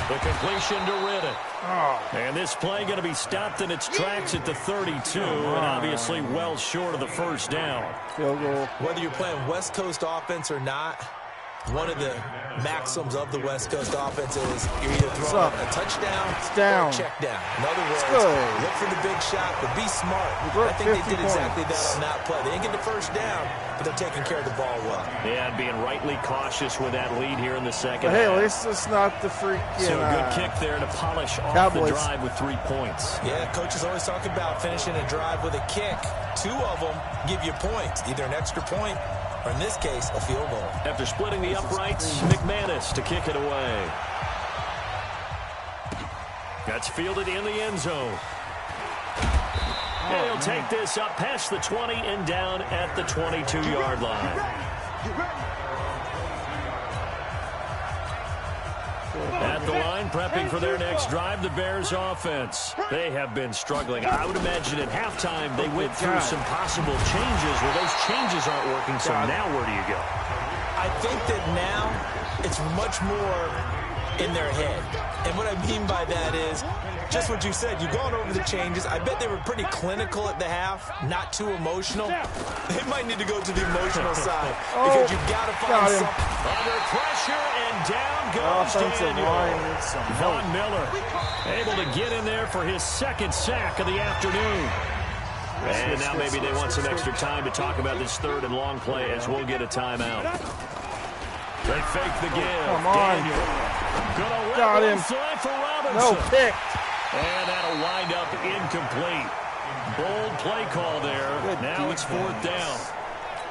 The completion to Riddick. Oh. And this play going to be stopped in its tracks at the 32, and obviously well short of the first down. Field goal. Whether you're playing West Coast offense or not, one of the maxims of the West Coast offense is you're either throwing a touchdown or a check down. In other words, look for the big shot, but be smart. I think they did exactly that on that play. They didn't get the first down, but they're taking care of the ball well. Yeah, and being rightly cautious with that lead here in the second Hey, half. at least it's not the freaking So a good kick there to polish off Cowboys. the drive with 3 points. Yeah, coaches always talk about finishing a drive with a kick. 2 of them give you points, either an extra point or, in this case, a field goal. After splitting the uprights, McManus to kick it away. That's fielded in the end zone. And he'll take this up past the 20 and down at the 22-yard line. At the line, prepping for their next drive, the Bears offense. They have been struggling. I would imagine at halftime they went through some possible changes. Well, those changes aren't working, so now where do you go? I think that now it's much more in their head. And what I mean by that is just what you said. You've gone over the changes. I bet they were pretty clinical at the half, not too emotional. They might need to go to the emotional side because you've got to find something. Under pressure, and down goes Daniel. Von Miller able to get in there for his 2nd sack of the afternoon. And now maybe they want some extra time to talk about this 3rd and long play as we'll get a timeout. They fake the give. Come on. Daniel. Got him. For Robinson. No pick. And that'll wind up incomplete. Bold play call there. Good now it's 4th down.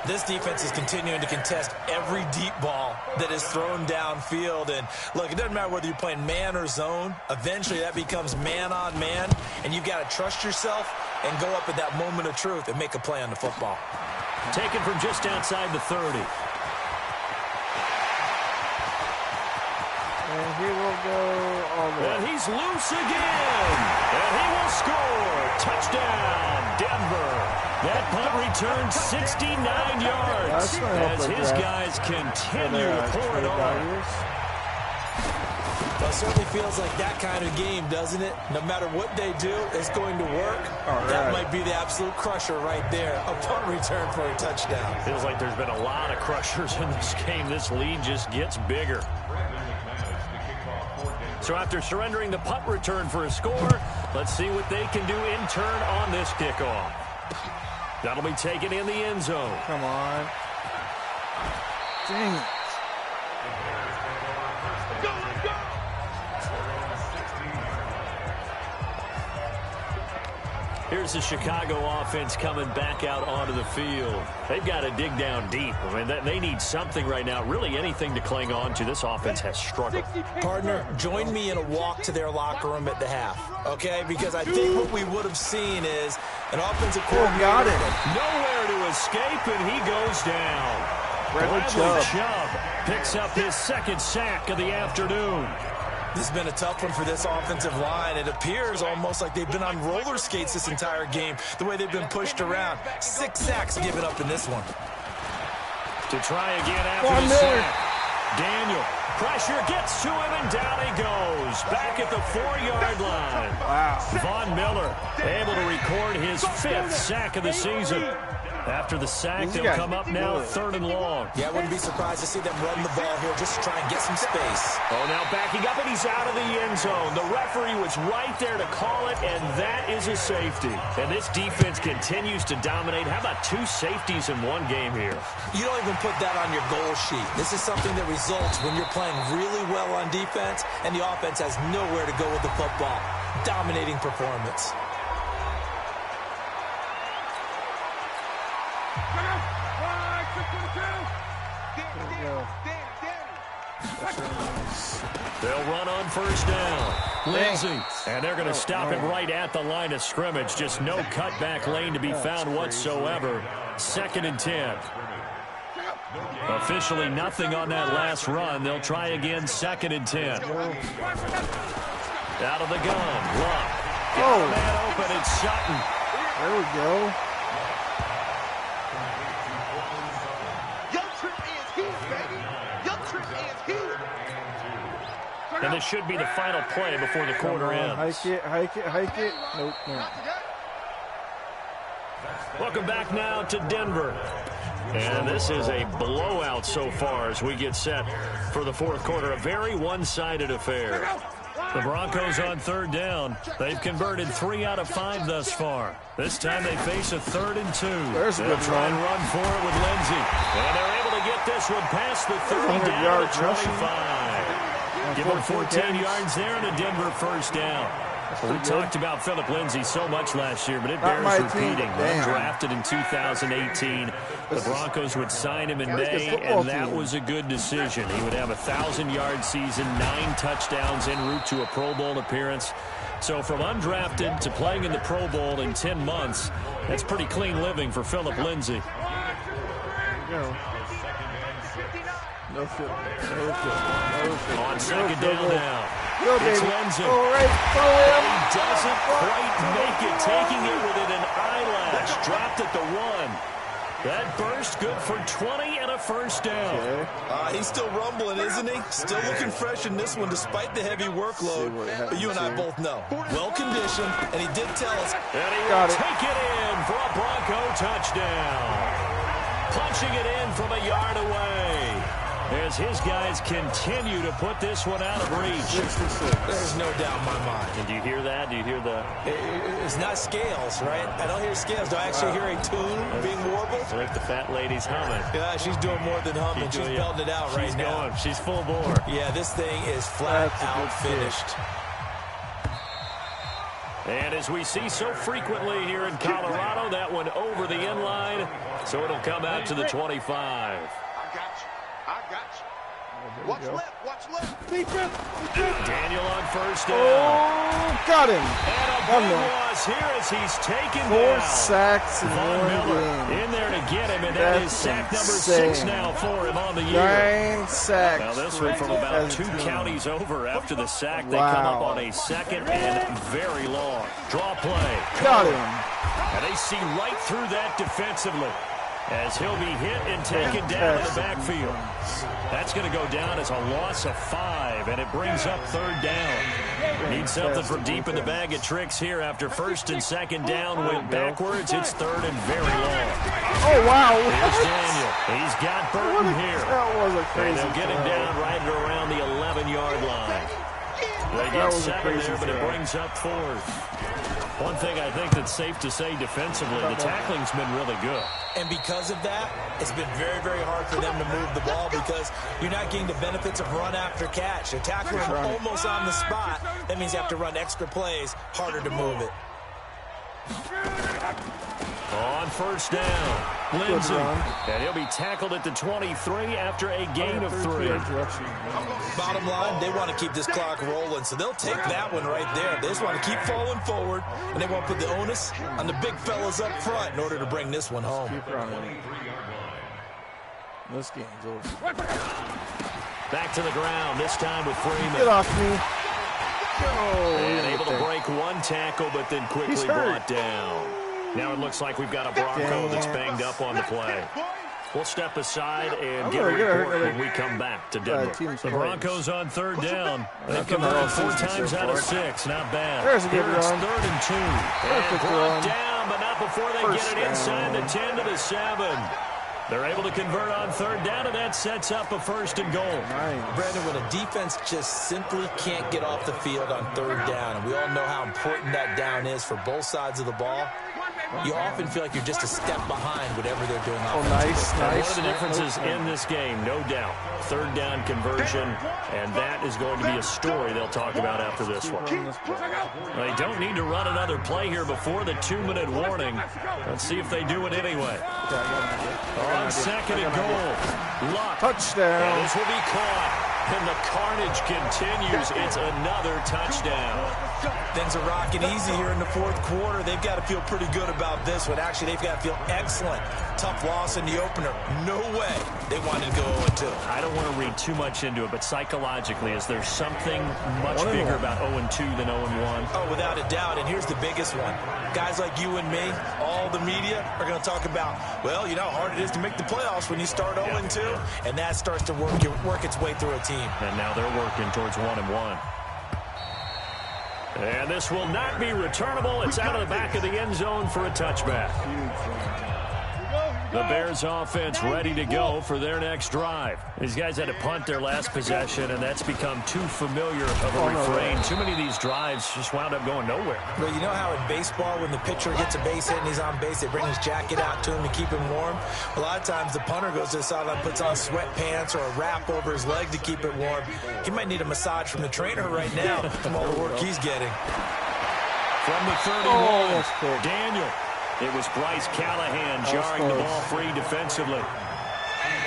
This defense is continuing to contest every deep ball that is thrown downfield. And, look, it doesn't matter whether you're playing man or zone. Eventually, that becomes man-on-man, and you've got to trust yourself and go up at that moment of truth and make a play on the football. Taken from just outside the 30. And he will go all the way. And he's loose again. And he will score. Touchdown, Denver. That punt returned 69 yards as his guys continue to pour it on. Well, it certainly feels like that kind of game, doesn't it? No matter what they do, it's going to work. That might be the absolute crusher right there. A punt return for a touchdown. Feels like there's been a lot of crushers in this game. This lead just gets bigger. So after surrendering the punt return for a score, let's see what they can do in turn on this kickoff. That'll be taken in the end zone. Come on. Dang it. Here's the Chicago offense coming back out onto the field. They've got to dig down deep. I mean, they need something right now, really anything to cling on to. This offense has struggled. Partner, join me in a walk to their locker room at the half, okay? Because I think what we would have seen is an offensive coordinator. Got it. Nowhere to escape, and he goes down. Bradley Chubb picks up his second sack of the afternoon. This has been a tough one for this offensive line. It appears almost like they've been on roller skates this entire game, the way they've been pushed around. 6 sacks given up in this one. To try again after the sack. Daniel, pressure gets to him, and down he goes. Back at the 4-yard line. Wow. Von Miller able to record his 5th sack of the season. After the sack, they'll come up now 3rd and long. Yeah, I wouldn't be surprised to see them run the ball here just to try and get some space. Oh, now backing up, and he's out of the end zone. The referee was right there to call it, and that is a safety. And this defense continues to dominate. How about 2 safeties in one game here? You don't even put that on your goal sheet. This is something that results when you're playing really well on defense, and the offense has nowhere to go with the football. Dominating performance. They'll run on 1st down. Lindsey. And they're going to stop him right at the line of scrimmage. Just no cutback lane to be found whatsoever. 2nd and 10. Officially nothing on that last run. They'll try again 2nd and 10. Out of the gun. Luck. Got a man open. It's Sutton. There we go. And this should be the final play before the quarter ends. Hike it. Nope, no. Welcome back now to Denver. And this is a blowout so far as we get set for the 4th quarter. A very one-sided affair. The Broncos on 3rd down. They've converted 3 out of 5 thus far. This time they face a 3rd and 2. There's a good try and run for it with Lindsey. And they're able to get this one past the 30 down to 25. Give him 14 yards there and a Denver 1st down. We talked about Philip Lindsay so much last year, but it bears repeating. Undrafted in 2018. The Broncos would sign him in May, and that was a good decision. He would have a 1,000-yard season, 9 touchdowns en route to a Pro Bowl appearance. So from undrafted to playing in the Pro Bowl in 10 months, that's pretty clean living for Philip Lindsay. No good. On 2nd down now. Go, it's baby. Lindsay. Go right. Go him. He doesn't quite make it, taking it within an eyelash. Dropped at the 1. That burst good for 20 and a 1st down. Okay. He's still rumbling, isn't he? Still looking fresh in this one despite the heavy workload. But you and I both know. Well-conditioned, and he did tell us. And he will take it in for a Bronco touchdown. Punching it in from a yard away. As his guys continue to put this one out of reach. There's no doubt in my mind. And do you hear that? Do you hear the... It's not scales, right? I don't hear scales. Do I actually hear a tune being warbled? I think the fat lady's humming. Yeah, she's doing more than humming. She's belting it out right now. She's full bore. Yeah, this thing is flat out finished. And as we see so frequently here in Colorado, that one over the end line. So it'll come out to the 25. What's left? Daniel on 1st down. Oh, got him. And a big loss here as he's taken 4 down. sacks in Von one Miller game. in there to get him, and that is sack number 6 now for him on the year. 9 sacks. Now this one from about 2 counties over after the sack. They come up on a 2nd and very long. Draw play. Got him. And they see right through that defensively as he'll be hit and taken down in the backfield. That's going to go down as a loss of 5, and it brings up 3rd down. Need something from deep in the bag of tricks here after 1st and 2nd down went backwards. It's 3rd and very long. Oh, wow. Here's Daniel. He's got Burton here. That was a crazy And they'll get him down right around the 11-yard line. They get 7 there, but it brings up 4th. One thing I think that's safe to say defensively, the tackling's been really good. And because of that, it's been very, very hard for them to move the ball because you're not getting the benefits of run after catch. A tackler almost on the spot. That means you have to run extra plays, harder to move it. On first down, Lindsey. And he'll be tackled at the 23 after a gain of 3. Bottom line, they want to keep this clock rolling, so they'll take that one right there. They just want to keep falling forward, and they want to put the onus on the big fellas up front in order to bring this one home. Keep running. This game's over. Back to the ground, this time with Freeman. Get off me. And able to break one tackle, but then quickly brought down. Now it looks like we've got a Bronco that's banged up on the play. We'll step aside and get a report when we come back to Denver. The Broncos on third down. They've converted 4 times out of 6. Not bad. There's a good Here it's run. 3rd and 2. And brought down, but not before they get it inside the 10 to the 7. They're able to convert on 3rd down, and that sets up a 1st and goal. Nice. Brandon, when a defense just simply can't get off the field on 3rd down, and we all know how important that down is for both sides of the ball, you often feel like you're just a step behind whatever they're doing. Oh, nice. One of the differences in this game, no doubt, 3rd down conversion, and that is going to be a story they'll talk about after this one. They don't need to run another play here before the 2-minute warning. Let's see if they do it anyway. On 2nd and goal, Luck. Touchdown. And this will be caught. And the carnage continues. It's another touchdown. Things are rocking easy here in the 4th quarter. They've got to feel pretty good about this one. Actually, they've got to feel excellent. Tough loss in the opener. No way they wanted to go 0-2. I don't want to read too much into it, but psychologically, is there something much bigger about 0-2 than 0-1? Oh, without a doubt. And here's the biggest one. Guys like you and me, all the media, are going to talk about, well, you know how hard it is to make the playoffs when you start 0-2. And that starts to work its way through a team. And now they're working towards 1-1. And this will not be returnable. It's out of the back of the end zone for a touchback. The Bears offense ready to go for their next drive. These guys had to punt their last possession, and that's become too familiar of a refrain. Too many of these drives just wound up going nowhere. Well, you know how in baseball, when the pitcher gets a base hit and he's on base, they bring his jacket out to him to keep him warm? A lot of times the punter goes to the sideline, puts on sweatpants or a wrap over his leg to keep it warm. He might need a massage from the trainer right now from all the work he's getting. From the 31, Daniel. It was Bryce Callahan jarring the ball free defensively.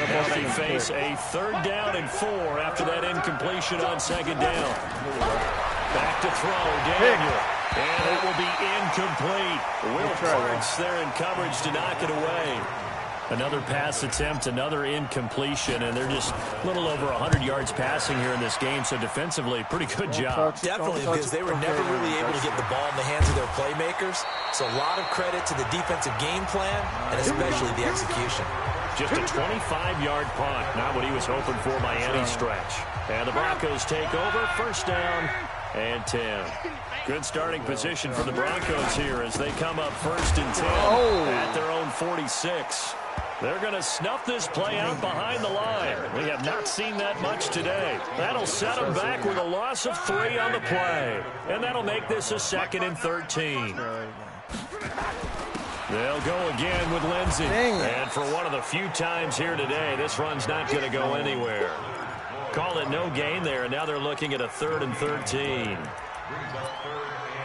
Now they face a 3rd down and 4 after that incompletion on 2nd down. Back to throw, Daniel. And it will be incomplete. Will Parks there in coverage to knock it away. Another pass attempt, another incompletion, and they're just a little over 100 yards passing here in this game, so defensively, pretty good job. Definitely, because they were never really able to get the ball in the hands of their playmakers. So a lot of credit to the defensive game plan, and especially the execution. Just a 25-yard punt, not what he was hoping for by any stretch. And the Broncos take over, 1st down and 10. Good starting position for the Broncos here as they come up 1st and 10 at their own 46. They're going to snuff this play out behind the line. We have not seen that much today. That'll set them back with a loss of 3 on the play. And that'll make this a 2nd and 13. They'll go again with Lindsey. And for one of the few times here today, this run's not going to go anywhere. Call it no gain there, and now they're looking at a 3rd and 13.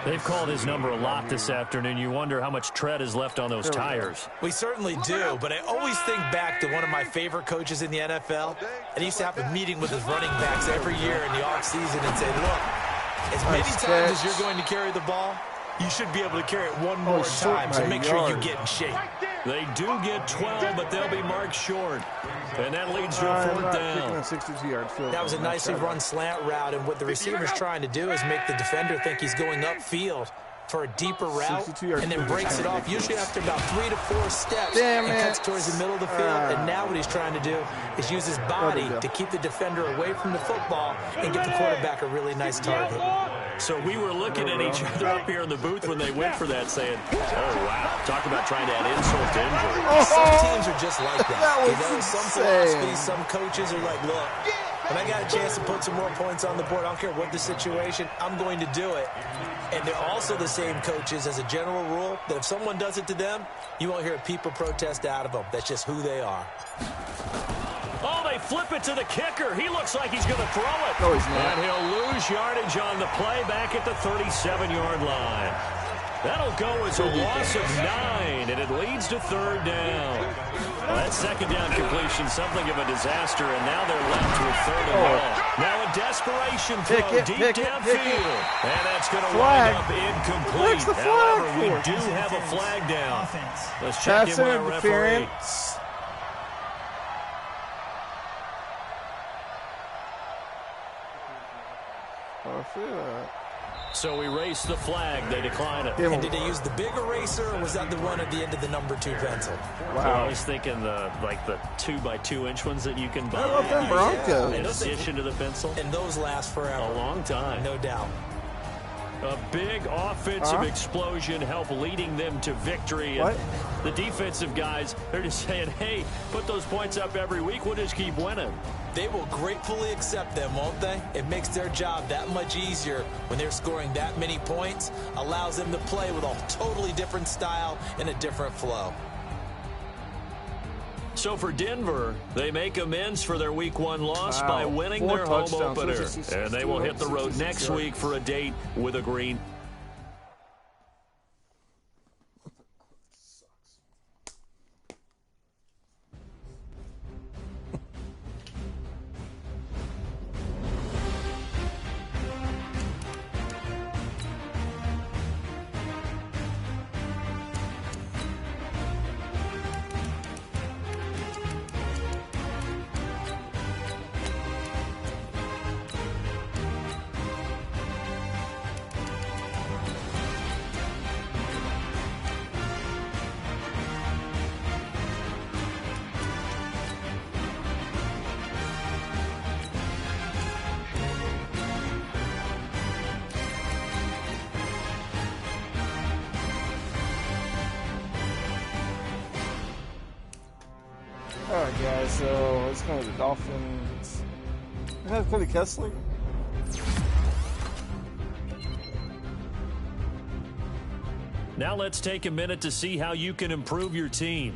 They've called his number a lot this afternoon. You wonder how much tread is left on those tires. We certainly do, but I always think back to one of my favorite coaches in the NFL. And he used to have a meeting with his running backs every year in the offseason and say, look, as many times as you're going to carry the ball, you should be able to carry it one more time, so make sure you get in shape. They do get 12, but they'll be marked short. And that leads to a 4th down. That was a nicely run slant route, and what the receiver's trying to do is make the defender think he's going upfield for a deeper route, and then breaks it off, usually after about 3 to 4 steps, and cuts towards the middle of the field. And now what he's trying to do is use his body to keep the defender away from the football and give the quarterback a really nice target. So we were looking at each other up here in the booth when they went for that, saying, oh, wow, talk about trying to add insult to injury. Some teams are just like that. Some philosophies, some coaches are like, look, when I got a chance to put some more points on the board, I don't care what the situation, I'm going to do it. And they're also the same coaches, as a general rule, that if someone does it to them, you won't hear a people protest out of them. That's just who they are. Oh, they flip it to the kicker. He looks like he's going to throw it. No, he's not. And he'll lose yardage on the play back at the 37-yard line. That'll go as a loss of 9, and it leads to 3rd down. Well, that 2nd down completion, something of a disaster, and now they're left with 3rd and long. Now a desperation throw deep downfield, and that's going to wind up incomplete. However, we do have a flag down. Let's check in with our referee. So we race the flag. They decline it. And did they use the big eraser, or was that the one at the end of the number 2 pencil? Wow. I was thinking the 2x2-inch ones that you can buy. I love them Broncos. In addition to the pencil. And those last forever. A long time. No doubt. A big offensive explosion helped leading them to victory. And the defensive guys, they're just saying, hey, put those points up every week. We'll just keep winning. They will gratefully accept them, won't they? It makes their job that much easier when they're scoring that many points. Allows them to play with a totally different style and a different flow. So for Denver, they make amends for their Week 1 loss by winning their home opener. And they will hit the road next week for a date with a green. Alright guys, so it's going to be the Dolphins. You have Cody Kessler? Now let's take a minute to see how you can improve your team.